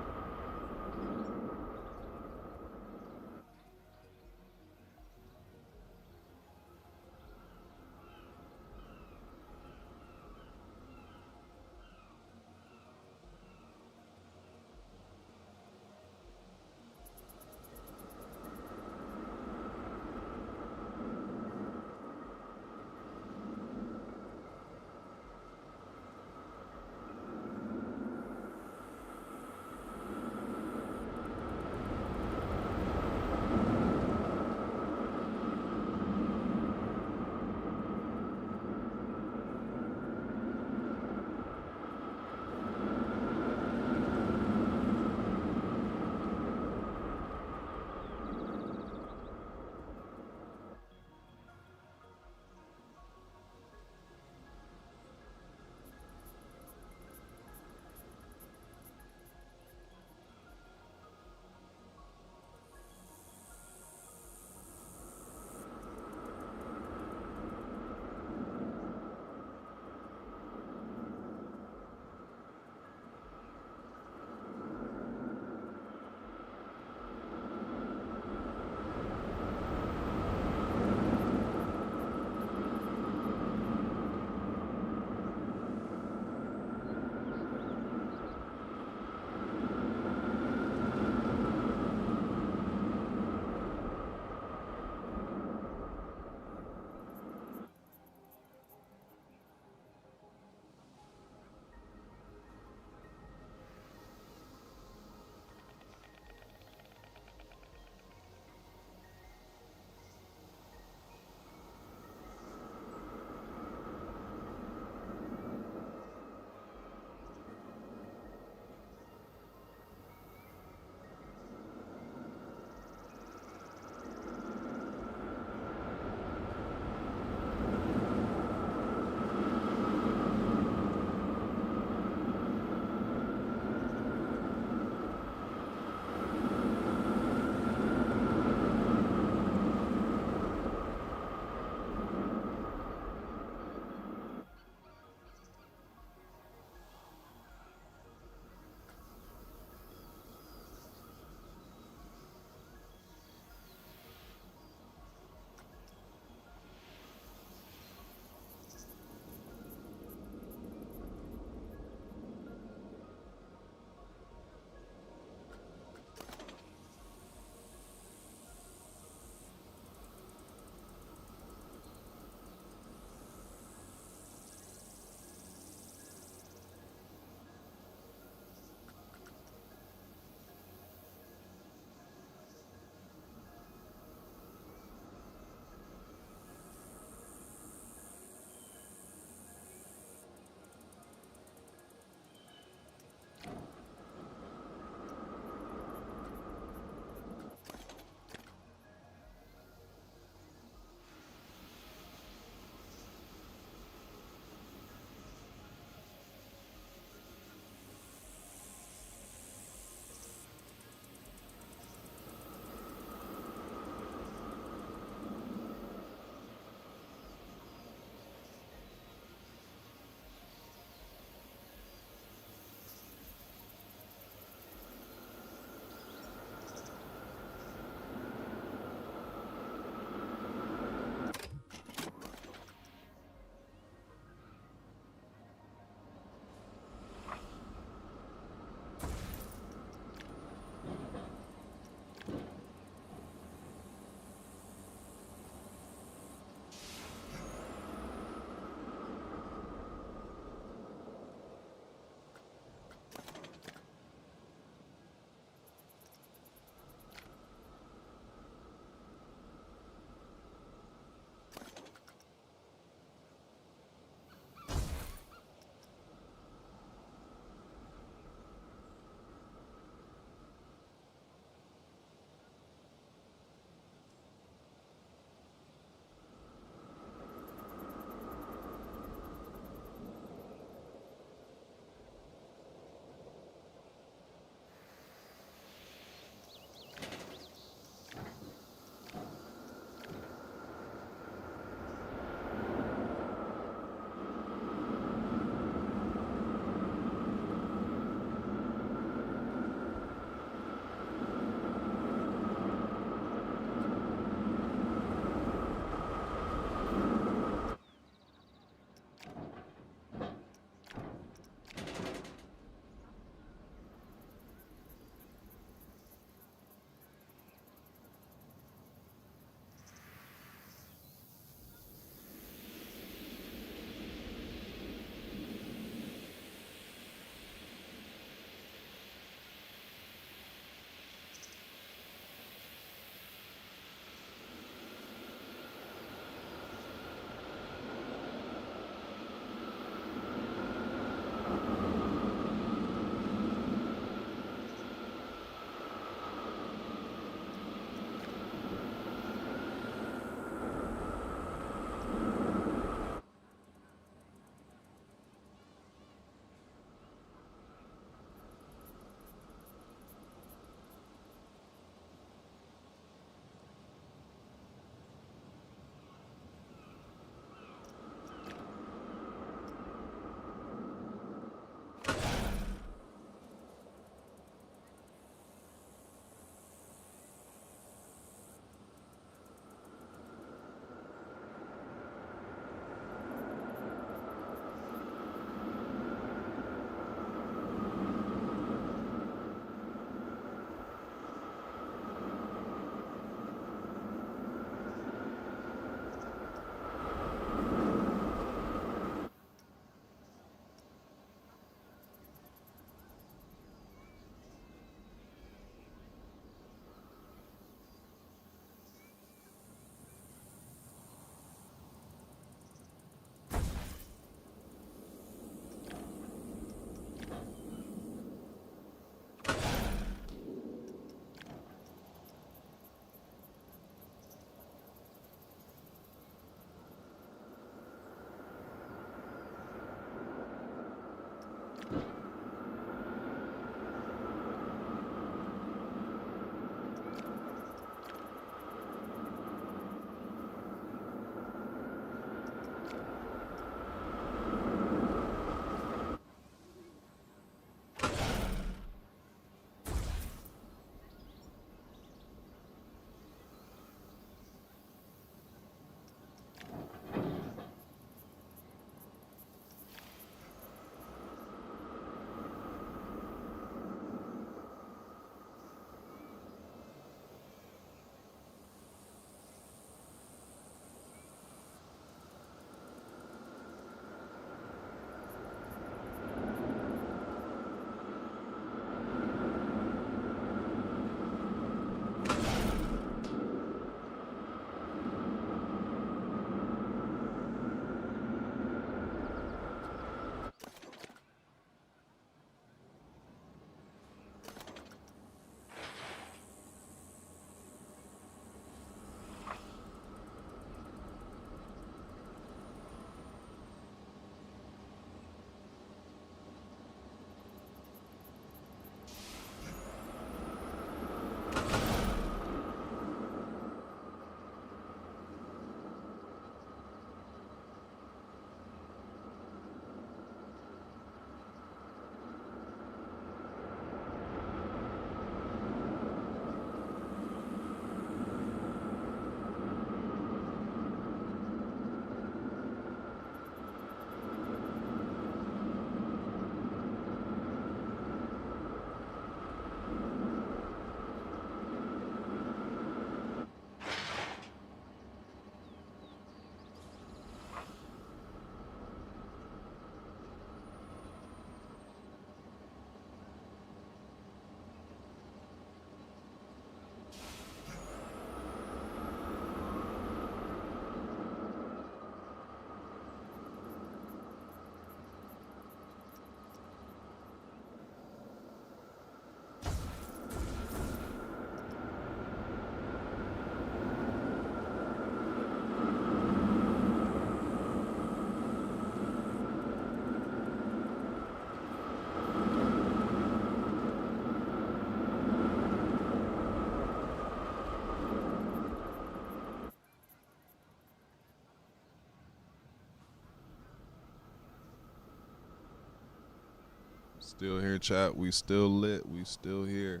Still here, chat. We still lit. We still here.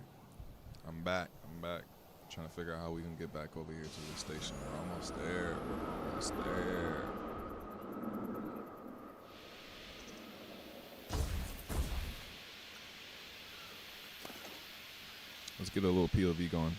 I'm back. Trying to figure out how we can get back over here to the station. We're almost there. We're almost there. Let's get a little POV going.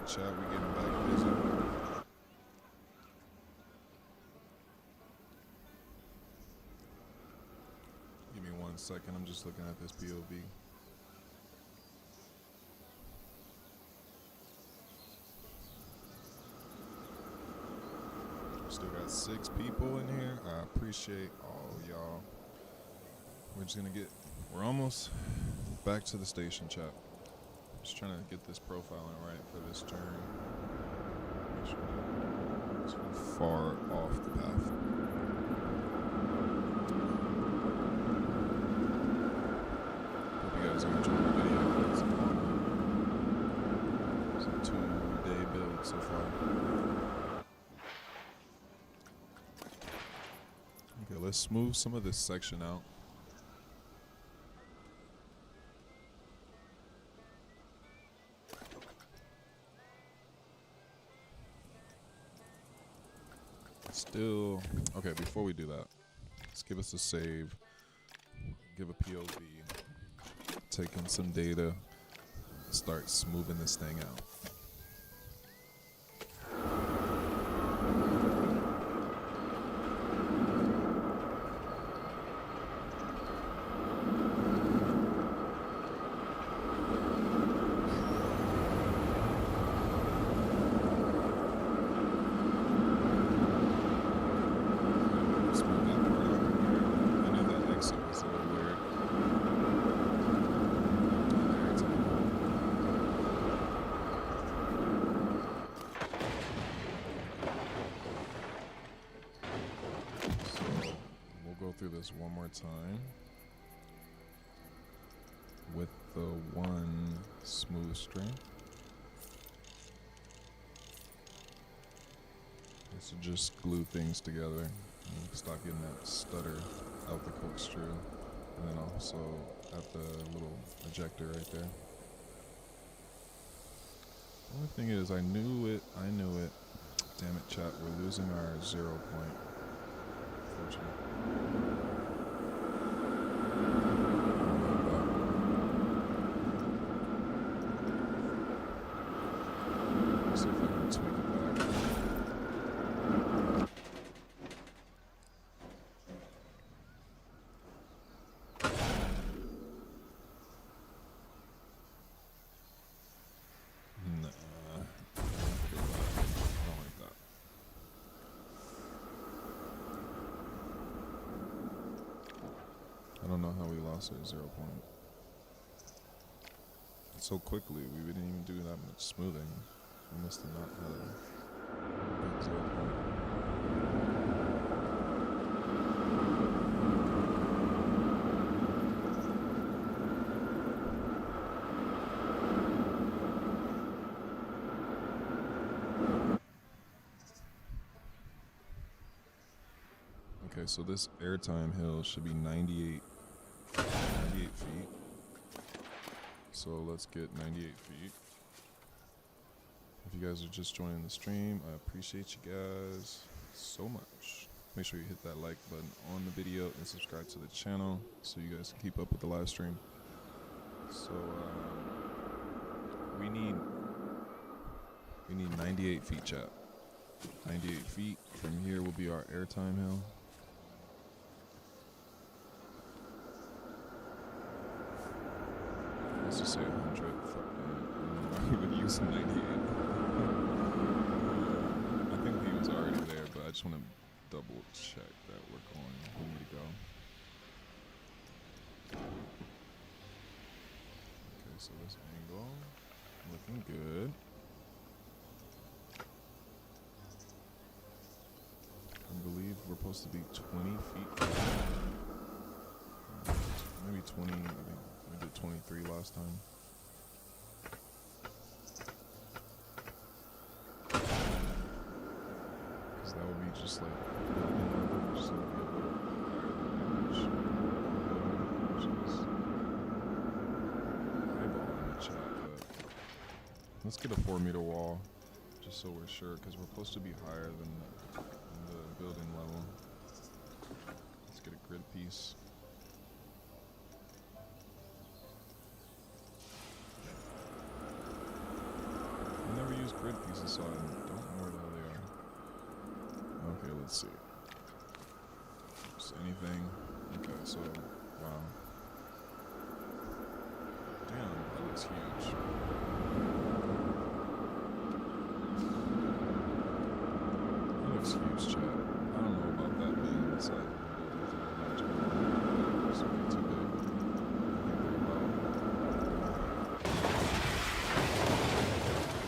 chat. We getting back busy. Give me 1 second. I'm just looking at this POV. Still got 6 people in here. I appreciate all y'all. We're almost back to the station, chat. Just trying to get this profiling right for this turn. Make sure it's far off the path. Hope you guys are enjoying the video. It's a 2-day build so far. Okay, let's smooth some of this section out. Still, okay, before we do that, let's give us a save, give a POV, take in some data, start smoothing this thing out. Through this one more time with the one smooth string. This will just glue things together and stop getting that stutter out the corkscrew, and then also at the little ejector right there. The only thing is, I knew it. Damn it, chat, we're losing our 0 point. Unfortunately. See if I can tweak it back. Nah, I don't like that. I don't know how we lost our 0 point. So quickly, we didn't even do that much smoothing. We must have not had a good 0 point. Okay, so this airtime hill should be 98 feet. So let's get 98 feet. If you guys are just joining the stream, I appreciate you guys so much. Make sure you hit that like button on the video and subscribe to the channel so you guys can keep up with the live stream. So we need 98 feet, chat. 98 feet. From here will be our airtime hill. Let's just say 100. We would use 98. I think he was already there, but I just want to double check that we're going. We need to go. Okay, so this angle looking good. I believe we're supposed to be 20 feet. Maybe 20. I think we did 23 last time. Because that would be just like just like a little higher than average. Which is eyeball in the chat, but let's get a 4-meter wall just so we're sure, because we're supposed to be higher than the building level. Let's get a grid piece. grid pieces, so I don't know where the hell they are. Okay, let's see. Just anything. Okay, so wow. Damn, that looks huge. That looks huge, chat. I don't know about that being the size of the buildings that I imagine. It's way too big.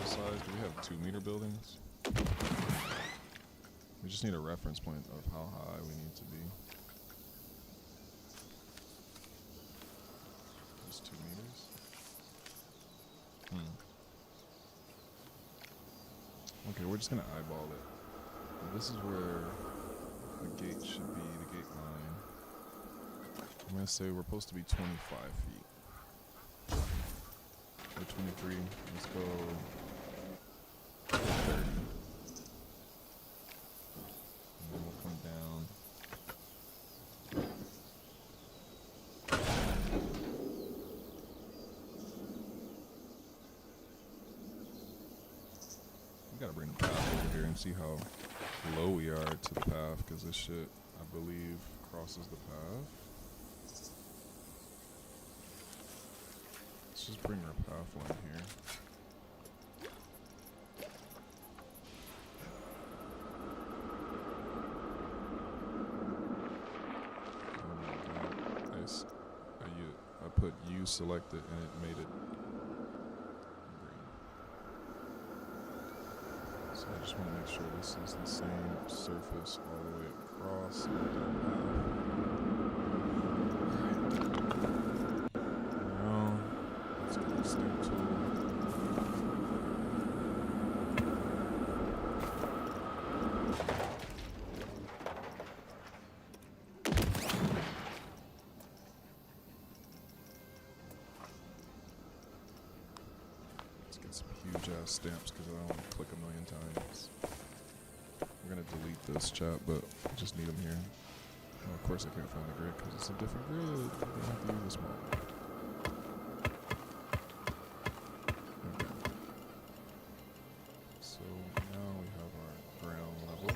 Size? Do we have 2-meter buildings? We just need a reference point of how high we need to be. Just 2 meters? Okay, we're just gonna eyeball it. This is where the gate should be, the gate line. I'm gonna say we're supposed to be 25 feet. Or 23. Let's go 30. And then we'll come down. We gotta bring the path over here and see how low we are to the path, because this shit, I believe, crosses the path. Let's just bring our path line here. Oh my god. I put U selected and it made it green. So I just want to make sure this is the same surface all the way across the path. Now, let's get the stamp tool. Let's get some huge ass stamps because I don't want to click a million times. We're gonna delete this chat, but I just need them here. Well, of course I can't find the grid because it's a different grid. I'm gonna have to use the small one. Okay. So now we have our ground level.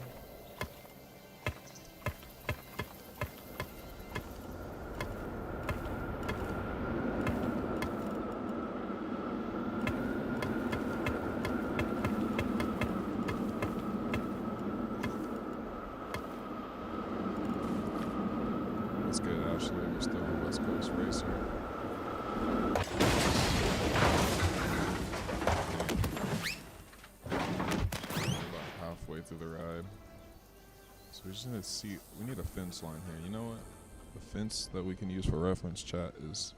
That's good, Ashley. We're still on West Coast Racer. We're about halfway through the ride. So we just need to see, we need a fence line here. You know what? The fence that we can use for reference chat is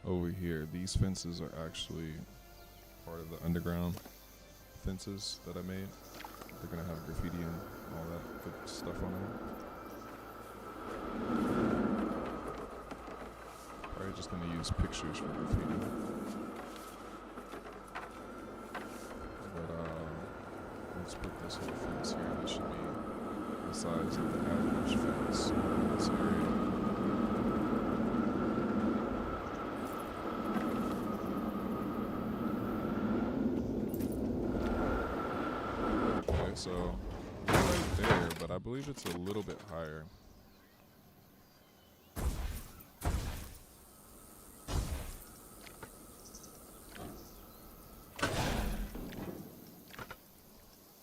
over here. These fences are actually part of the underground fences that I made. They're gonna have graffiti and all that good stuff on them. Probably just gonna use pictures for graffiti. But let's put this whole fence here. This should be the size of the average fence in this area. Okay, so right there, but I believe it's a little bit higher.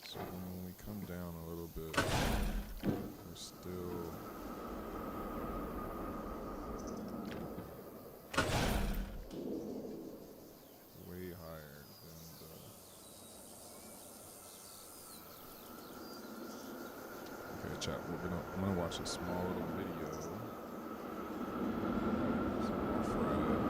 So when we come down a little bit, we're still way higher than the... Okay, chat, I'm gonna watch a small little video. So off-ride.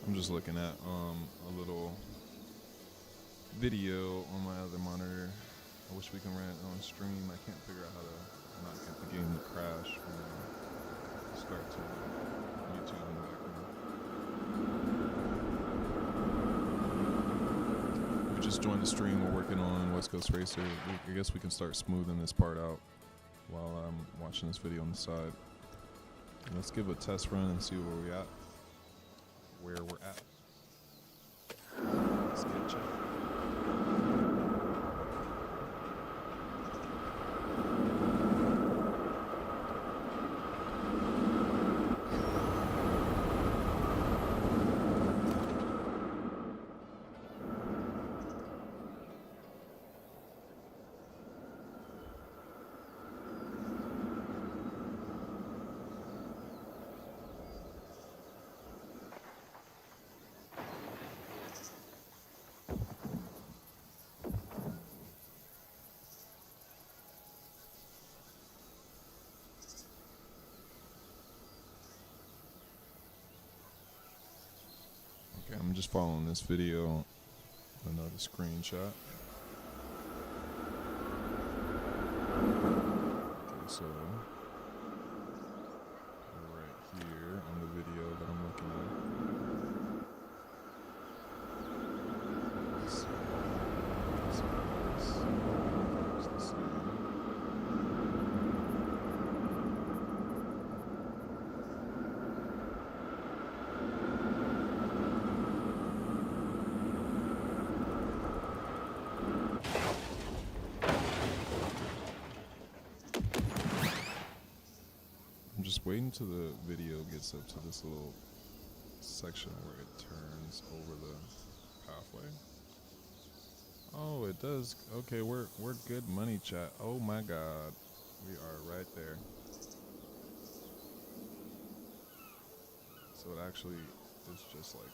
I'm just looking at a little video on my other monitor I wish we can run it on stream. I can't figure out how to not get the game to crash from start to YouTube in the background. We just joined the stream. We're working on West Coast Racer. I guess we can start smoothing this part out while I'm watching this video on the side. Let's give a test run and see where we're at. Let's get checked. Okay, I'm just following this video. Another screenshot. Okay, so we're right here on the video that I'm looking at. Let's see. It's the same. I'm just waiting till the video gets up to this little section where it turns over the pathway. Oh, it does. Okay, we're good money, chat. Oh my god. We are right there. So it actually is just like this.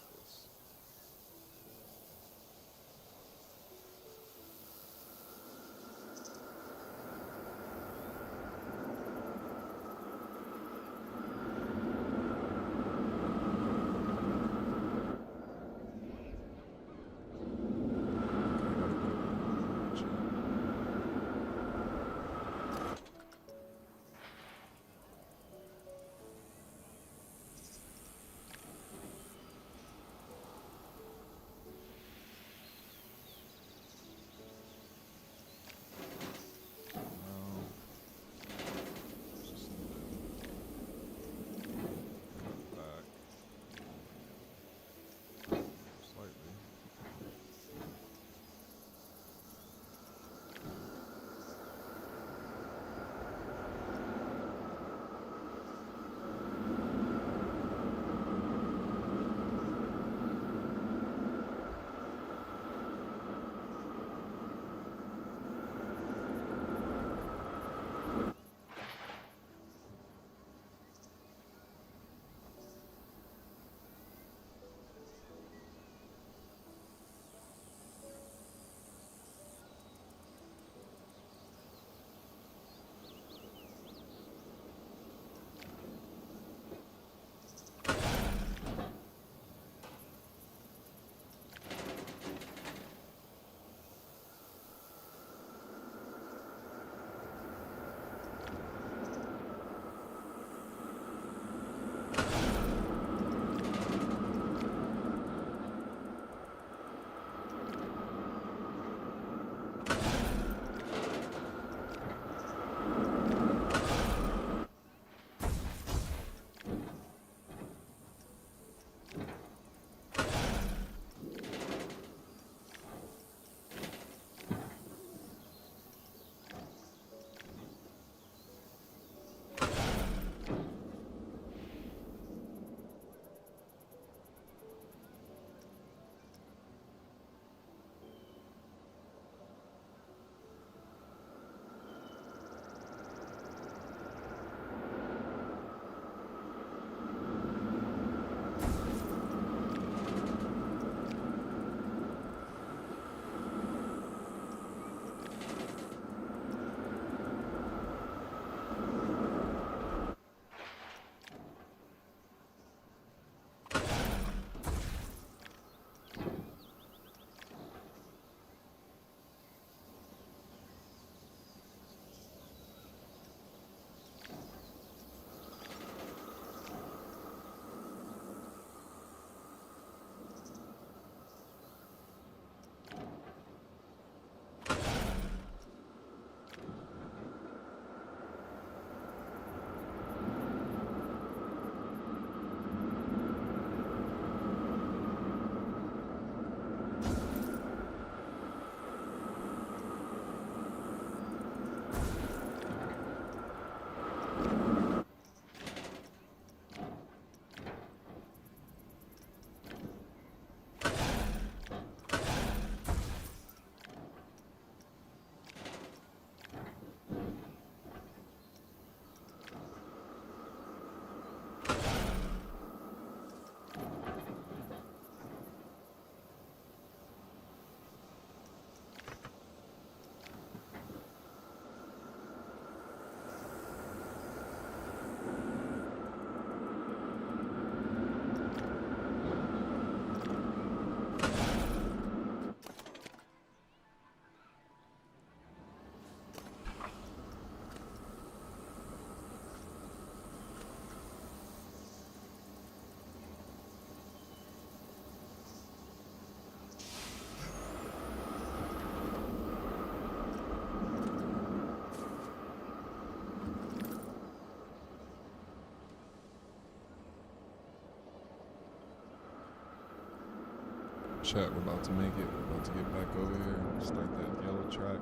Chat, we're about to make it. We're about to get back over here. Start that yellow track.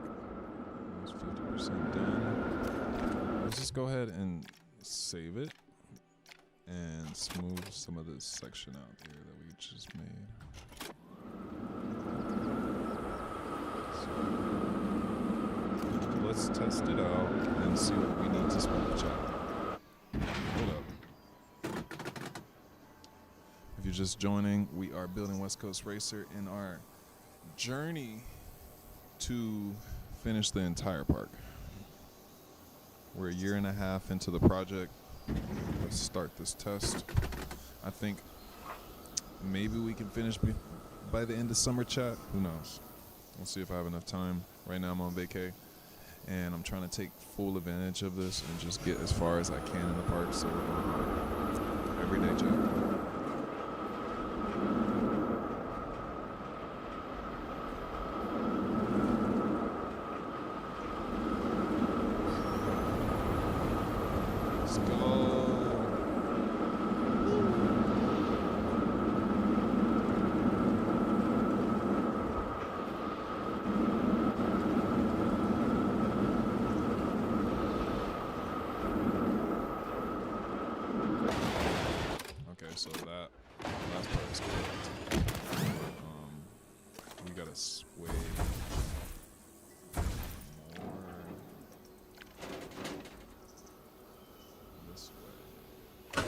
Almost 50% done. Let's just go ahead and save it and smooth some of this section out here that we just made. So let's test it out and see what we need to smooth, chat. Hold up. If you're just joining, we are building West Coast Racer in our journey to finish the entire park. We're a year and a half into the project. Let's start this test. I think maybe we can finish by the end of summer, chat. Who knows? We'll see if I have enough time. Right now I'm on vacay and I'm trying to take full advantage of this and just get as far as I can in the park. So we're going hard every day, chat. So that last part is correct. We gotta sway more this way.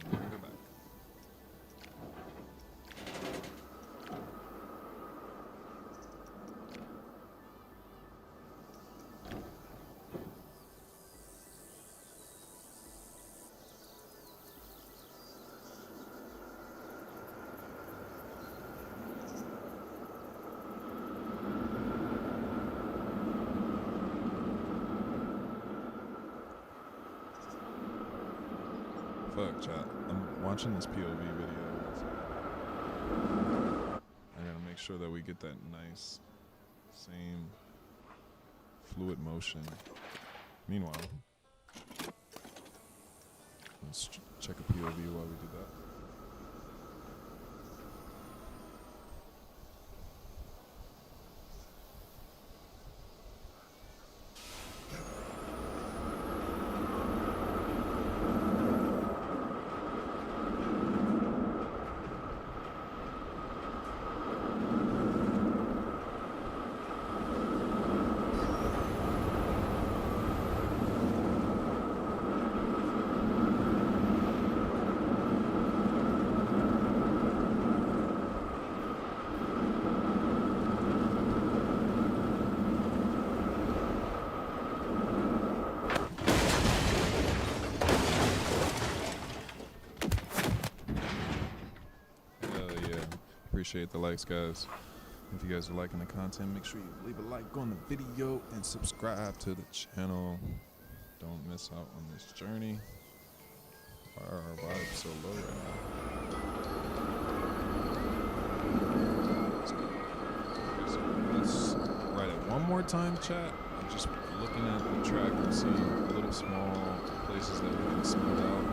And bring it back. Fuck, chat. I'm watching this POV video. I gotta make sure that we get that nice, same fluid motion. Meanwhile, let's check a POV while we do that. Appreciate the likes, guys. If you guys are liking the content, make sure you leave a like on the video and subscribe to the channel. Don't miss out on this journey. Why are our vibes so low right now? So let's ride it one more time, chat. I'm just looking at the track and seeing little small places that we can smooth out.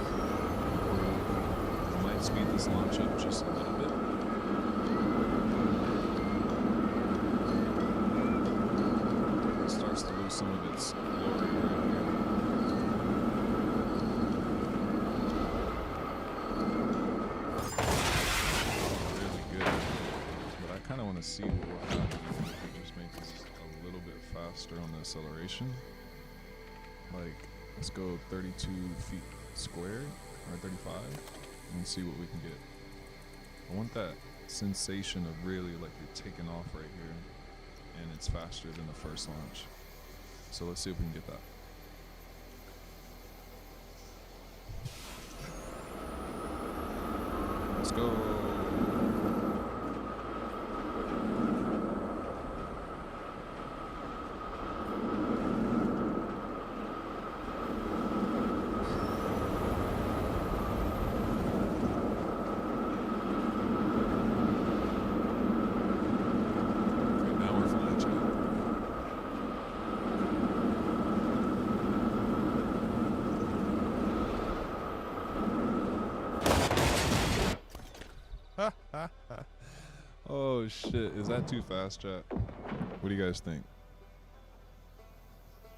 I might speed this launch up just a little bit. Some of its glory around here. Really good. But I kind of want to see what will happen if we just make this a little bit faster on the acceleration. Like, let's go 32 feet squared, or 35, and see what we can get. I want that sensation of really like you're taking off right here, and it's faster than the first launch. So let's see if we can get that. Let's go. Oh shit, is that too fast, chat? What do you guys think?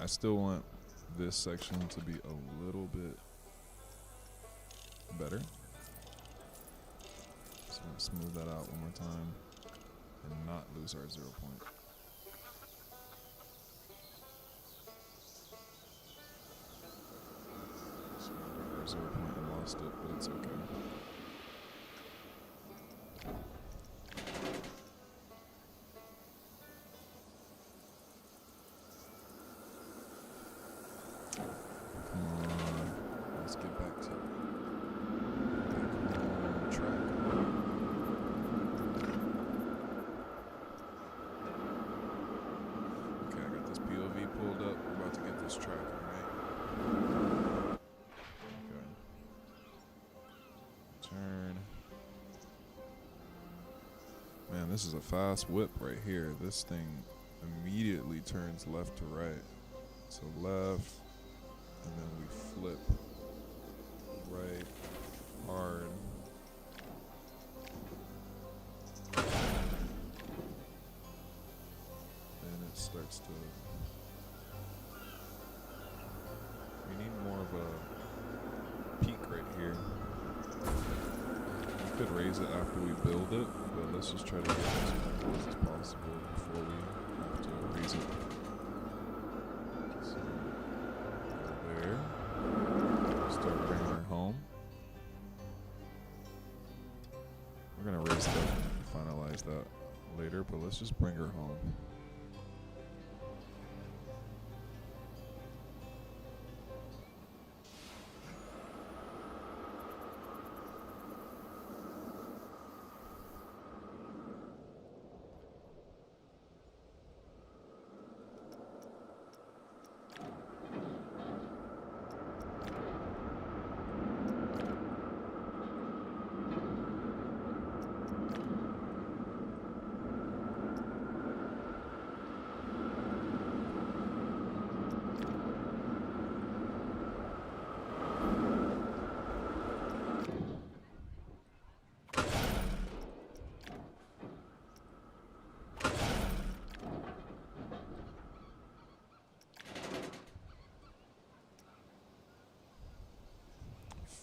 I still want this section to be a little bit better. So let's smooth that out one more time and not lose our 0 point. So we broke our 0 point and lost it, but it's okay. Come on, let's get back to on track. Okay, I got this POV pulled up. We're about to get this track, alright? Okay. Turn. Man, this is a fast whip right here. This thing immediately turns left to right. So left, and then we flip right, hard. And it starts to... We need more of a peak right here. We could raise it after we build it, but let's just try to get as close as possible before we have to raise it. So, go there. Start bringing her home. We're gonna raise it up and finalize that later, but let's just bring her home.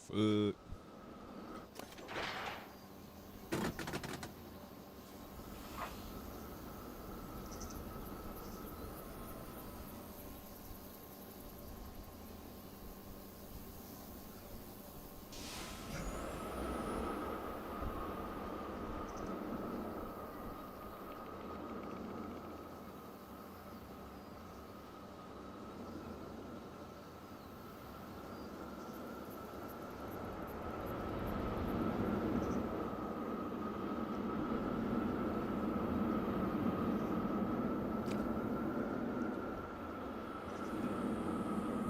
Fuck.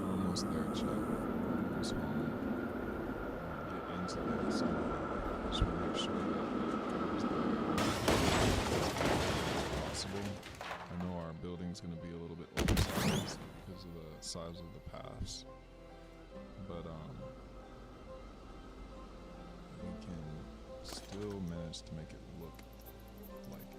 Almost there, chat. Almost home. Get into that, so just want to make sure that it goes there as possible. I know our building's going to be a little bit oversized because of the size of the paths, but we can still manage to make it look like it.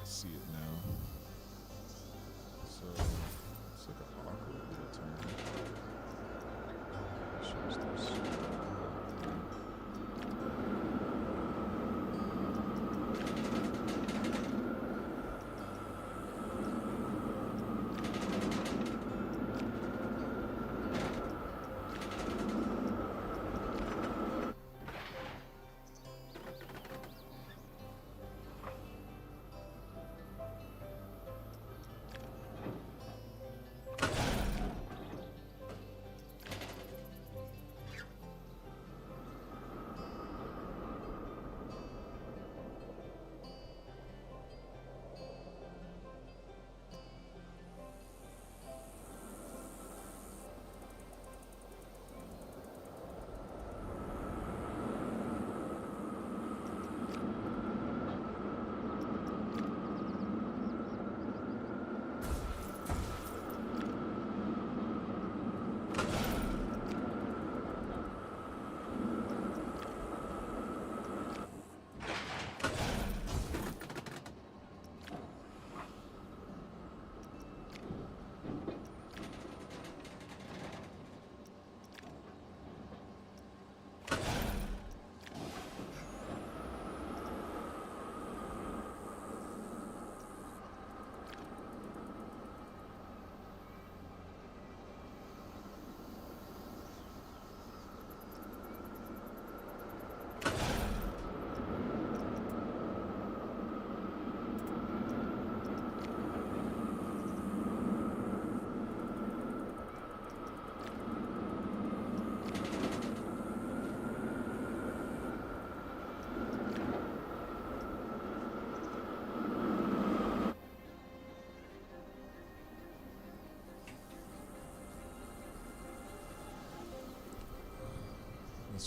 See it now. So it's like an awkward little turn. Shows this.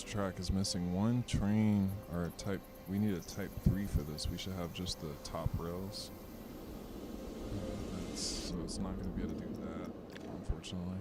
This track is missing one train or a type. We need a type 3 for this. We should have just the top rails. So it's not going to be able to do that, unfortunately.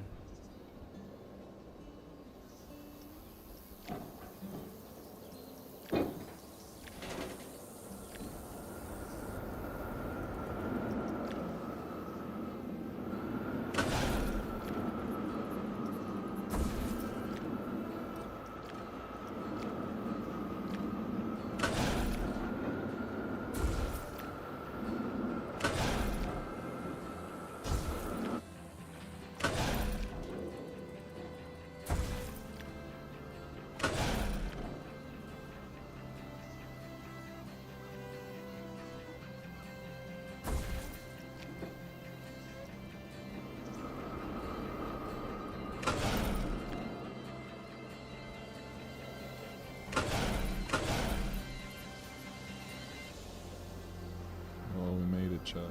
Oh, we made it, chat. We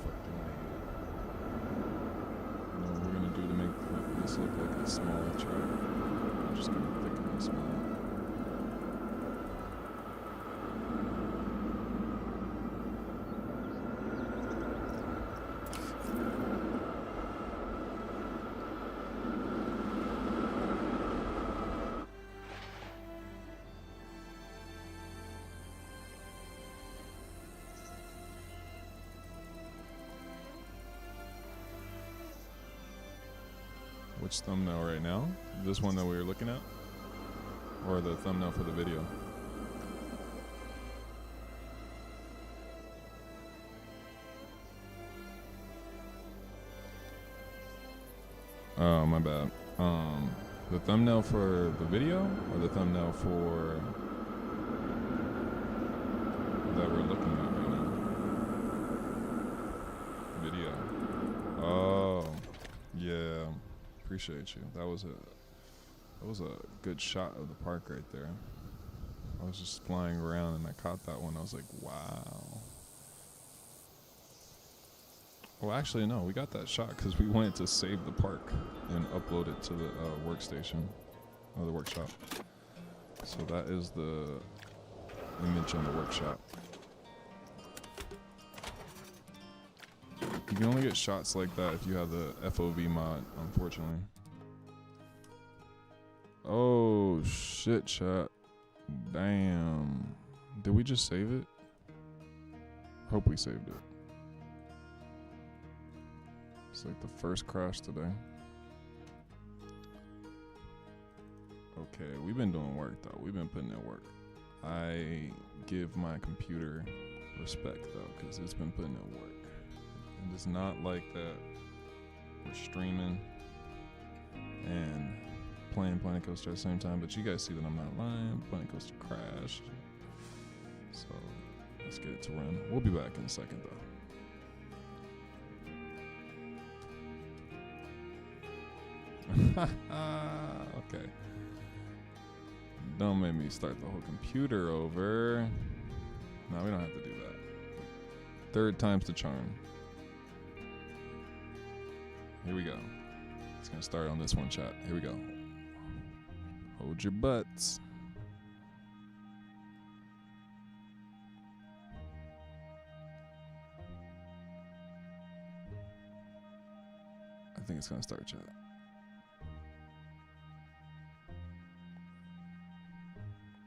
fucking made it. You know what we're gonna do to make this look like a smaller track? I'm just gonna thicken this one. Which thumbnail right now? This one that we were looking at? Or the thumbnail for the video? Oh, my bad. The thumbnail for the video or the thumbnail for that we're looking at right now? Video. Oh, yeah. Appreciate you. That was a good shot of the park right there. I was just flying around and I caught that one. I was like, wow. Well, actually, no. We got that shot because we wanted to save the park and upload it to the workstation or the workshop. So that is the image on the workshop. You can only get shots like that if you have the FOV mod, unfortunately. Oh, shit, chat. Damn. Did we just save it? Hope we saved it. It's like the first crash today. Okay, we've been doing work, though. We've been putting in work. I give my computer respect, though, because it's been putting in work. And it's not like that we're streaming and playing Planet Coaster at the same time, but you guys see that I'm not lying. Planet Coaster crashed. So let's get it to run. We'll be back in a second, though. Okay. Don't make me start the whole computer over. No, we don't have to do that. Third time's the charm. Here we go. It's gonna start on this one, chat. Here we go. Hold your butts. I think it's gonna start, chat.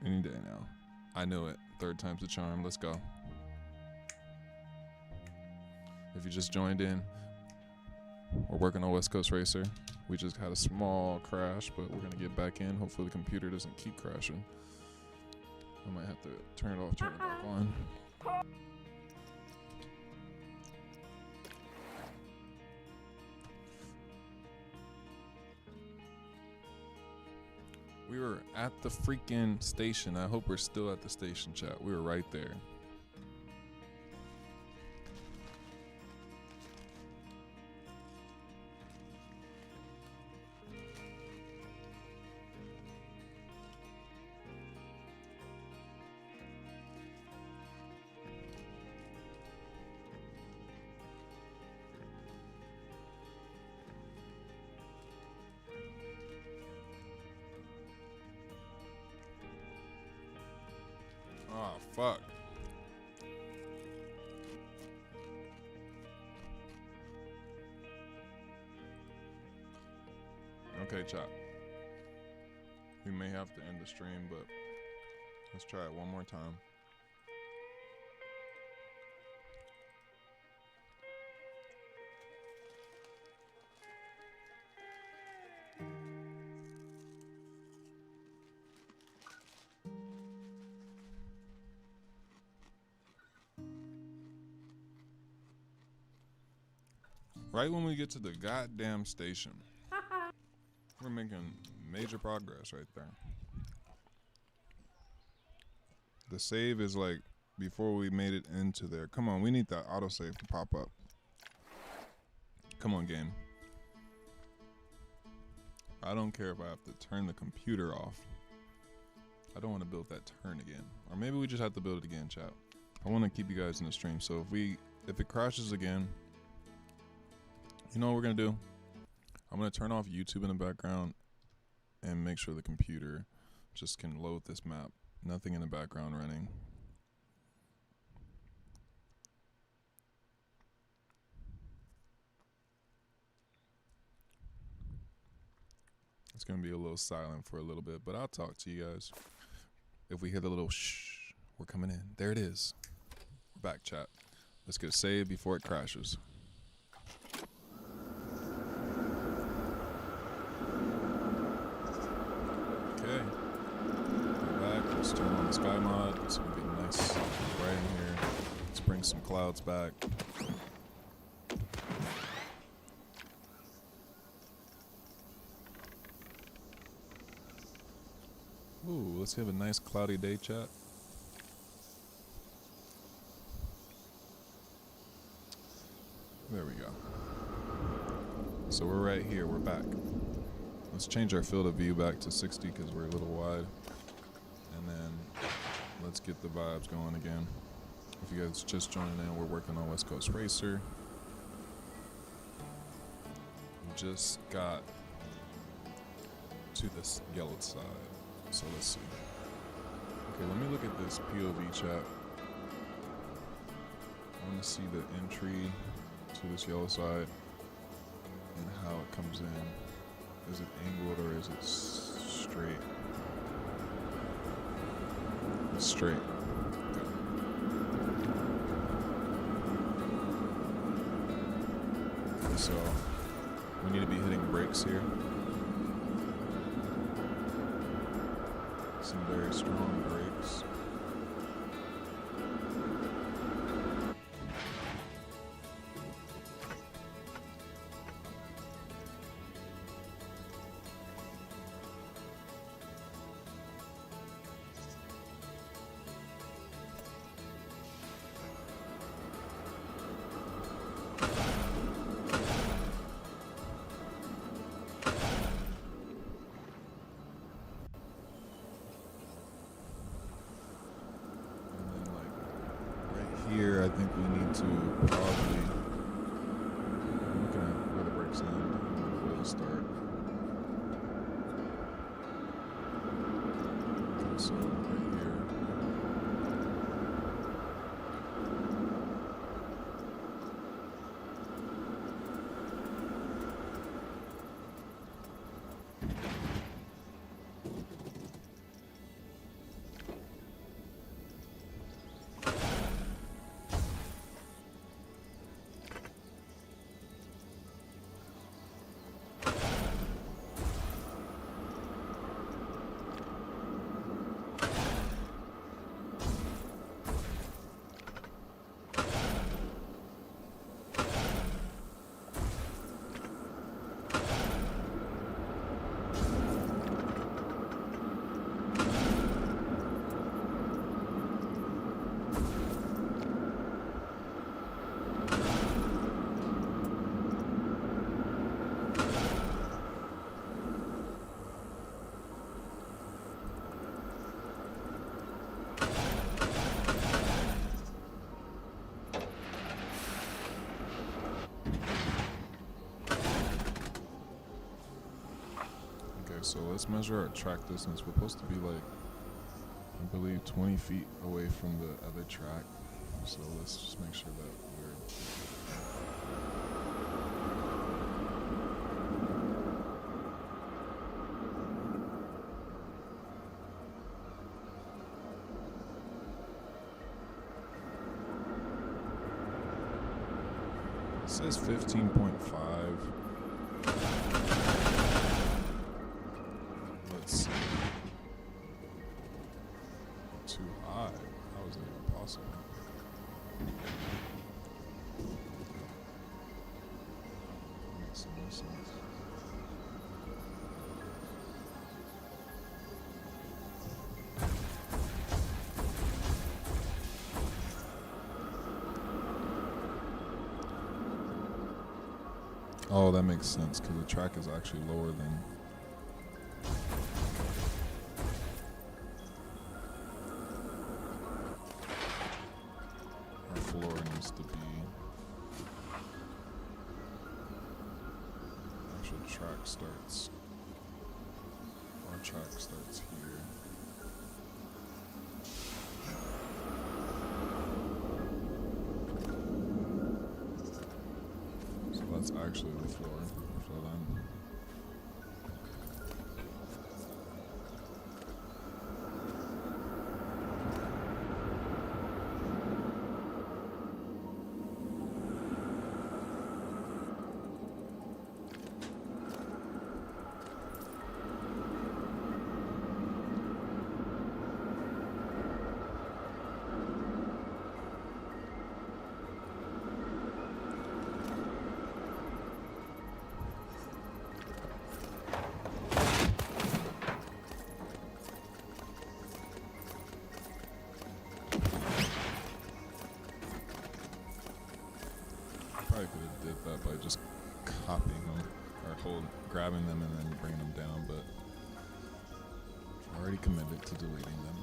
Any day now. I knew it. Third time's the charm. Let's go. If you just joined in, we're working on West Coast Racer. We just had a small crash, but we're gonna get back in. Hopefully the computer doesn't keep crashing. I might have to turn it off, turn it back on. We were at the freaking station. I hope we're still at the station, chat. We were right there. Fuck. Okay, chat. We may have to end the stream, but let's try it one more time. Right when we get to the goddamn station. We're making major progress right there. The save is like before we made it into there. Come on, we need that autosave to pop up. Come on, game. I don't care if I have to turn the computer off. I don't want to build that turn again. Or maybe we just have to build it again, chat. I want to keep you guys in the stream. So if it crashes again, you know what we're going to do? I'm going to turn off YouTube in the background and make sure the computer just can load this map. Nothing in the background running. It's going to be a little silent for a little bit, but I'll talk to you guys. If we hear the little shh, we're coming in. There it is. We're back, chat. Let's get a save before it crashes. Okay. We're back. Let's turn on the sky mod so we get nice right in here. Let's bring some clouds back. Ooh, let's have a nice cloudy day, chat. There we go. So we're right here, we're back. Let's change our field of view back to 60 because we're a little wide. And then let's get the vibes going again. If you guys just joining in, we're working on West Coast Racer. We just got to this yellow side. So let's see. Okay, let me look at this POV chat. I want to see the entry to this yellow side and how it comes in. Is it angled or is it straight? It's straight. Okay. So we need to be hitting brakes here. Some very strong brakes. Here, I think we need to probably, I'm looking at where the brakes end and the wheels start. Okay, so right here. So let's measure our track distance. We're supposed to be like I believe 20 feet away from the other track. So let's just make sure that we're it says 15.5. Let's see. Too high. How is that even possible? Makes no sense. Oh, that makes sense because the track is actually lower than. Our floor needs to be. Actual track starts. Our track starts here. So that's actually the floor for them. Probably could have did that by just copying them or grabbing them and then bringing them down, but already committed to deleting them.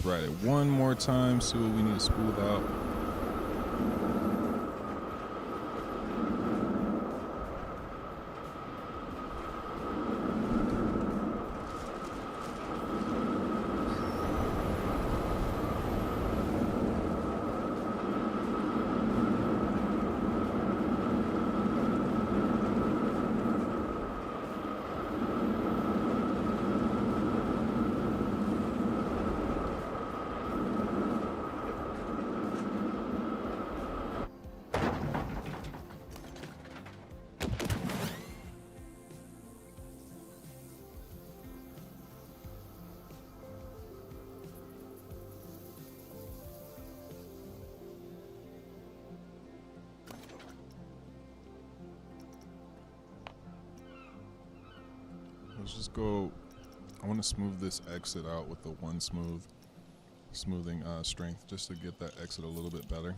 Let's ride it one more time, see what we need to smooth out. Let's just go. I want to smooth this exit out with the one smoothing strength, just to get that exit a little bit better.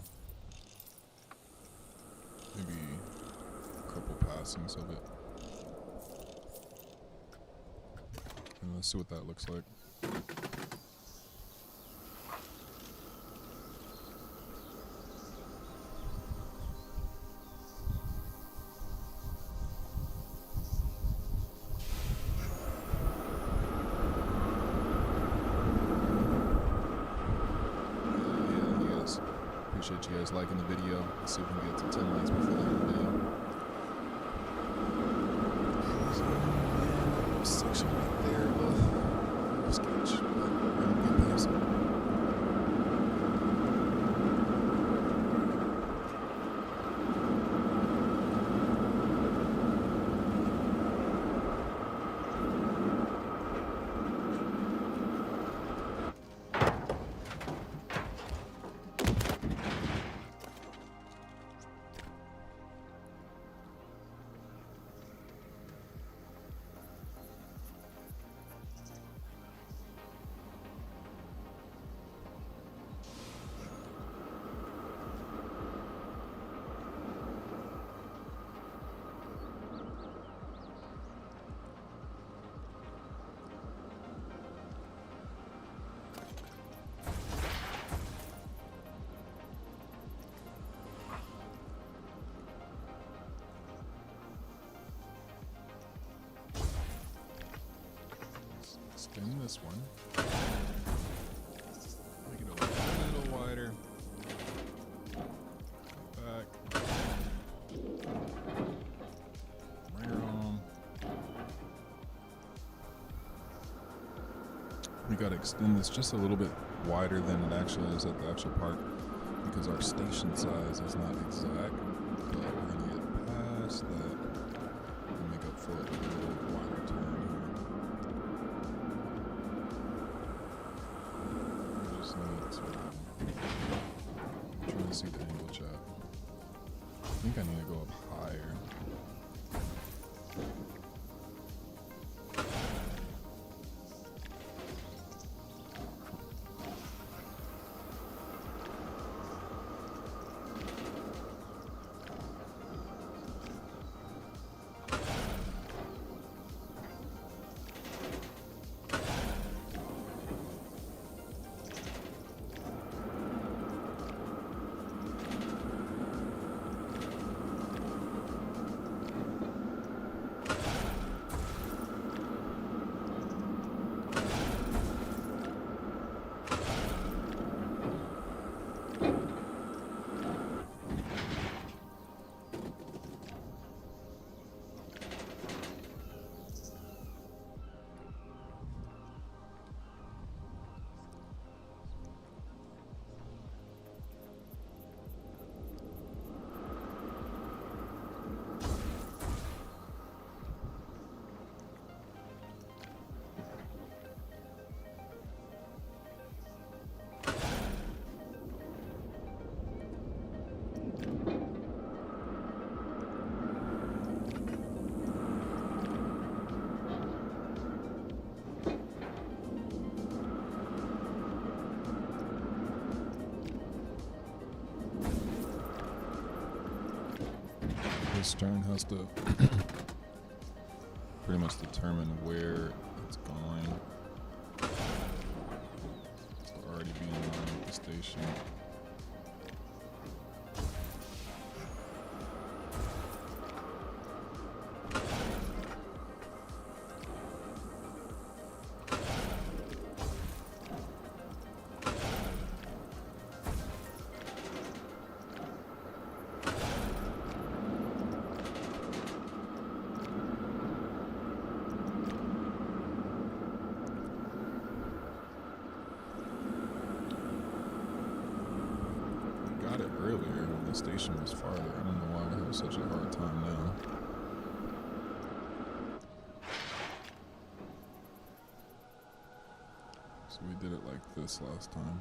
Maybe a couple passings of it. And let's see what that looks like. Appreciate you guys liking the video. Let's see if we can get to 10 likes before the end of the video. Section right there of sketch. Get past it. Spin this one. Make it a little wider. Back. Bring her home. We gotta extend this just a little bit wider than it actually is at the actual park, because our station size is not exact. But we're gonna get past that and make up for it with a little wider turn here. I'm trying to see the angle, chat. I think I need to go up higher. This turn has to pretty much determine where it's going. So already station. Got it earlier when the station was farther. I don't know why we have such a hard time now. So we did it like this last time.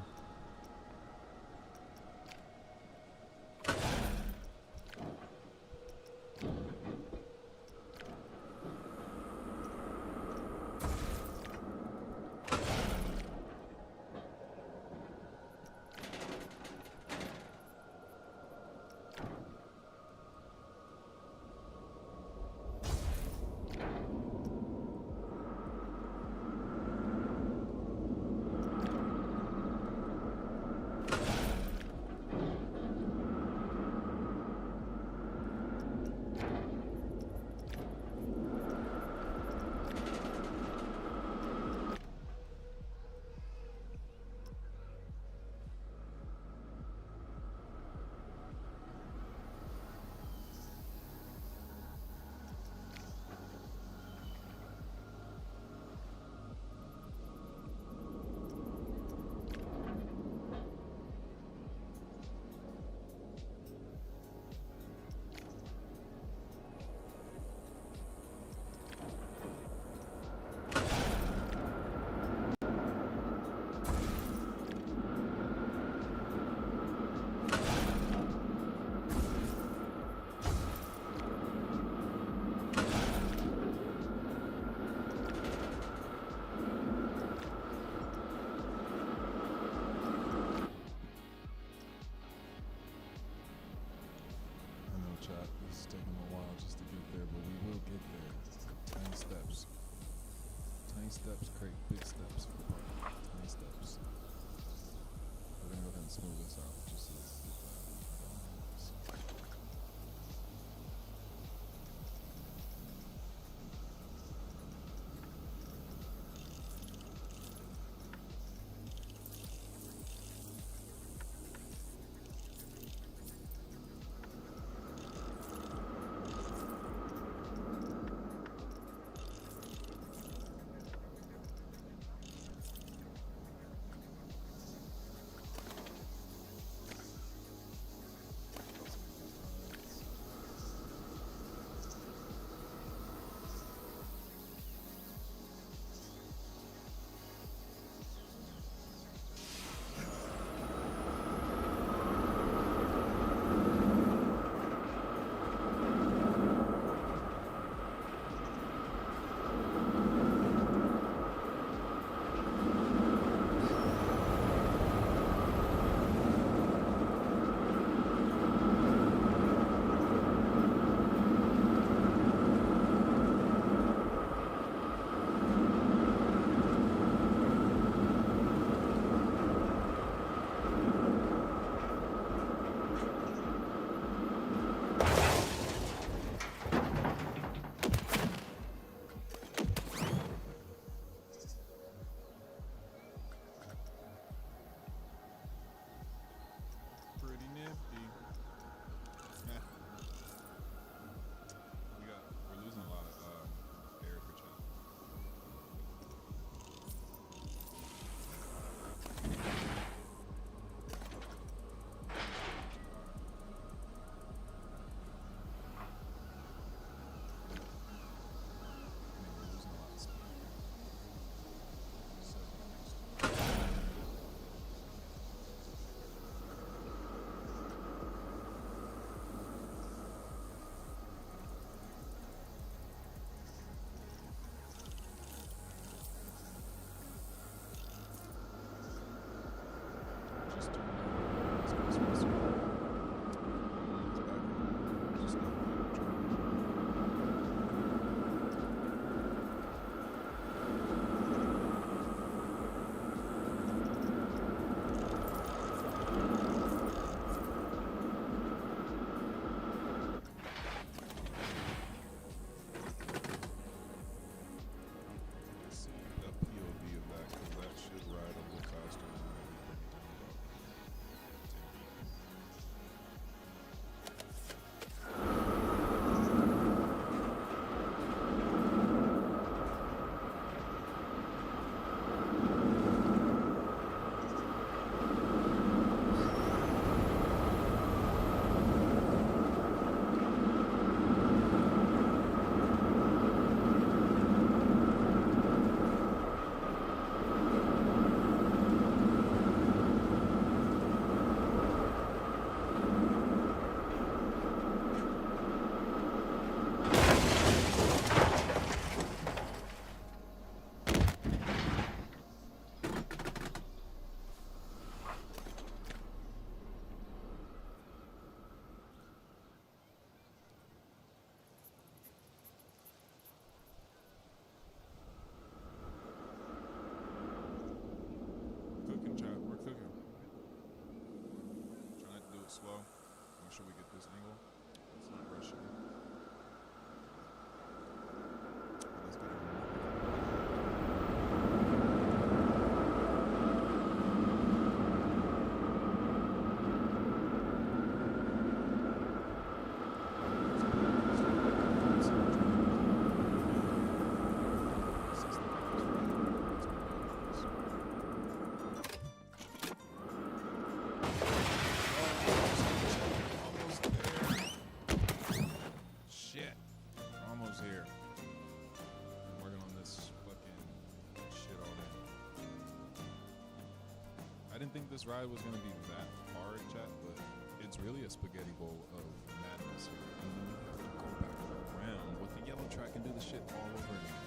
think this ride was gonna be that hard, chat, but it's really a spaghetti bowl of madness here. And then we have to go back around with the yellow track and do the shit all over again.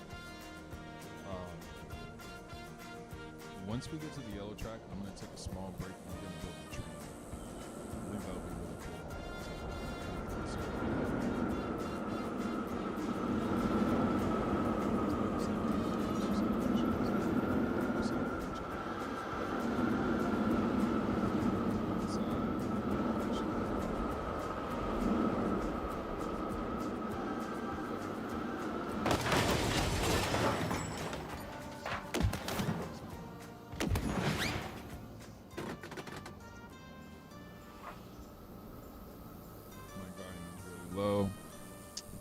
Once we get to the yellow track, I'm gonna take a small break and we're gonna build the train. I think that'll be really cool. Low.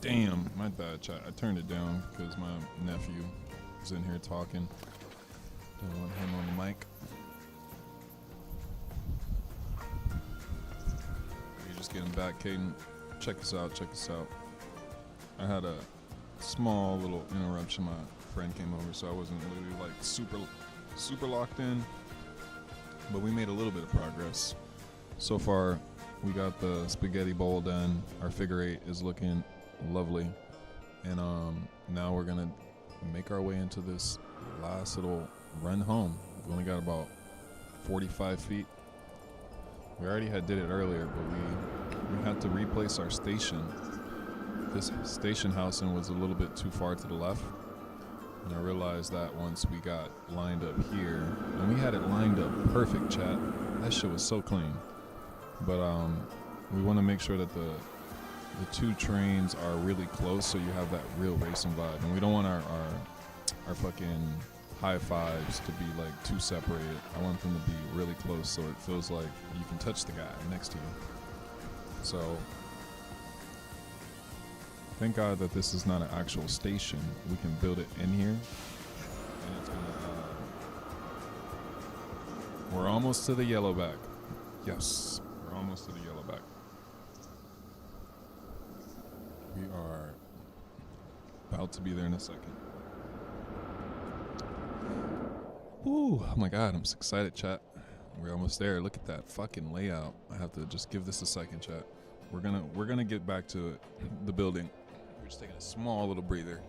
Damn, my bad, chat. I turned it down because my nephew was in here talking. Don't want him on the mic. You're just getting back, Caden. Check us out, check us out. I had a small little interruption. My friend came over, so I wasn't literally like super locked in. But we made a little bit of progress. So far, we got the spaghetti bowl done. Our figure eight is looking lovely. And now we're gonna make our way into this last little run home. We only got about 45 feet. We already did it earlier, but we had to replace our station. This station housing was a little bit too far to the left. And I realized that once we got lined up here, and we had it lined up perfect, chat. That shit was so clean. But we want to make sure that the two trains are really close, so you have that real racing vibe. And we don't want our fucking high fives to be like too separated. I want them to be really close, so it feels like you can touch the guy next to you. So thank God that this is not an actual station. We can build it in here, and it's gonna. We're almost to the yellowback. Yes. Almost to the yellowback. We are about to be there in a second. Ooh, oh my God, I'm so excited, chat. We're almost there. Look at that fucking layout. I have to just give this a second, chat. We're gonna get back to it. The building. We're just taking a small little breather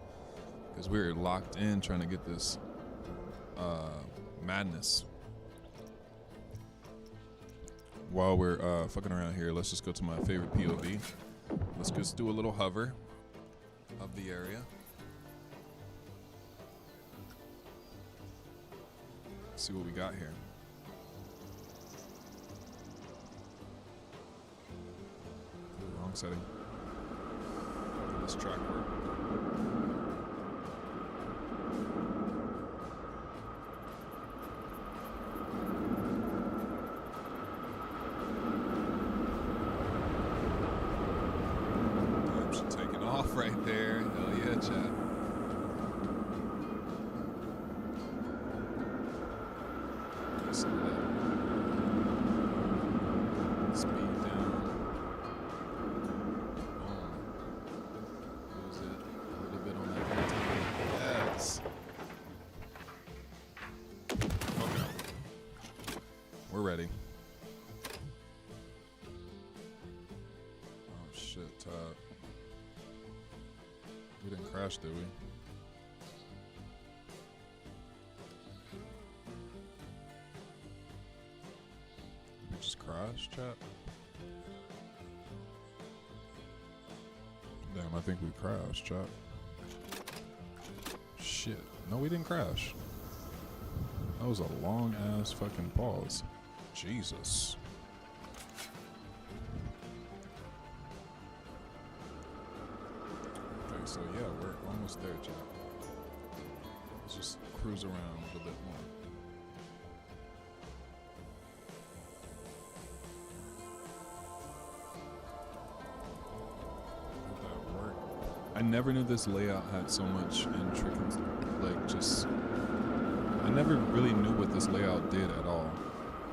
because we're locked in trying to get this madness. While we're fucking around here, let's just go to my favorite POV. Let's just do a little hover of the area. Let's see what we got here. Ooh, wrong setting. This track work. Right there. Hell yeah, chat. Listen to that. Speed down. Boom. Lose it. A little bit on that. Yes. Okay. We're ready. Oh shit, Todd. We didn't crash, did we? Did we just crash, chat? Damn, I think we crashed, chat. Shit. No, we didn't crash. That was a long ass fucking pause. Jesus. So yeah, we're almost there, chat. Let's just cruise around a little bit more. Did that work? I never knew this layout had so much intricate, like just. I never really knew what this layout did at all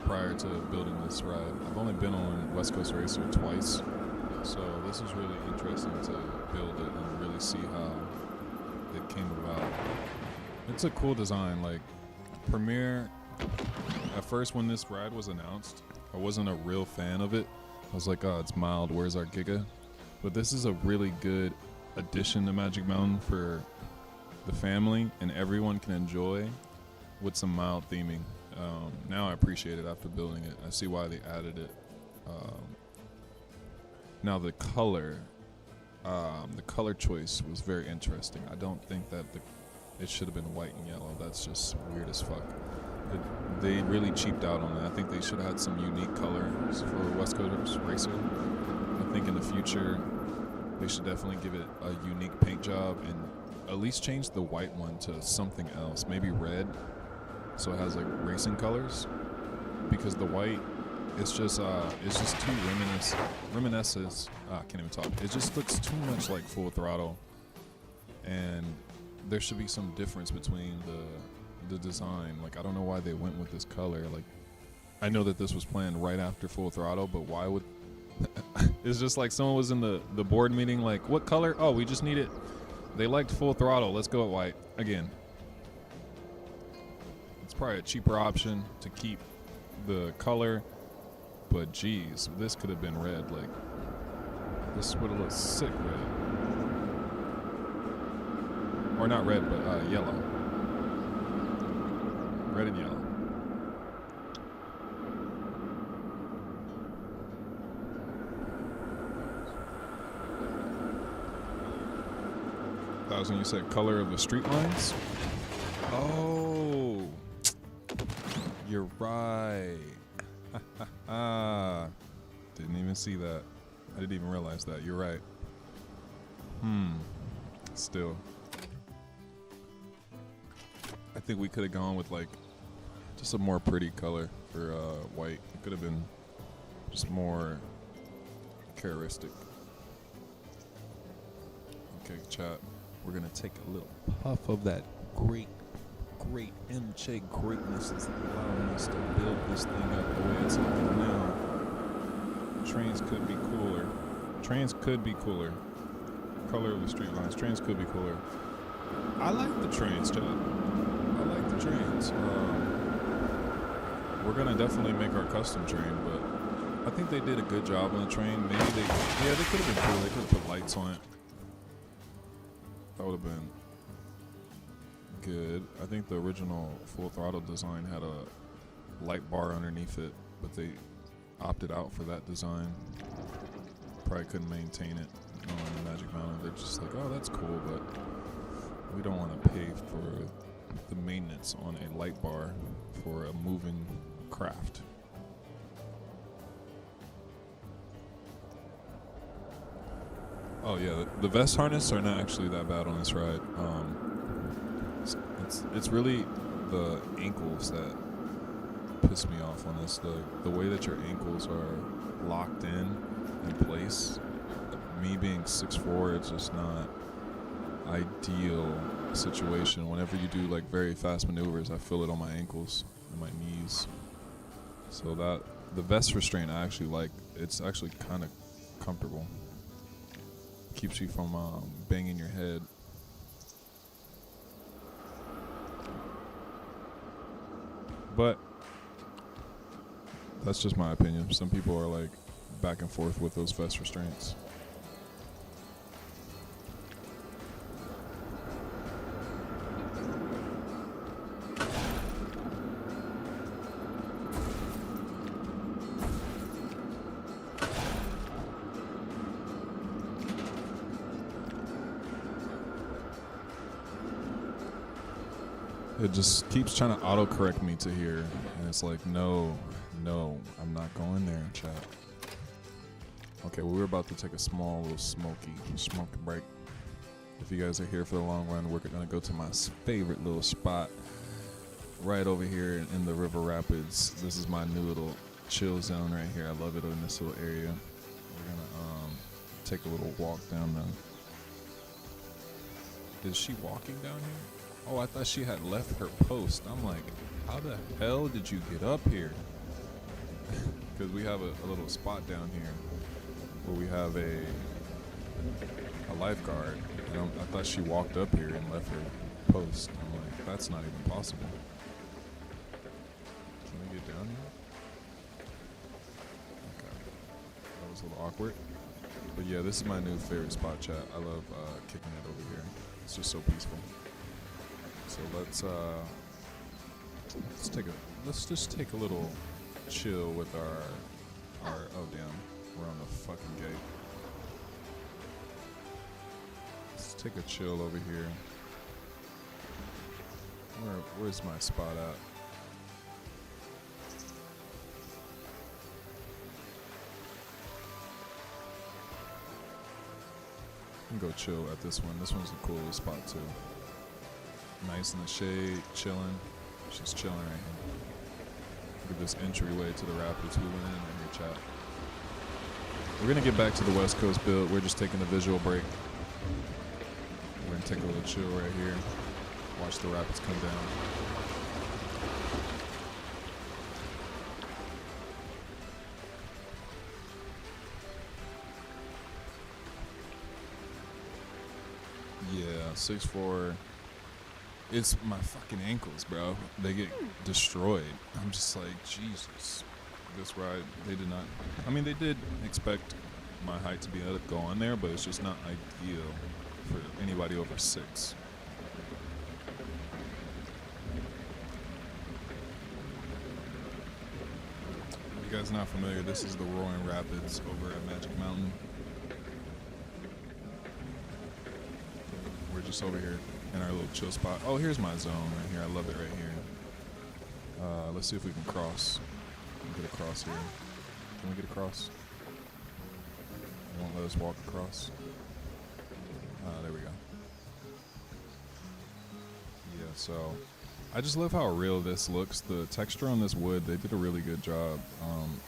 prior to building this ride. I've only been on West Coast Racer twice. So this is really interesting to build it and really see how it came about. It's a cool design. Like Premiere At first, when this ride was announced, I wasn't a real fan of it. I was like, oh, it's mild. Where's our Giga? But this is a really good addition to Magic Mountain for the family, and everyone can enjoy with some mild theming. Now I appreciate it after building it. I see why they added it. Now the color choice was very interesting. I don't think that it should have been white and yellow. That's just weird as fuck. They really cheaped out on that. I think they should have had some unique colors for West Coast Racer. I think in the future they should definitely give it a unique paint job and at least change the white one to something else, maybe red, so it has like racing colors. Because the white, it's just too reminiscent. I can't even talk. It just looks too much like Full Throttle, and there should be some difference between the design. Like, I don't know why they went with this color. Like, I know that this was planned right after Full Throttle, but why would it's just like someone was in the board meeting like, what color? Oh, we just need it. They liked Full Throttle, let's go with white. Again, it's probably a cheaper option to keep the color, but geez, this could have been red. Like, this would have looked sick red. Or not red, but yellow. Red and yellow. That was when you said color of the street lines? Oh, you're right. Didn't even see that. I didn't even realize that. You're right. Still, I think we could have gone with like just a more pretty color for white. It could have been just more characteristic. Okay, chat. We're gonna take a little puff of that great MJ greatness that's allowing us to build this thing up the way it's looking now. Trains could be cooler. Trains could be cooler. Color of the street lines. Trains could be cooler. I like the trains, chat. I like the trains. We're gonna definitely make our custom train, but I think they did a good job on the train. Maybe they could have been cool. They could have put lights on it. That would have been good. I think the original Full Throttle design had a light bar underneath it, but they opted out for that design. Probably couldn't maintain it on the Magic Mountain. They're just like, oh, that's cool, but we don't want to pay for the maintenance on a light bar for a moving craft. Oh yeah, the vest harness are not actually that bad on this ride. It's really the ankles that piss me off on this. The way that your ankles are locked in place. Me being 6'4", it's just not ideal situation. Whenever you do like very fast maneuvers, I feel it on my ankles and my knees. So that the vest restraint I actually like. It's actually kind of comfortable. Keeps you from banging your head. But that's just my opinion. Some people are like back and forth with those vest restraints. It just keeps trying to autocorrect me to here, and it's like, no, I'm not going there, chat. Okay, well, we're about to take a small little smoky break. If you guys are here for the long run, we're gonna go to my favorite little spot right over here in the River Rapids. This is my new little chill zone right here. I love it in this little area. We're gonna take a little walk down the... Is she walking down here? Oh, I thought she had left her post. I'm like, how the hell did you get up here? Because we have a little spot down here where we have a lifeguard. And I thought she walked up here and left her post. I'm like, that's not even possible. Can we get a little awkward. But yeah, this is my new favorite spot, chat. I love kicking it over here. It's just so peaceful. So let's just take a little chill with our oh damn, we're on the fucking gate. Let's take a chill over here. Where's my spot at? I can go chill at this one. This one's a cool little spot too. Nice in the shade, chilling. She's chilling right here. Look at this entryway to the rapids. We went in right here, chat. We're gonna get back to the West Coast build. We're just taking a visual break. We're gonna take a little chill right here. Watch the rapids come down. Yeah, 6'4". It's my fucking ankles, bro. They get destroyed. I'm just like, Jesus. This ride, they did not. I mean, they did expect my height to be able to go on there, but it's just not ideal for anybody over 6. If you guys are not familiar, this is the Roaring Rapids over at Magic Mountain. We're just over here in our little chill spot. Oh, here's my zone right here. I love it right here. Let's see if we can cross. Get across here. Can we get across? They won't let us walk across. There we go. Yeah, so I just love how real this looks. The texture on this wood, they did a really good job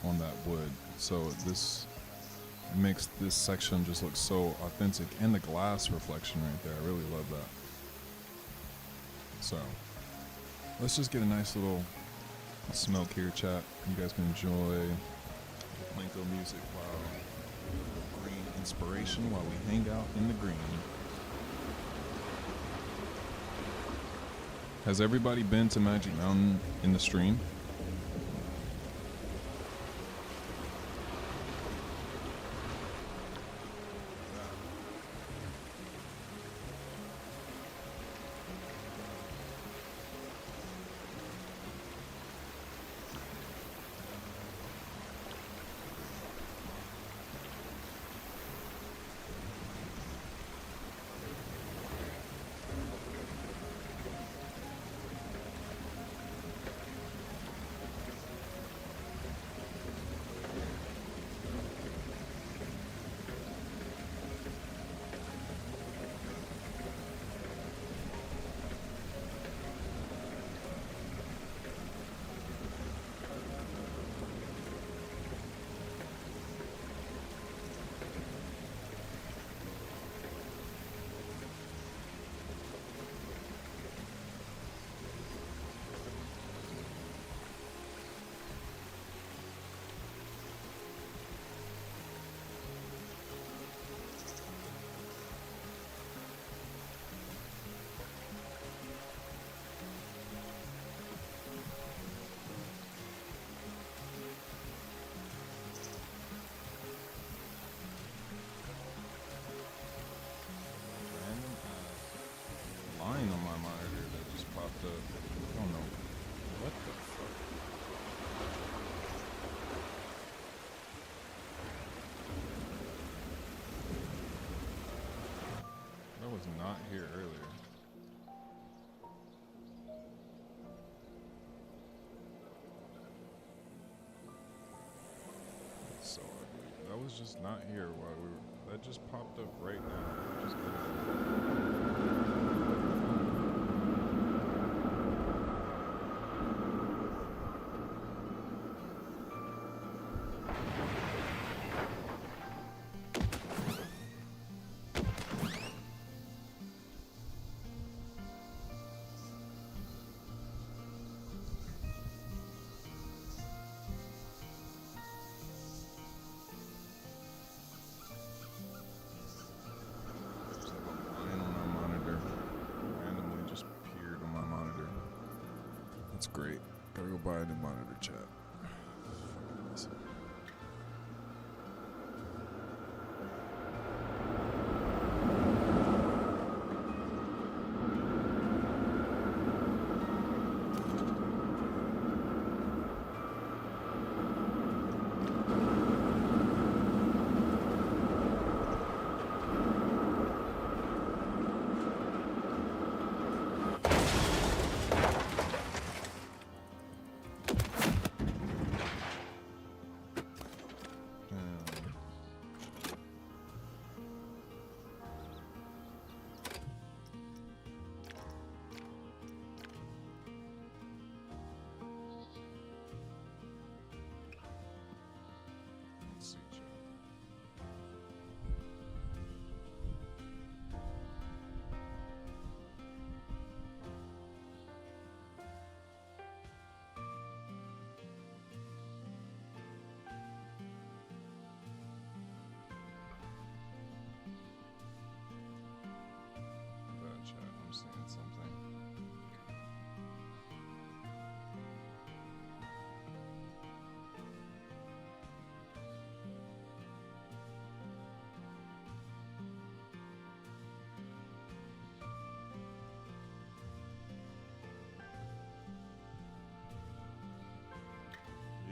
on that wood. So this makes this section just look so authentic, and the glass reflection right there. I really love that. So let's just get a nice little smoke here, chat. You guys can enjoy Planko music while green inspiration while we hang out in the green. Has everybody been to Magic Mountain in the stream? Line on my monitor that just popped up. I don't know what the fuck. That was not here earlier. So ugly. That was just not here while we were. That just popped up right now. Just great. Gotta go buy a new monitor, chat.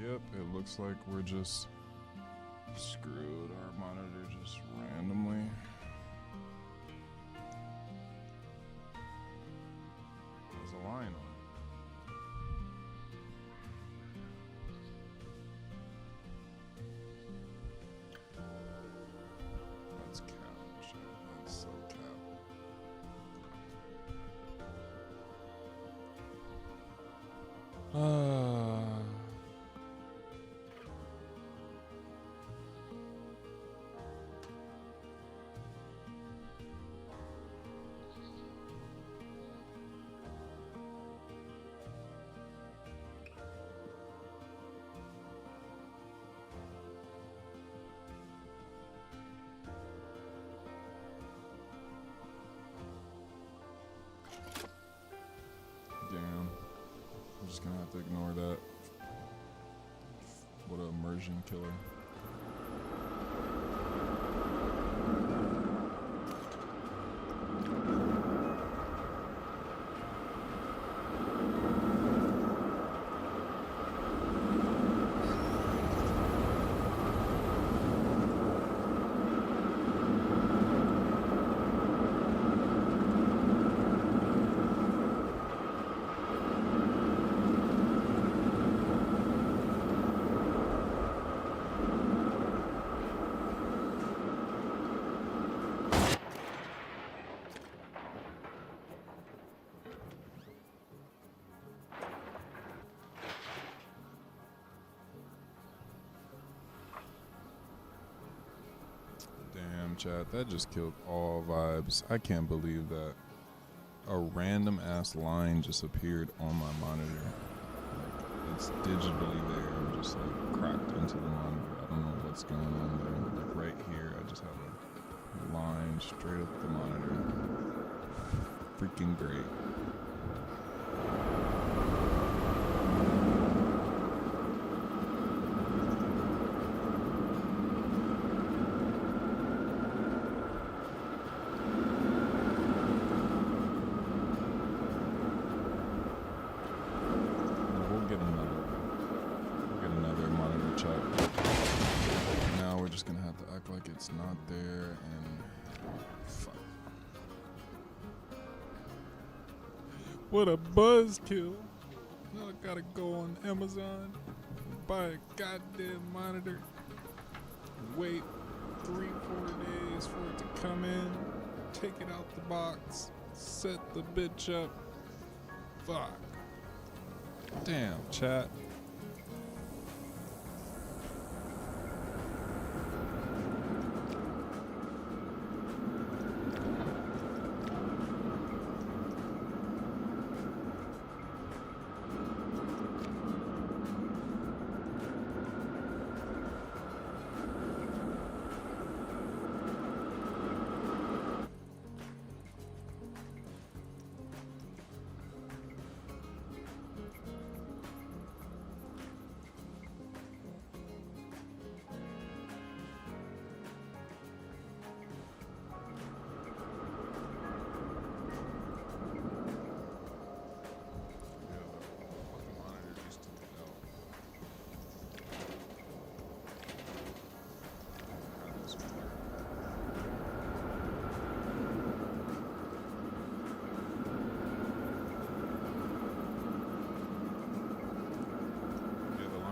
Yep, it looks like we're just screwed our monitor just randomly. There's a line on it. That's cap. That's so cap. Damn. I'm just gonna have to ignore that. What a immersion killer. Damn, chat, that just killed all vibes. I can't believe that a random ass line just appeared on my monitor. Like, it's digitally there and just like cracked into the monitor. I don't know what's going on there. Like right here, I just have a line straight up the monitor. Freaking great. We'll get another monitor check. Now we're just gonna have to act like it's not there and fuck. What a buzzkill. Now I gotta go on Amazon, buy a goddamn monitor, wait 3-4 days for it to come in, take it out the box, set the bitch up. Fuck. Damn, chat.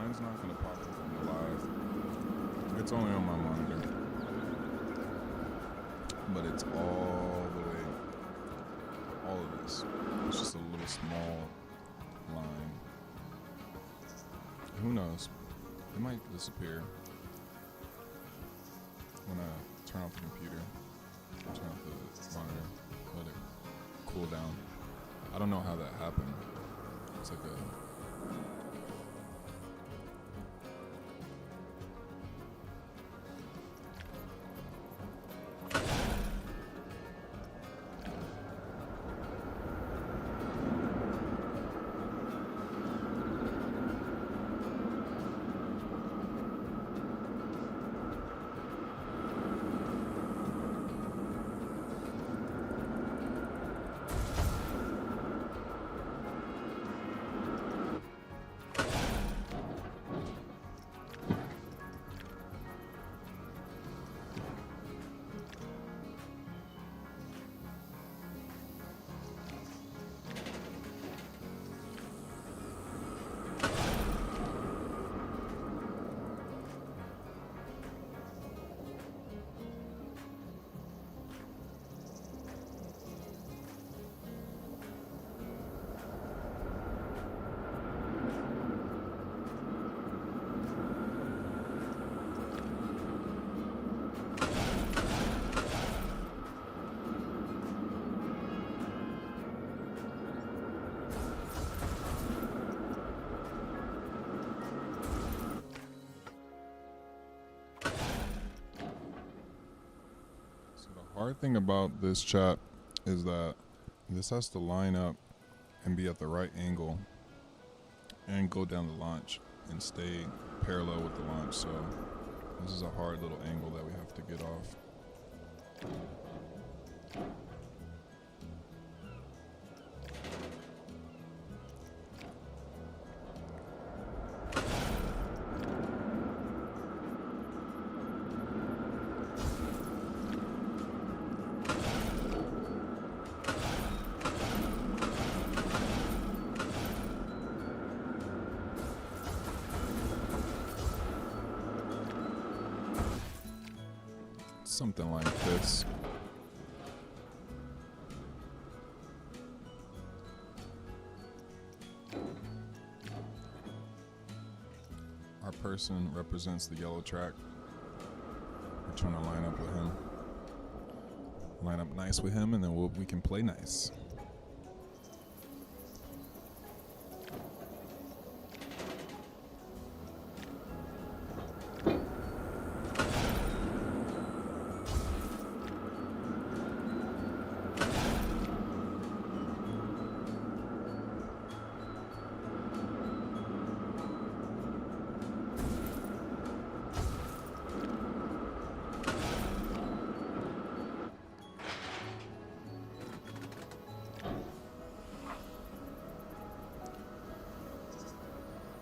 It's not gonna pop up on the live. It's only on my monitor. But it's all the way, all of this. It's just a little small line. Who knows? It might disappear when I turn off the computer, turn off the monitor, let it cool down. I don't know how that happened. It's like a hard thing about this chat is that this has to line up and be at the right angle and go down the launch and stay parallel with the launch. So this is a hard little angle that we have to get off. Something like this. Our person represents the yellow track. We're trying to line up with him. Line up nice with him, and then we can play nice.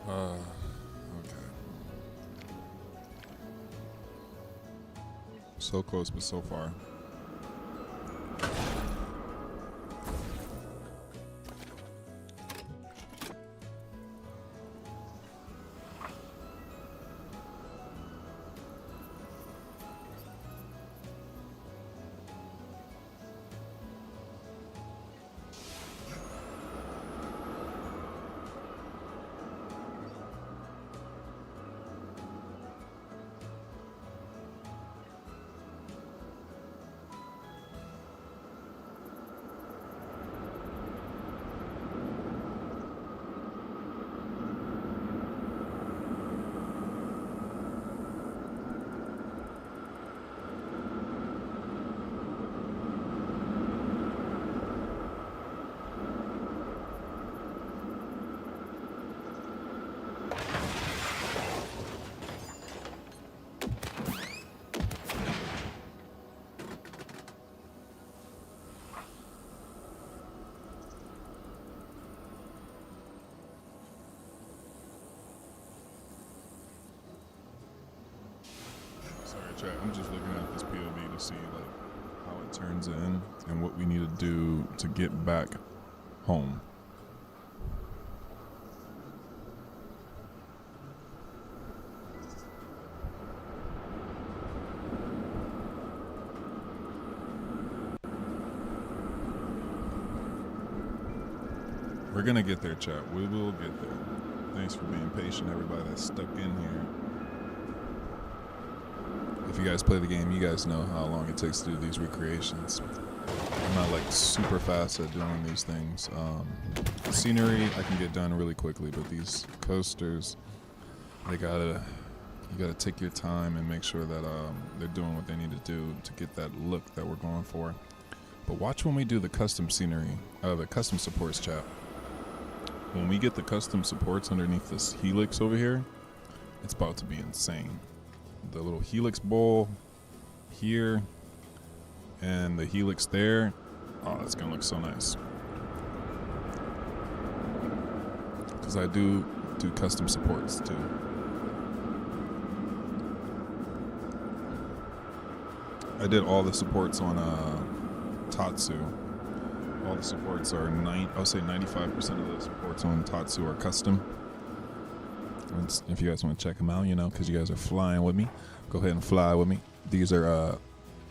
Okay. So close, but so far. I'm just looking at this POV to see like how it turns in and what we need to do to get back home. We're gonna get there, chat. We will get there. Thanks for being patient, everybody that's stuck in here. If you guys play the game, you guys know how long it takes to do these recreations. I'm not like super fast at doing these things. Scenery I can get done really quickly, but these coasters, you gotta take your time and make sure that they're doing what they need to do to get that look that we're going for. But watch when we do the custom scenery, the custom supports, chat. When we get the custom supports underneath this helix over here, it's about to be insane. The little helix bowl here and the helix there. Oh, that's gonna look so nice. Because I do custom supports too. I did all the supports on Tatsu. All the supports are I would say 95% of the supports on Tatsu are custom. If you guys want to check them out, you know, because you guys are flying with me, go ahead and fly with me. These are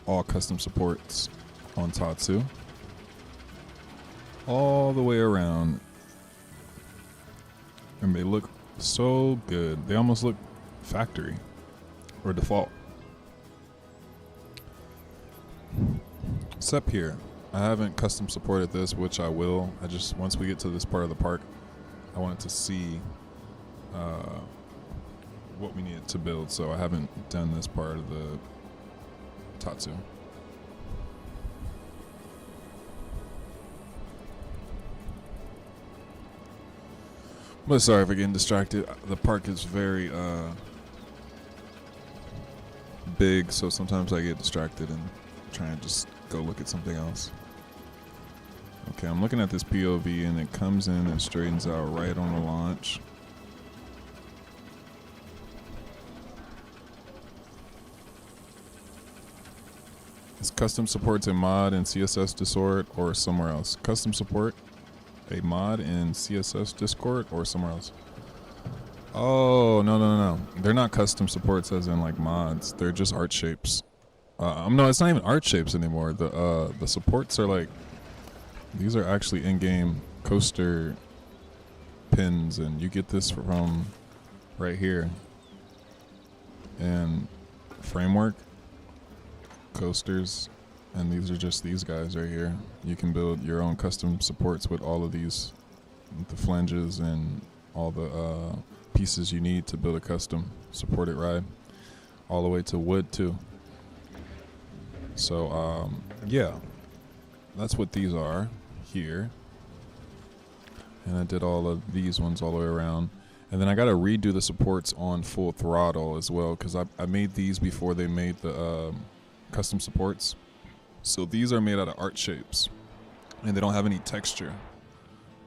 all custom supports on Tatsu. All the way around. And they look so good. They almost look factory or default. Except here. I haven't custom supported this, which I will. Once we get to this part of the park, I wanted to see what we needed to build, so I haven't done this part of the Tatsu. But sorry for getting distracted. The park is very big, so sometimes I get distracted and try and just go look at something else. Okay, I'm looking at this POV and it comes in and straightens out right on the launch. Is custom supports a mod in CSS Discord or somewhere else? Custom support a mod in CSS Discord or somewhere else? Oh, no. They're not custom supports as in like mods. They're just art shapes. No, it's not even art shapes anymore. The supports are like, these are actually in-game coaster pins, and you get this from right here. And framework coasters, and these are just these guys right here. You can build your own custom supports with all of these, with the flanges and all the pieces you need to build a custom supported ride, all the way to wood too. So yeah, that's what these are here. And I did all of these ones all the way around. And then I got to redo the supports on full throttle as well, because I made these before they made the custom supports. So these are made out of art shapes, and they don't have any texture,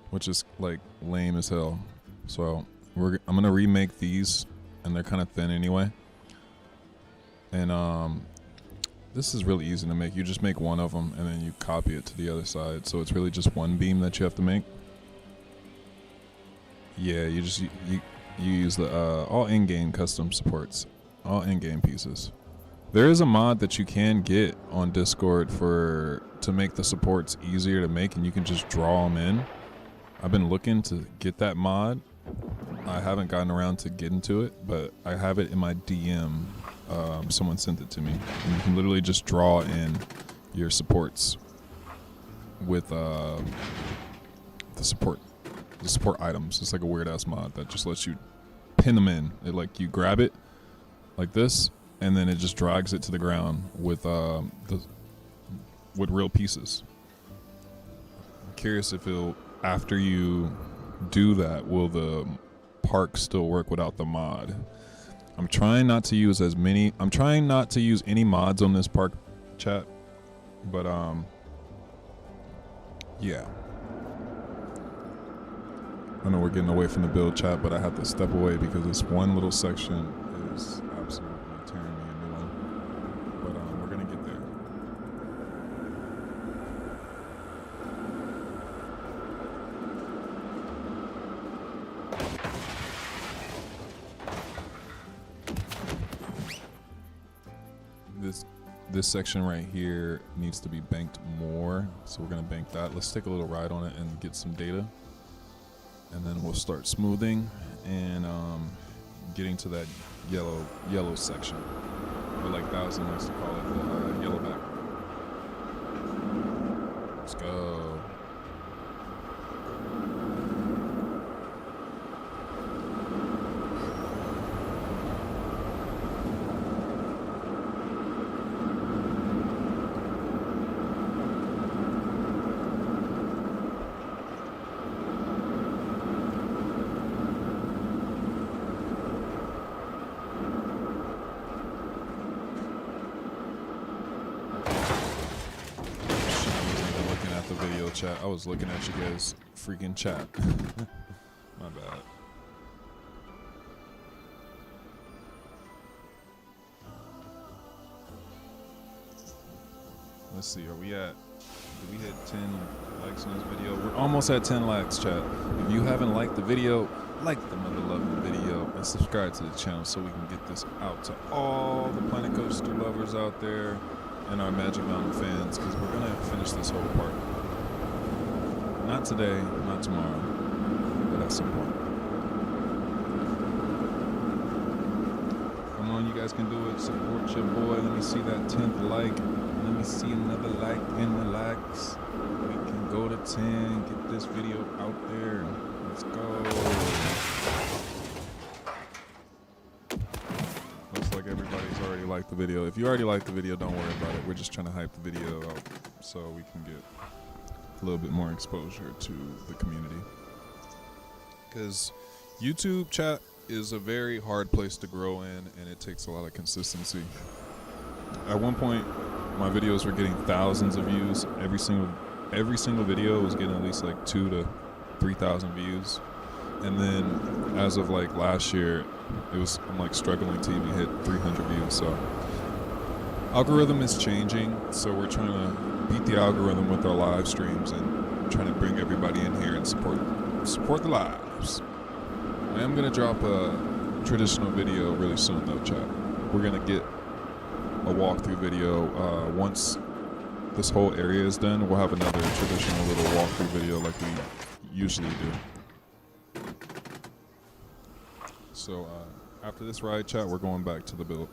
which is like lame as hell. So I'm gonna remake these, and they're kind of thin anyway. And this is really easy to make. You just make one of them, and then you copy it to the other side. So it's really just one beam that you have to make. Yeah, you use the all in-game custom supports, all in-game pieces. There is a mod that you can get on Discord to make the supports easier to make, and you can just draw them in. I've been looking to get that mod. I haven't gotten around to getting to it, but I have it in my DM. Someone sent it to me, and you can literally just draw in your supports with the support items. It's like a weird ass mod that just lets you pin them in. It like you grab it like this, and then it just drags it to the ground with real pieces. I'm curious if after you do that, will the park still work without the mod? I'm trying not to use any mods on this park, chat, but yeah. I know we're getting away from the build, chat, but I have to step away because this one little section is absolutely tearing me a new one. But we're gonna get there. This section right here needs to be banked more, so we're gonna bank that. Let's take a little ride on it and get some data, and then we'll start smoothing and getting to that yellow section, or like Bowser likes to call it, the yellowback. Let's go. Chat. I was looking at you guys freaking chat. My bad. Let's see, did we hit 10 likes on this video? We're almost at 10 likes, chat. If you haven't liked the video, like the mother loving video and subscribe to the channel so we can get this out to all the Planet Coaster lovers out there and our Magic Mountain fans, because we're gonna finish this whole part. Not today, not tomorrow, but at some point. Come on, you guys can do it. Support your boy. Let me see that 10th like. Let me see another like in the likes. We can go to 10, get this video out there. Let's go. Looks like everybody's already liked the video. If you already liked the video, don't worry about it. We're just trying to hype the video out so we can get a little bit more exposure to the community, because YouTube chat is a very hard place to grow in, and it takes a lot of consistency. At one point, my videos were getting thousands of views. Every single video was getting at least like 2 to 3,000 views. And then as of like last year, I'm like struggling to even hit 300 views. So algorithm is changing, so we're trying to beat the algorithm with our live streams and trying to bring everybody in here and support the lives. I am gonna drop a traditional video really soon though, chat. We're gonna get a walkthrough video. Once this whole area is done, we'll have another traditional little walkthrough video like we usually do. So after this ride, chat, we're going back to the build.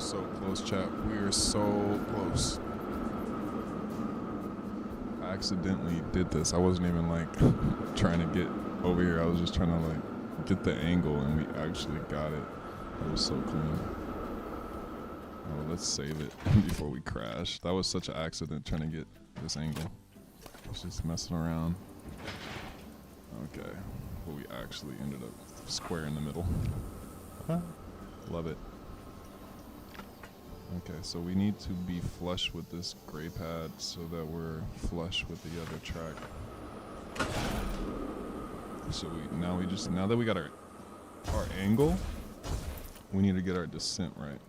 So close, chat. We are so close. I accidentally did this. I wasn't even like trying to get over here. I was just trying to like get the angle, and we actually got it. That was so clean. Oh, let's save it before we crash. That was such an accident trying to get this angle. It's just messing around. Okay, but we actually ended up square in the middle. Love it. Okay, so we need to be flush with this gray pad so that we're flush with the other track. So now that we got our angle, we need to get our descent right.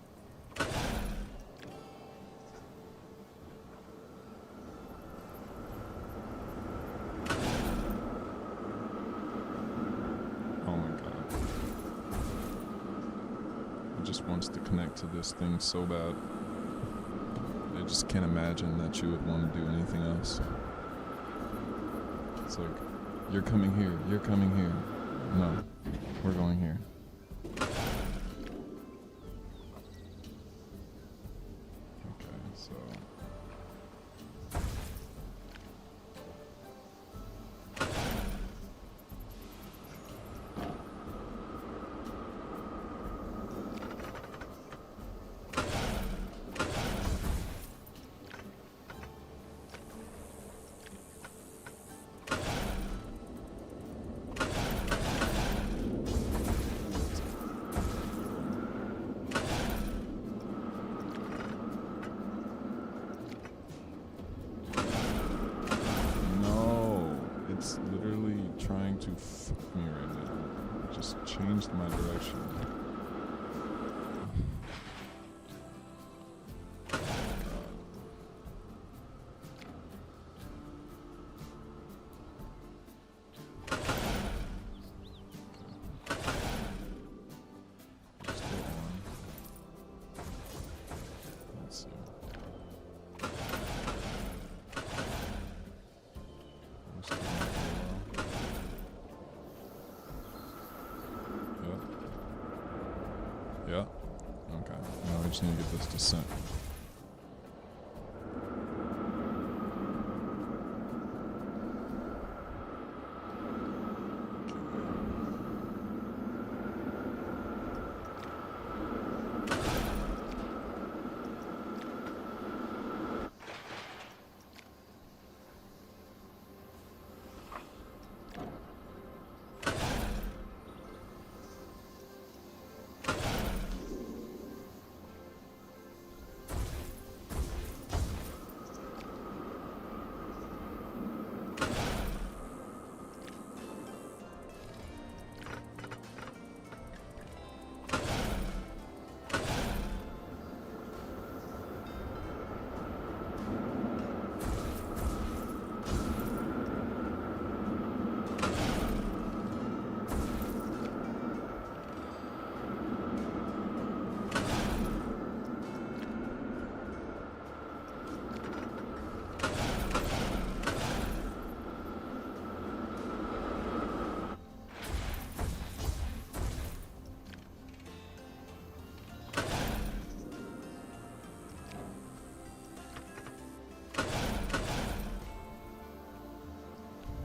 Oh my god. It just wants to connect to this thing so bad. I just can't imagine that you would want to do anything else. It's like, you're coming here, you're coming here. No, we're going here. Okay, so. It's literally trying to fuck me right now. It just changed my direction. Still on. Let's see. Yeah. Okay. Now we just need to get this descent.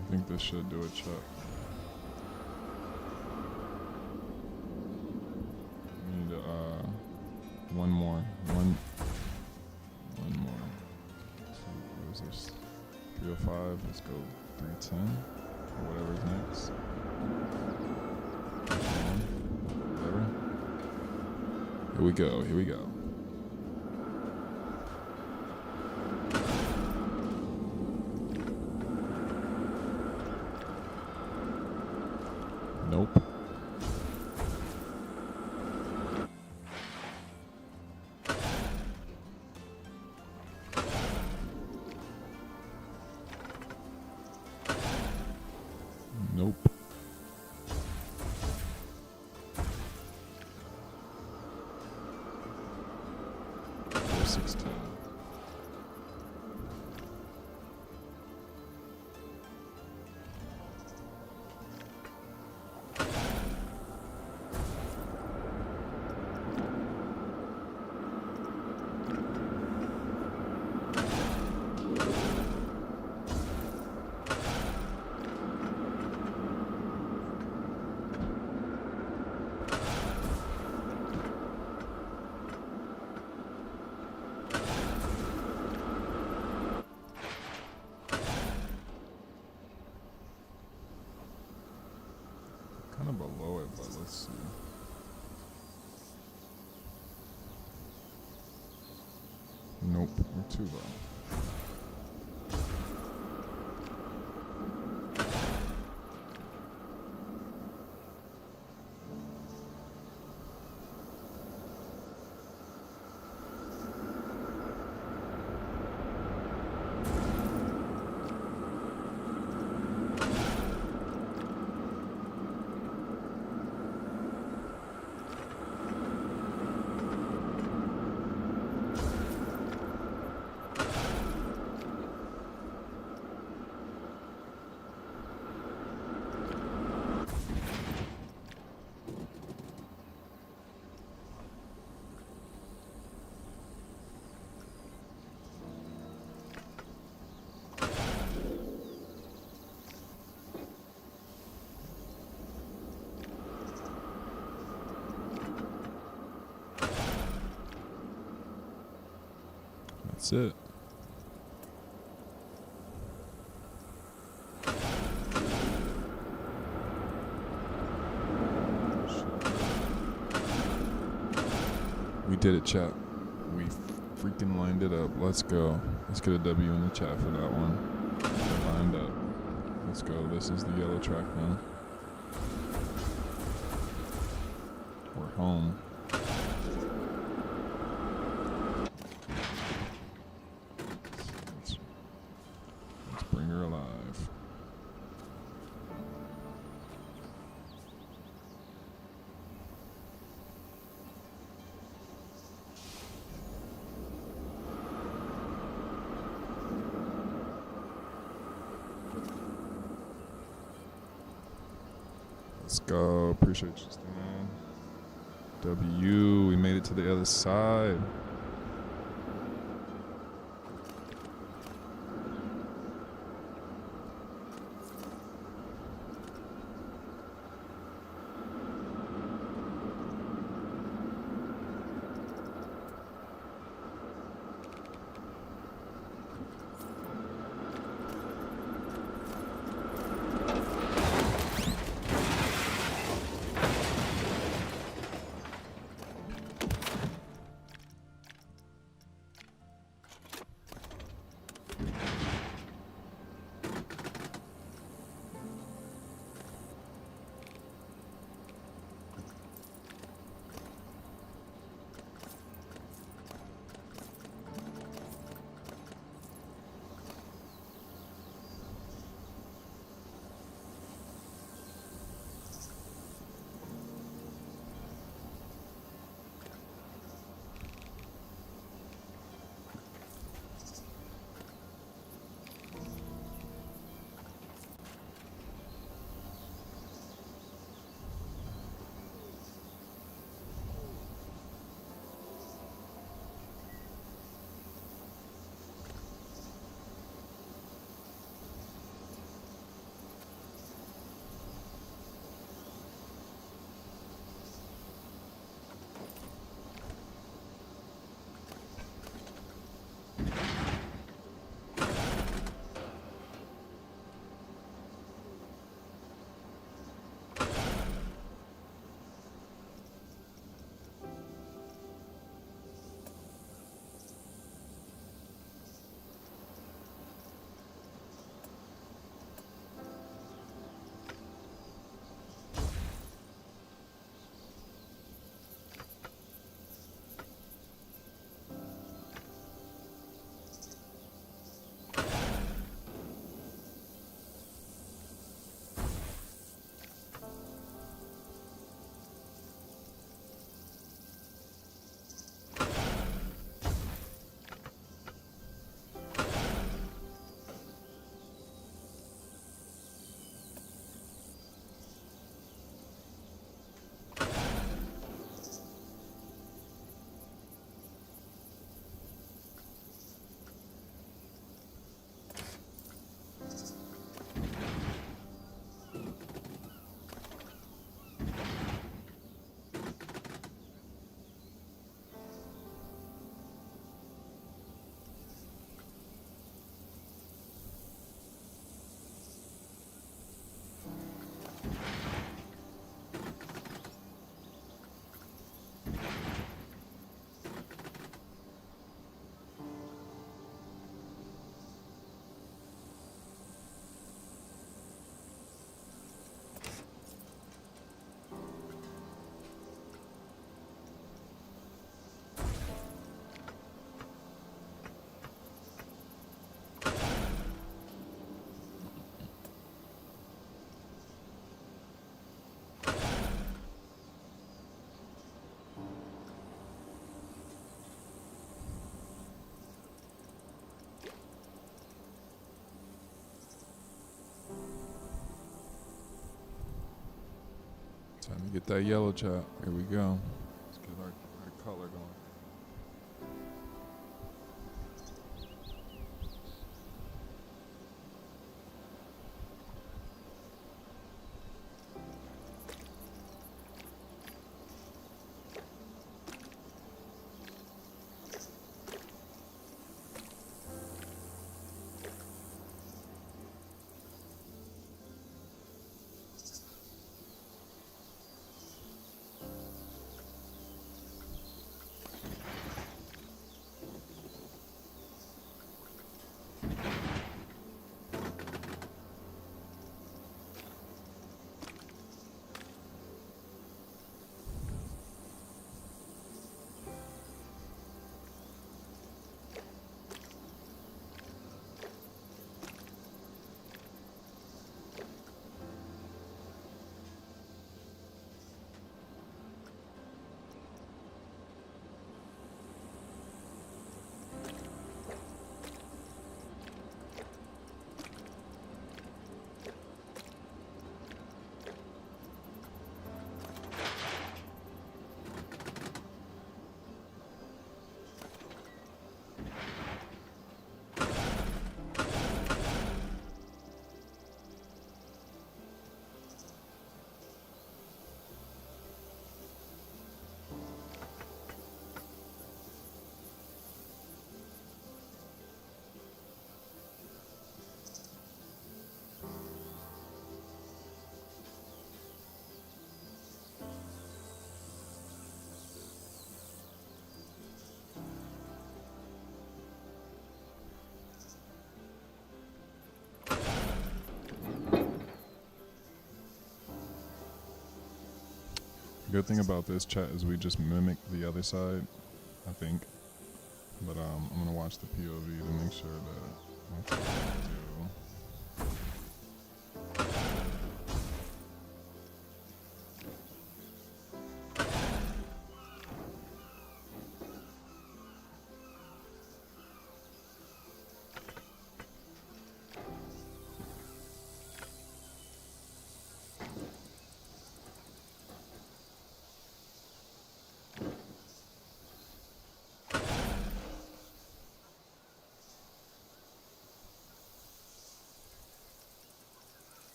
I think this should do it, Chuck. We need one more. One more. What is this? 305. Let's go 310. Or whatever's next. Whatever. Here we go. Here we go. Nope. Nope. Four 16. Nope, we're too low. That's it. We did it, chat. We freaking lined it up. Let's go. Let's get a W in the chat for that one. We're lined up. Let's go. This is the yellow track now. We're home. Let's bring her alive. Let's go. Appreciate you, Stan. W. We made it to the other side. Time to get that yellow chat. Here we go. Let's get our color going. The good thing about this chat is we just mimic the other side, I think. But I'm gonna watch the POV to make sure that that's what I do.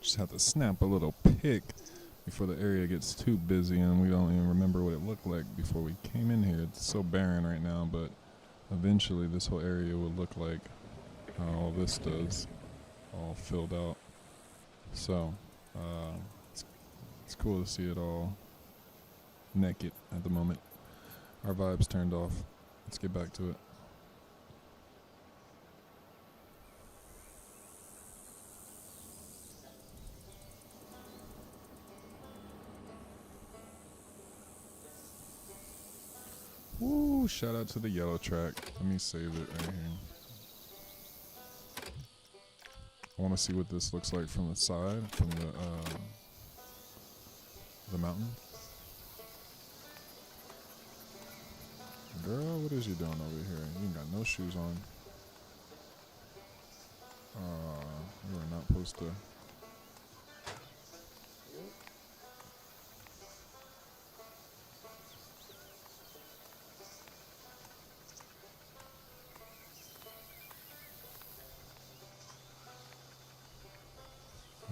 Just have to snap a little pic before the area gets too busy and we don't even remember what it looked like before we came in here. It's so barren right now, but eventually this whole area will look like how all this does, all filled out. So it's cool to see it all naked at the moment. Our vibe's turned off. Let's get back to it. Woo, shout out to the yellow track. Let me save it right here. I want to see what this looks like from the side, from the mountain. Girl, what is you doing over here? You ain't got no shoes on. You are not supposed to.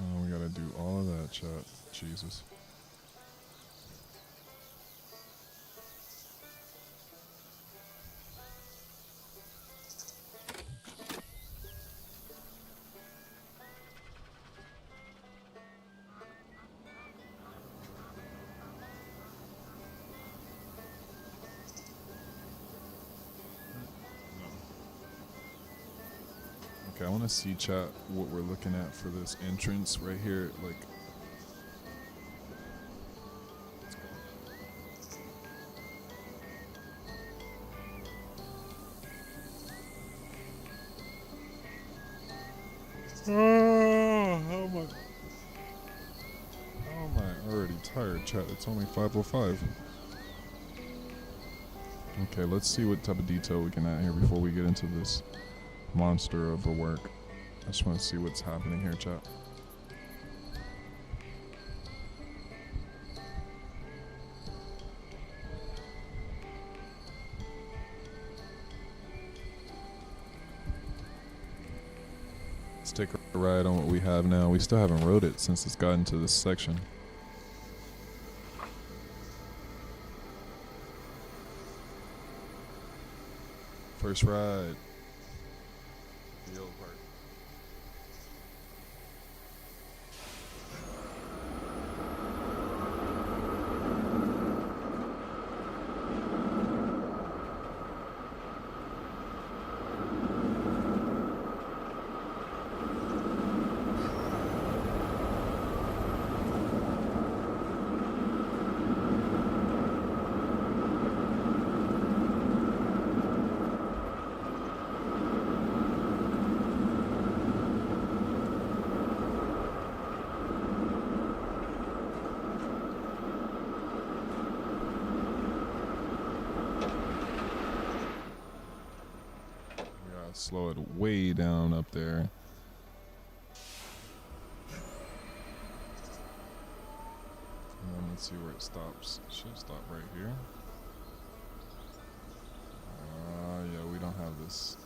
Oh, we gotta do all of that, chat. Jesus. Okay, I want to see, chat, what we're looking at for this entrance right here. Like, How am I already tired, chat? It's only 5:05. Okay, let's see what type of detail we can add here before we get into this monster of a work. I just want to see what's happening here, chat. Let's take a ride on what we have now. We still haven't wrote it since it's gotten to this section. First ride. The old part. Slow it way down up there. And then let's see where it stops. It should stop right here. Yeah, we don't have this.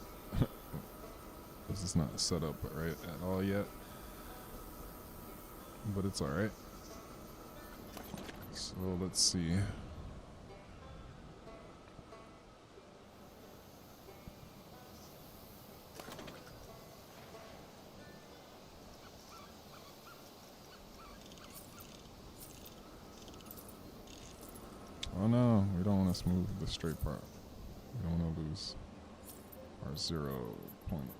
This is not set up right at all yet. But it's alright. So let's see. Oh no, we don't want to smooth the straight part. We don't want to lose our 0 point.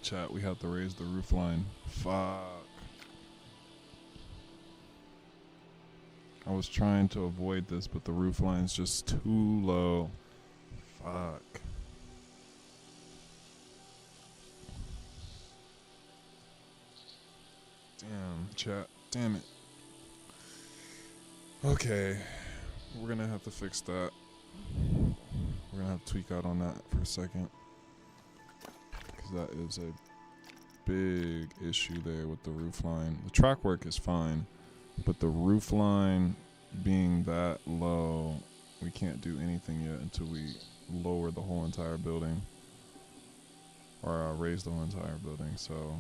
Chat, we have to raise the roof line. Fuck. I was trying to avoid this, but the roof line's just too low. Fuck. Damn, chat. Damn it. Okay. We're gonna have to fix that. We're gonna have to tweak out on that for a second. Because that is a big issue there with the roof line. The track work is fine, but the roof line being that low, we can't do anything yet until we lower the whole entire building. Or raise the whole entire building, so...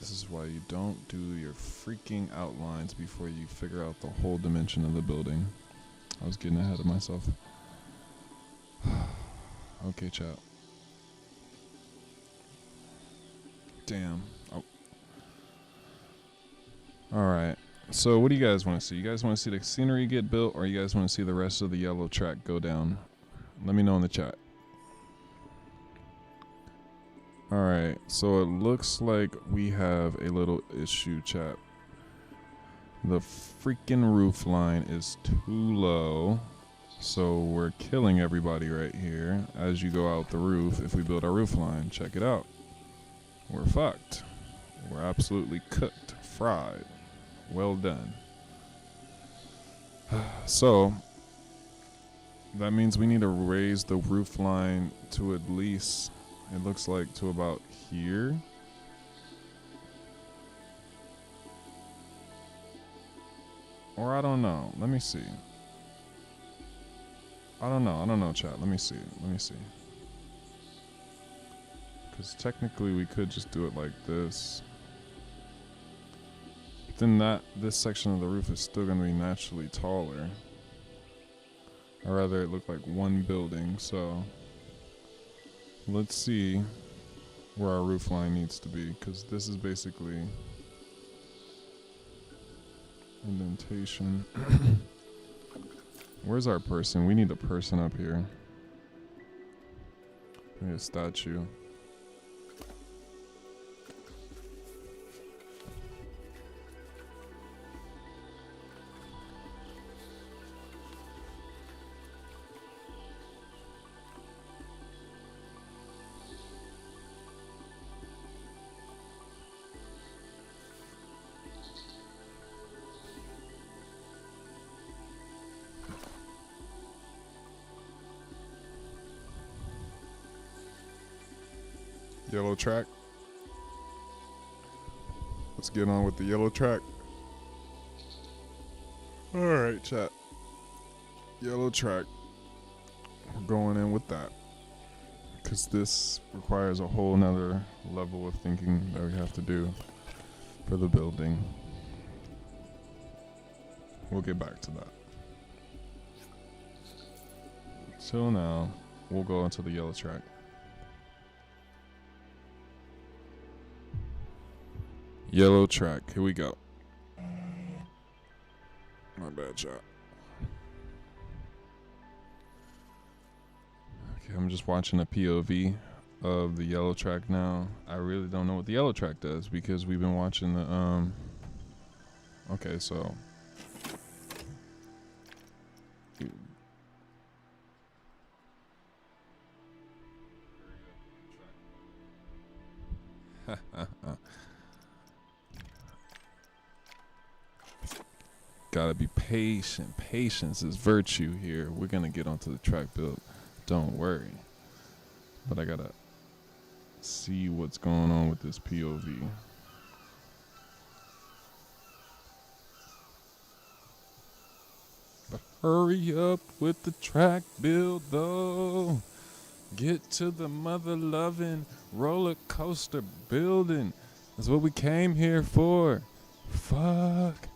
This is why you don't do your freaking outlines before you figure out the whole dimension of the building. I was getting ahead of myself. Okay, chat. Damn. Oh. Alright. So what do you guys want to see? You guys want to see the scenery get built, or you guys want to see the rest of the yellow track go down? Let me know in the chat. Alright, so it looks like we have a little issue, chat. The freaking roof line is too low, so we're killing everybody right here as you go out the roof. If we build our roof line, check it out. We're fucked. We're absolutely cooked, fried. Well done. So, that means we need to raise the roof line to at least... It looks like to about here. Or I don't know. Let me see. I don't know, chat. Let me see. Because technically we could just do it like this. But then this section of the roof is still going to be naturally taller. Or rather, it looked like one building, so... Let's see where our roof line needs to be, because this is basically indentation. Where's our person? We need a person up here. We need a statue. Yellow track. Let's get on with the yellow track. Alright, chat. Yellow track. We're going in with that. Because this requires a whole nother level of thinking that we have to do for the building. We'll get back to that. So now, we'll go into the yellow track. Yellow track, here we go. My bad, chat. Okay, I'm just watching a POV of the yellow track now. I really don't know what the yellow track does because we've been watching the okay, so gotta be patient. Patience is virtue here. We're gonna get onto the track build. Don't worry. But I gotta see what's going on with this POV. But hurry up with the track build though. Get to the mother loving roller coaster building. That's what we came here for. Fuck.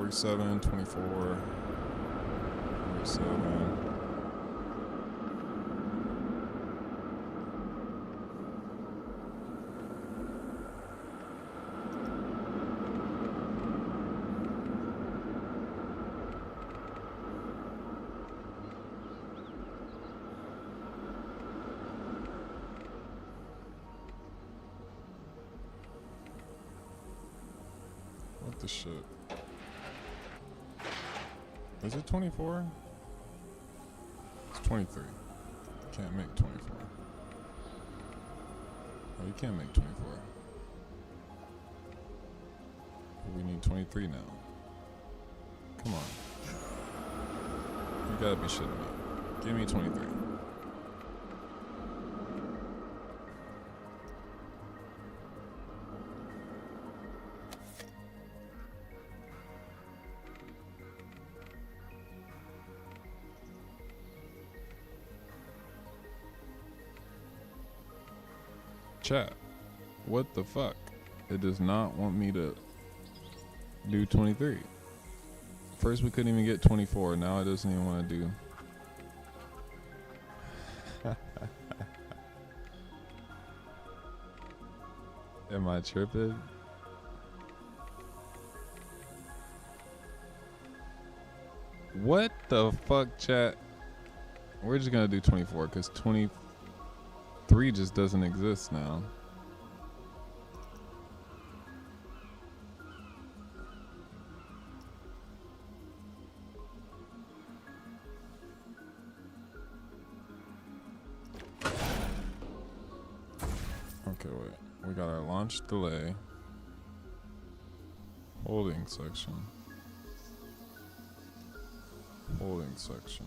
47, 24, 47. What the shit? Is it 24? It's 23. Can't make 24. Oh, you can't make 24. We need 23 now. Come on. You gotta be shitting me. Give me 23. Chat, what the fuck? It does not want me to do 23. First we couldn't even get 24, now it doesn't even want to do. Am I tripping? What the fuck, chat? We're just gonna do 24 because 23 just doesn't exist now. Okay, wait. We got our launch delay. Holding section. Holding section.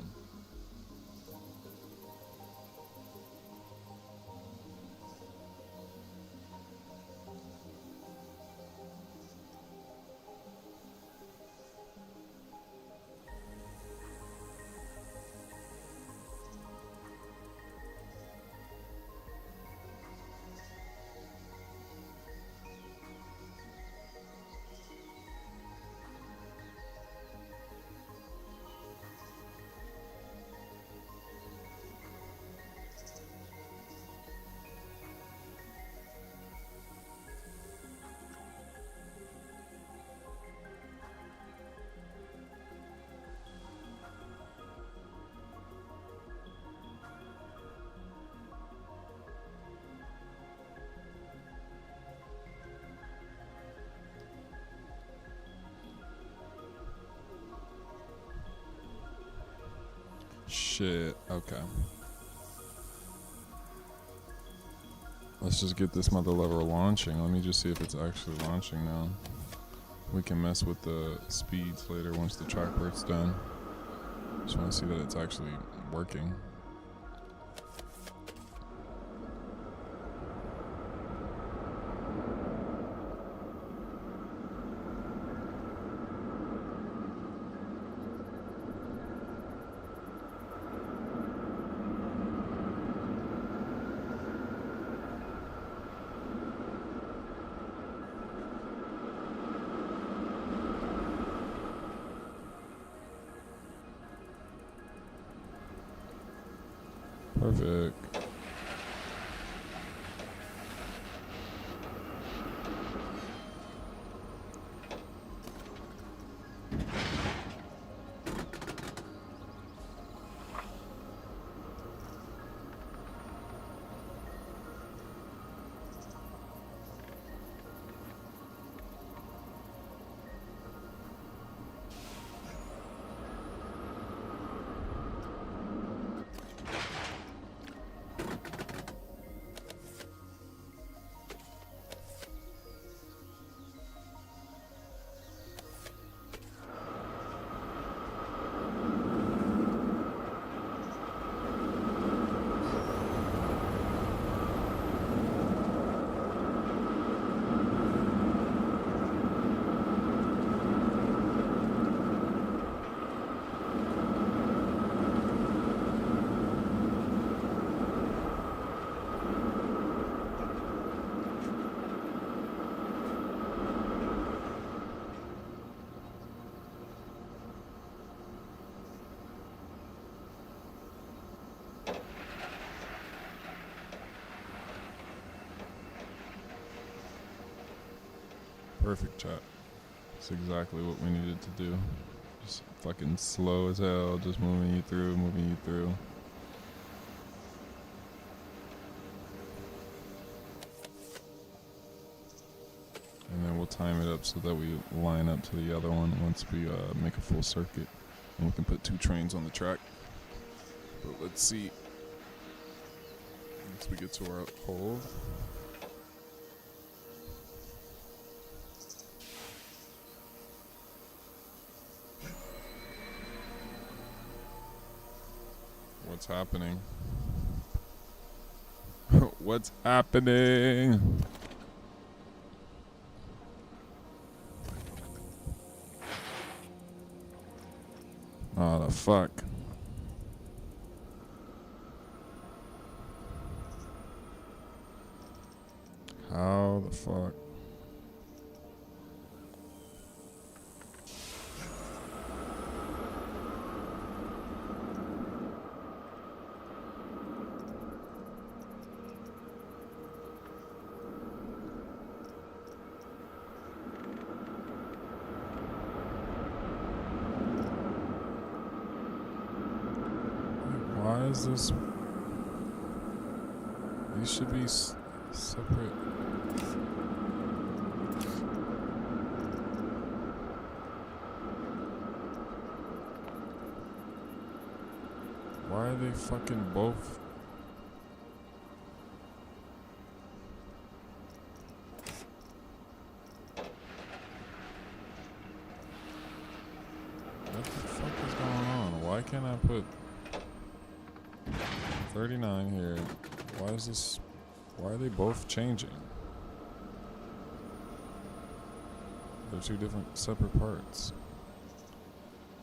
Shit, okay. Let's just get this mother lever launching. Let me just see if it's actually launching now. We can mess with the speeds later once the track work's done. Just want to see that it's actually working. Perfect. Perfect, chat. That's exactly what we needed to do. Just fucking slow as hell, just moving you through, moving you through. And then we'll time it up so that we line up to the other one once we make a full circuit. And we can put 2 trains on the track. But let's see. Once we get to our hold. What's happening? What's happening? Oh, the fuck. How the fuck? Why is this? These should be separate. Why are they fucking both? What the fuck is going on? Why can't I put 39 here? Why is this? Why are they both changing? They're 2 different separate parts.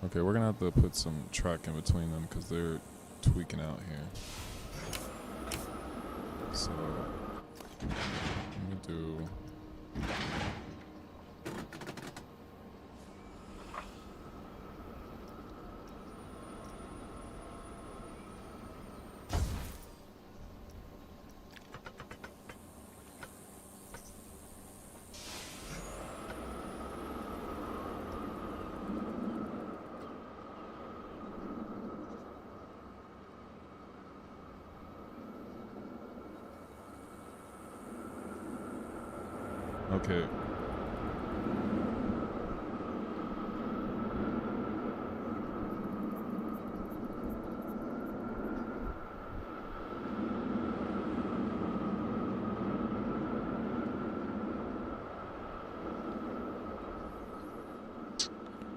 Okay, we're gonna have to put some track in between them because they're tweaking out here. So, let me do. Okay.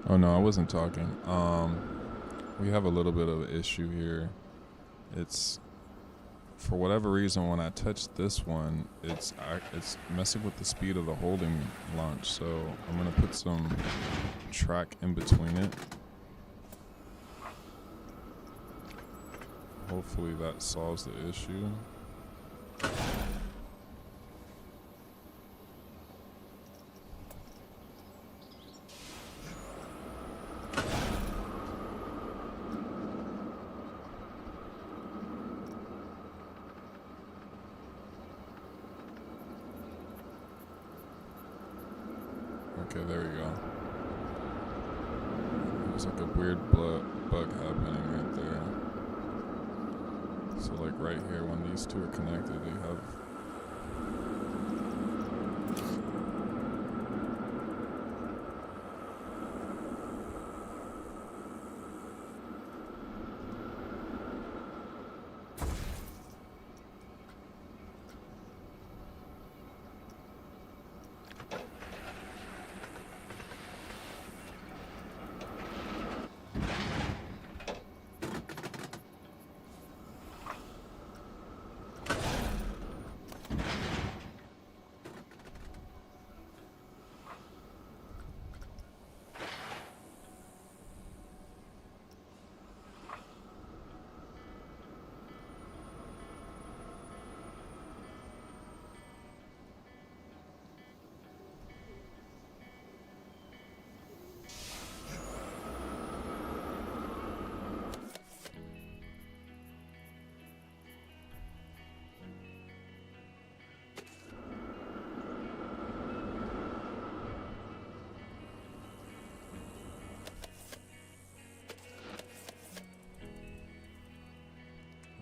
Oh no, I wasn't talking. We have a little bit of an issue here. It's for whatever reason when I touch this one, it's messing with the speed of the holding launch. So I'm gonna put some track in between it. Hopefully that solves the issue. Okay, there we go. There's like a weird bug happening right there. So like right here, when these 2 are connected, they have.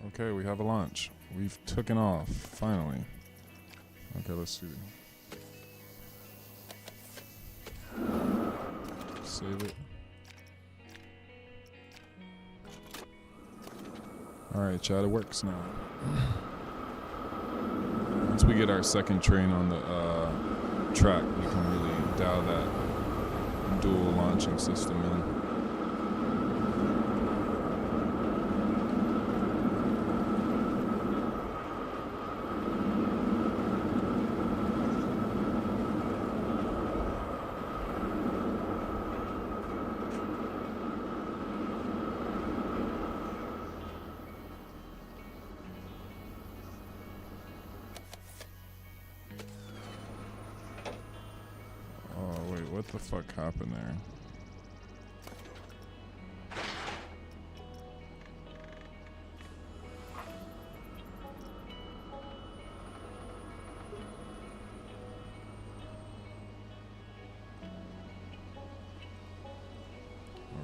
Okay, we have a launch. We've taken off, finally. Okay, let's see. Save it. Alright, chat, it works now. Once we get our second train on the track, we can really dial that dual launching system in. What the fuck happened there?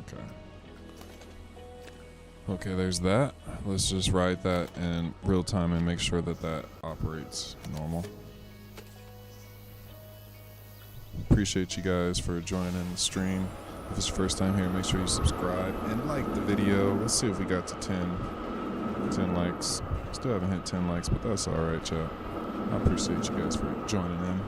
Okay. Okay, there's that. Let's just ride that in real time and make sure that that operates normal. Appreciate you guys for joining in the stream. If it's your first time here, make sure you subscribe and like the video. Let's see if we got to 10 likes. Still haven't hit 10 likes, but that's alright, chat. I appreciate you guys for joining in.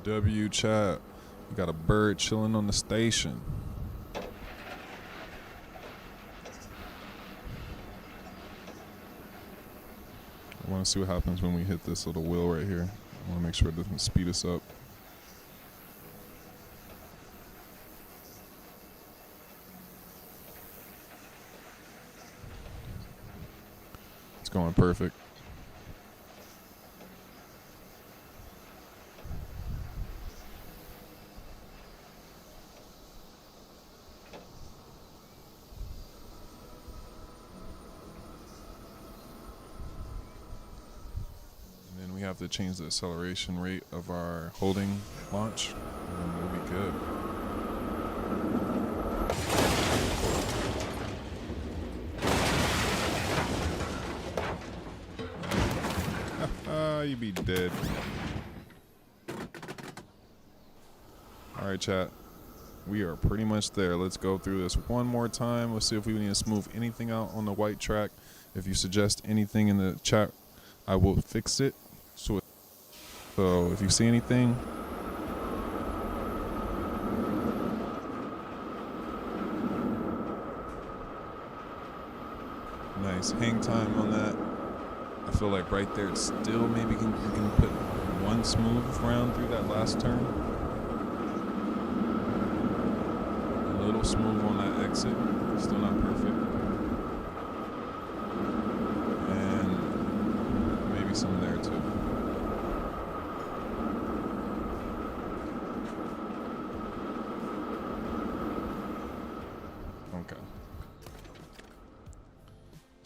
W chat, we got a bird chilling on the station. I want to see what happens when we hit this little wheel right here. I want to make sure it doesn't speed us up. It's going perfect. Have to change the acceleration rate of our holding launch, and we'll be good. You be dead. Alright, chat. We are pretty much there. Let's go through this one more time. Let's see if we need to smooth anything out on the white track. If you suggest anything in the chat, I will fix it. So if you see anything, nice hang time on that. I feel like right there it's still maybe we can put one smooth round through that last turn. A little smooth on that exit, still not perfect. And maybe some there too.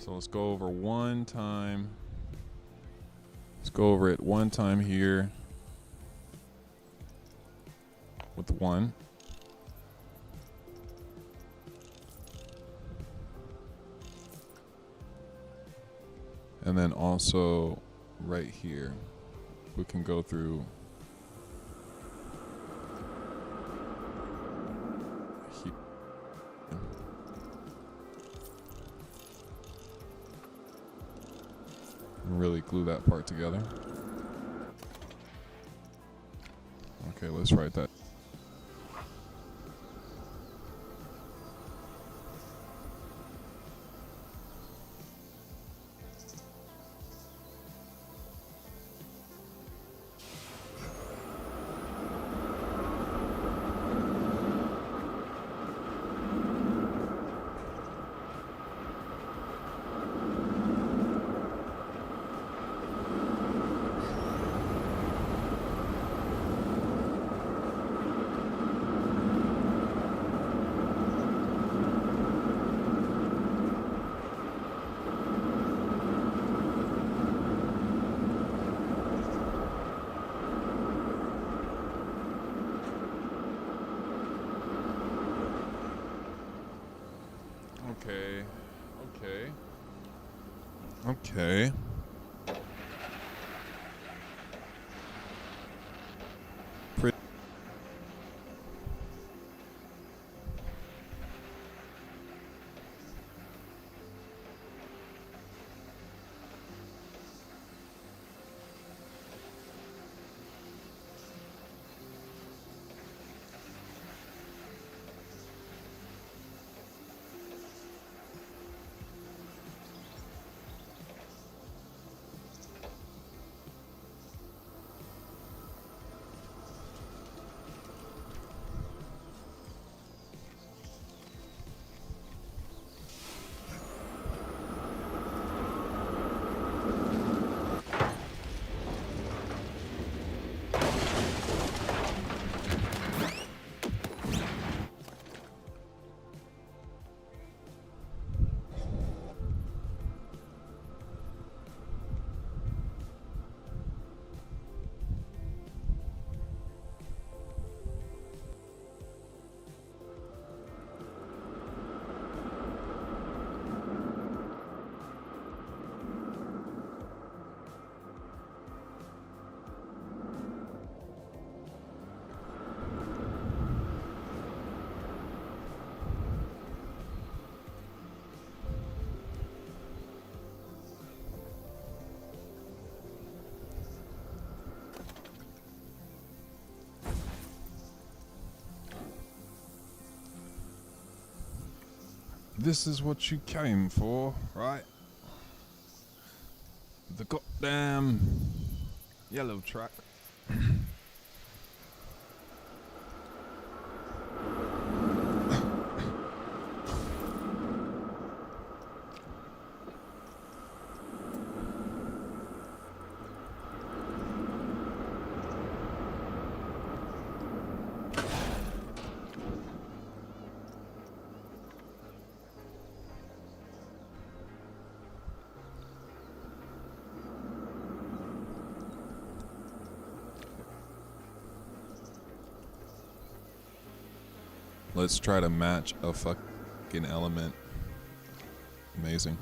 So let's go over one time. Let's go over it one time here with one. And then also right here, we can go through here. Really glue that part together. Okay, let's write that. Okay. Pretty. This is what you came for, right? The goddamn yellow track. Let's try to match a fucking element. Amazing.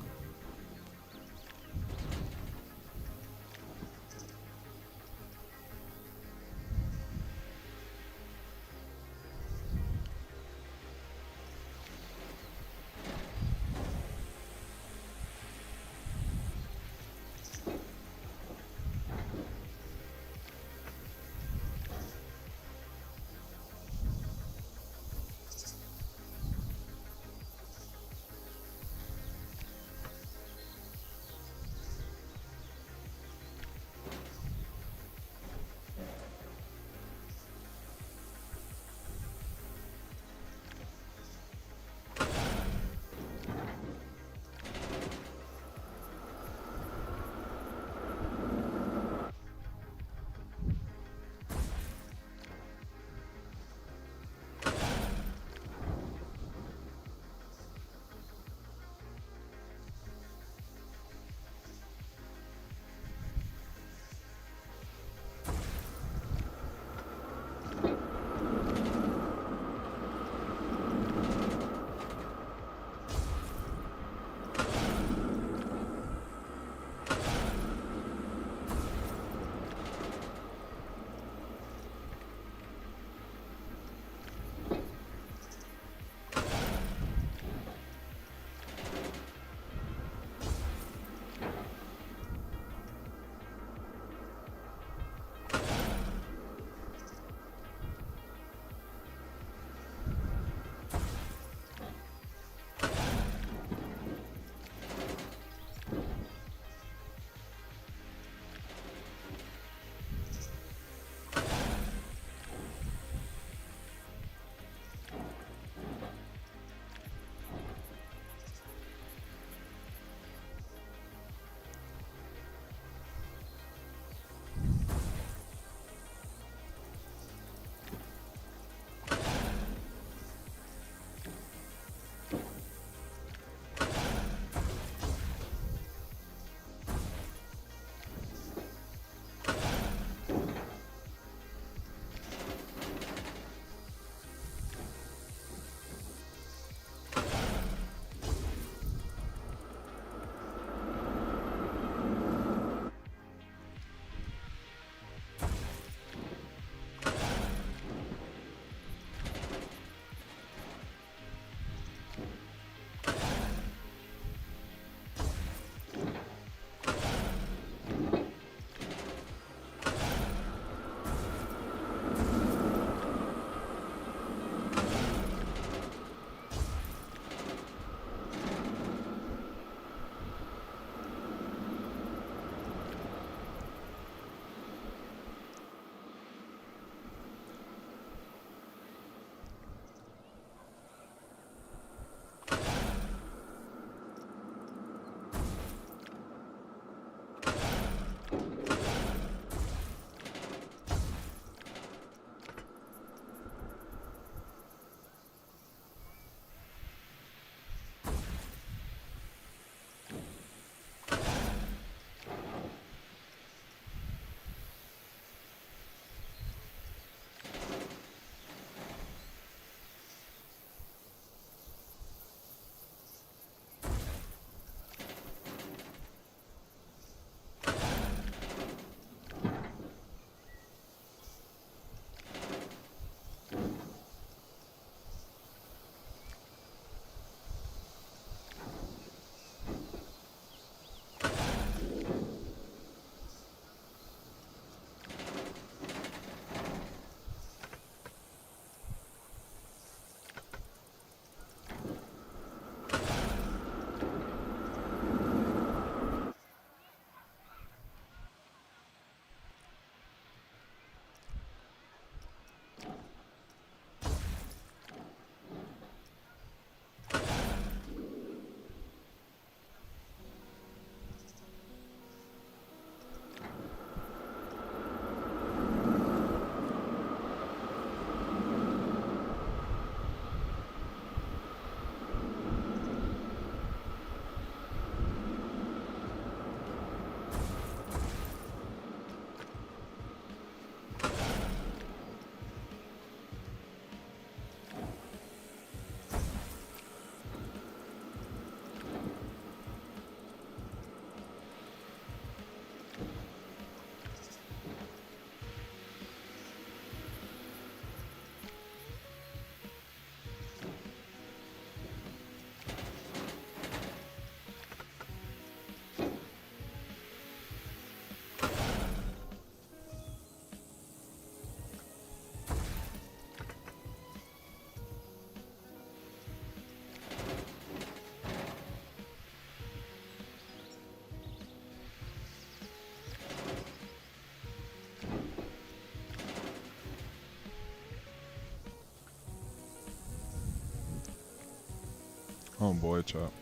Oh boy, Chop.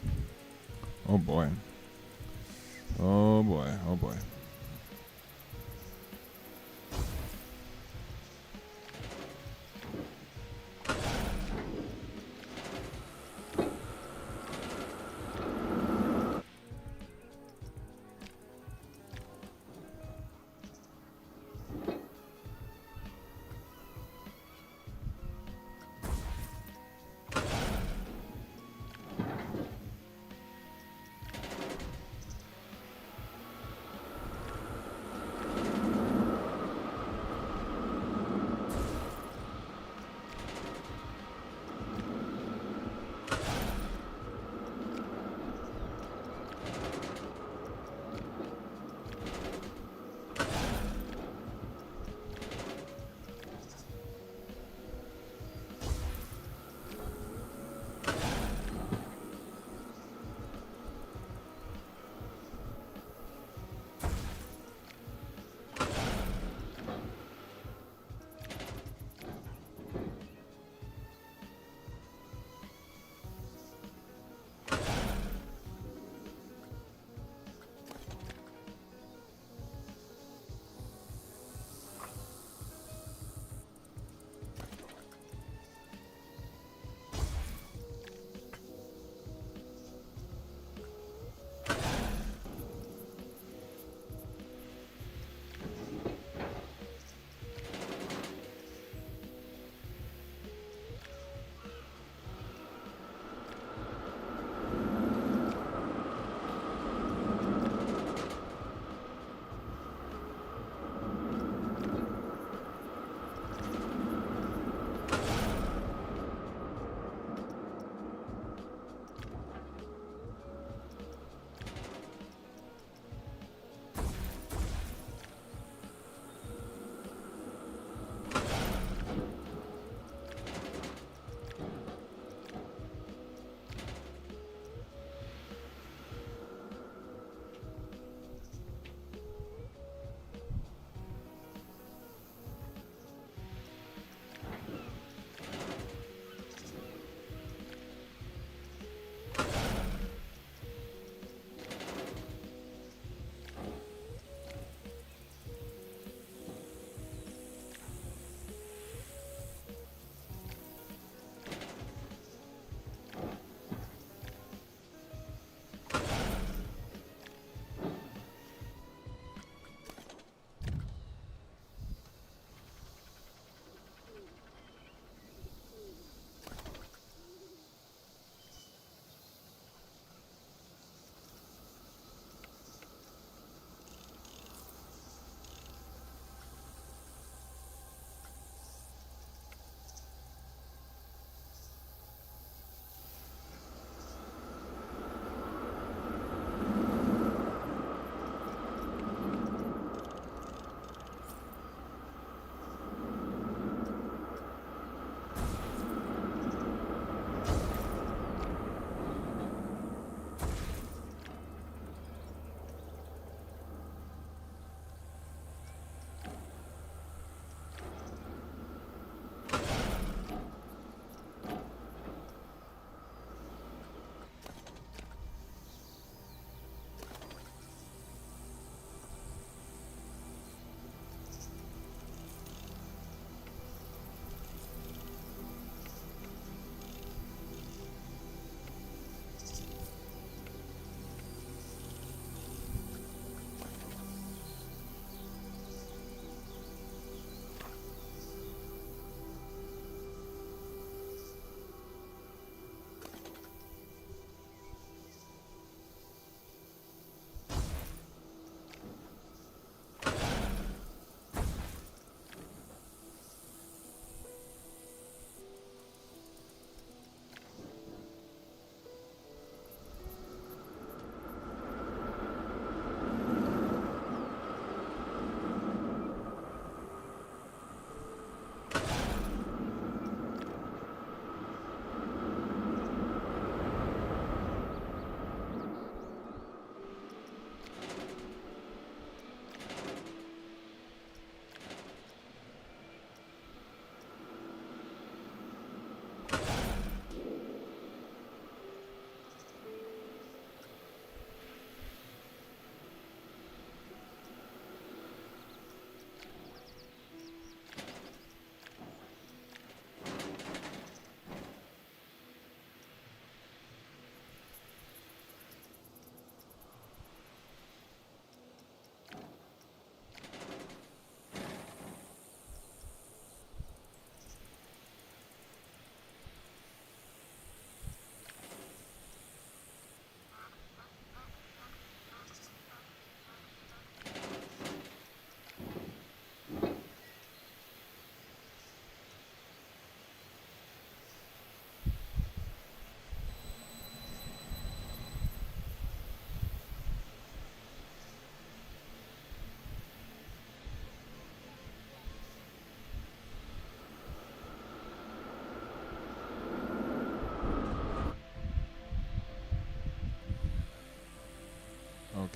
Oh boy. Oh boy. Oh boy.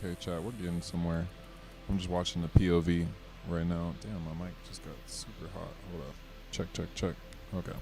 Okay, chat, we're getting somewhere. I'm just watching the POV right now. Damn, my mic just got super hot. Hold up. Check, check, check. Okay.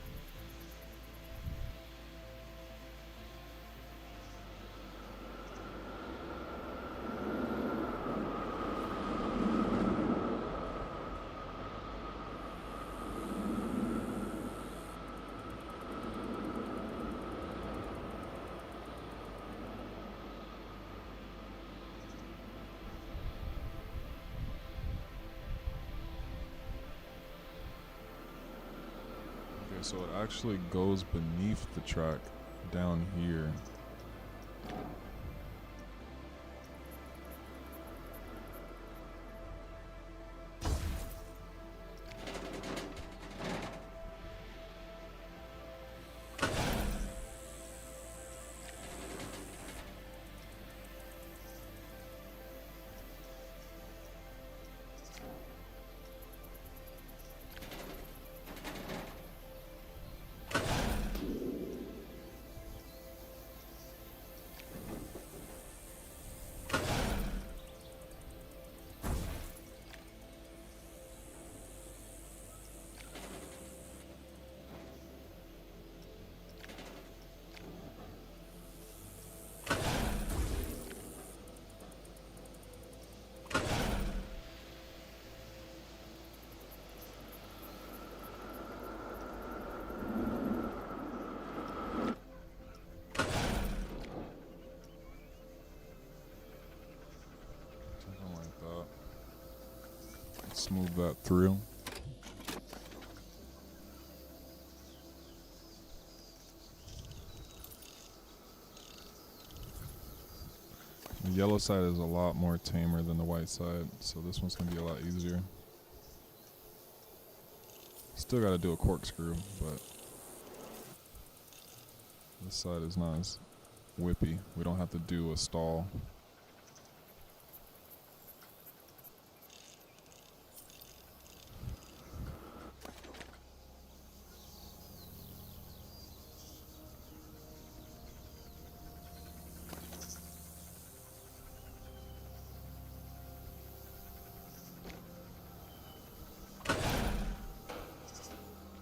Okay, so it actually goes beneath the track down here. Something like that. Let's move that through. The yellow side is a lot more tamer than the white side, so this one's gonna be a lot easier. Still gotta do a corkscrew, but this side is not as whippy. We don't have to do a stall.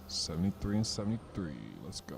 '73 and '73. Let's go.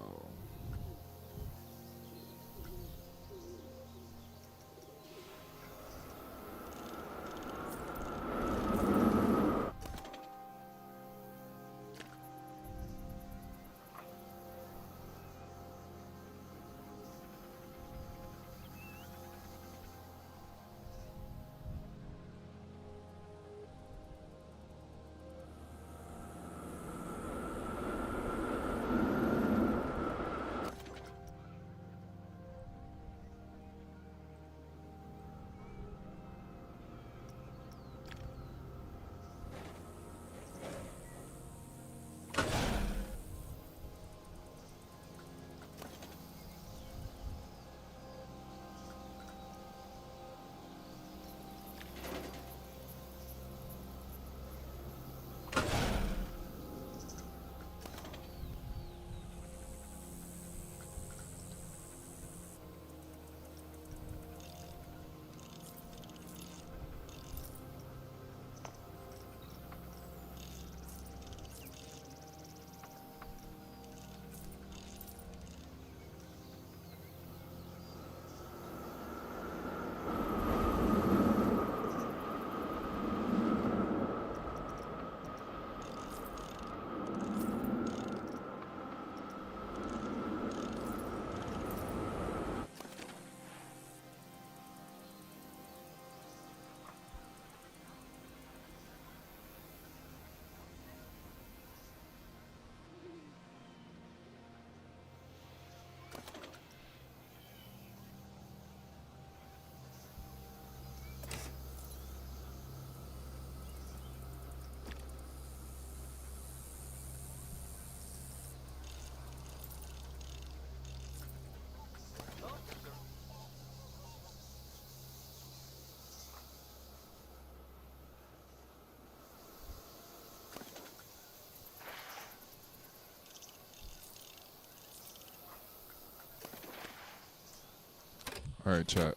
All right, chat.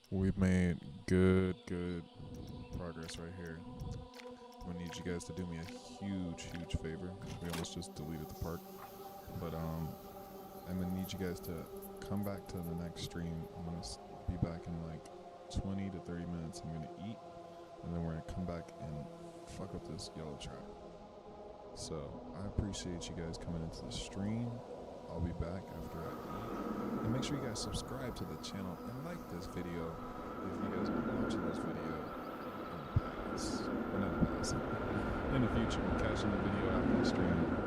We've made good progress right here. I'm gonna need you guys to do me a huge favor. We almost just deleted the park, but I'm gonna need you guys to come back to the next stream. I'm gonna be back in like 20 to 30 minutes. I'm gonna eat, and then we're gonna come back and fuck up this yellow trap. So I appreciate you guys coming into the stream. I'll be back after I eat. And make sure you guys subscribe to the channel and like this video if you guys are watching this video in the past. Or not the past. In the future, catching the video after the stream.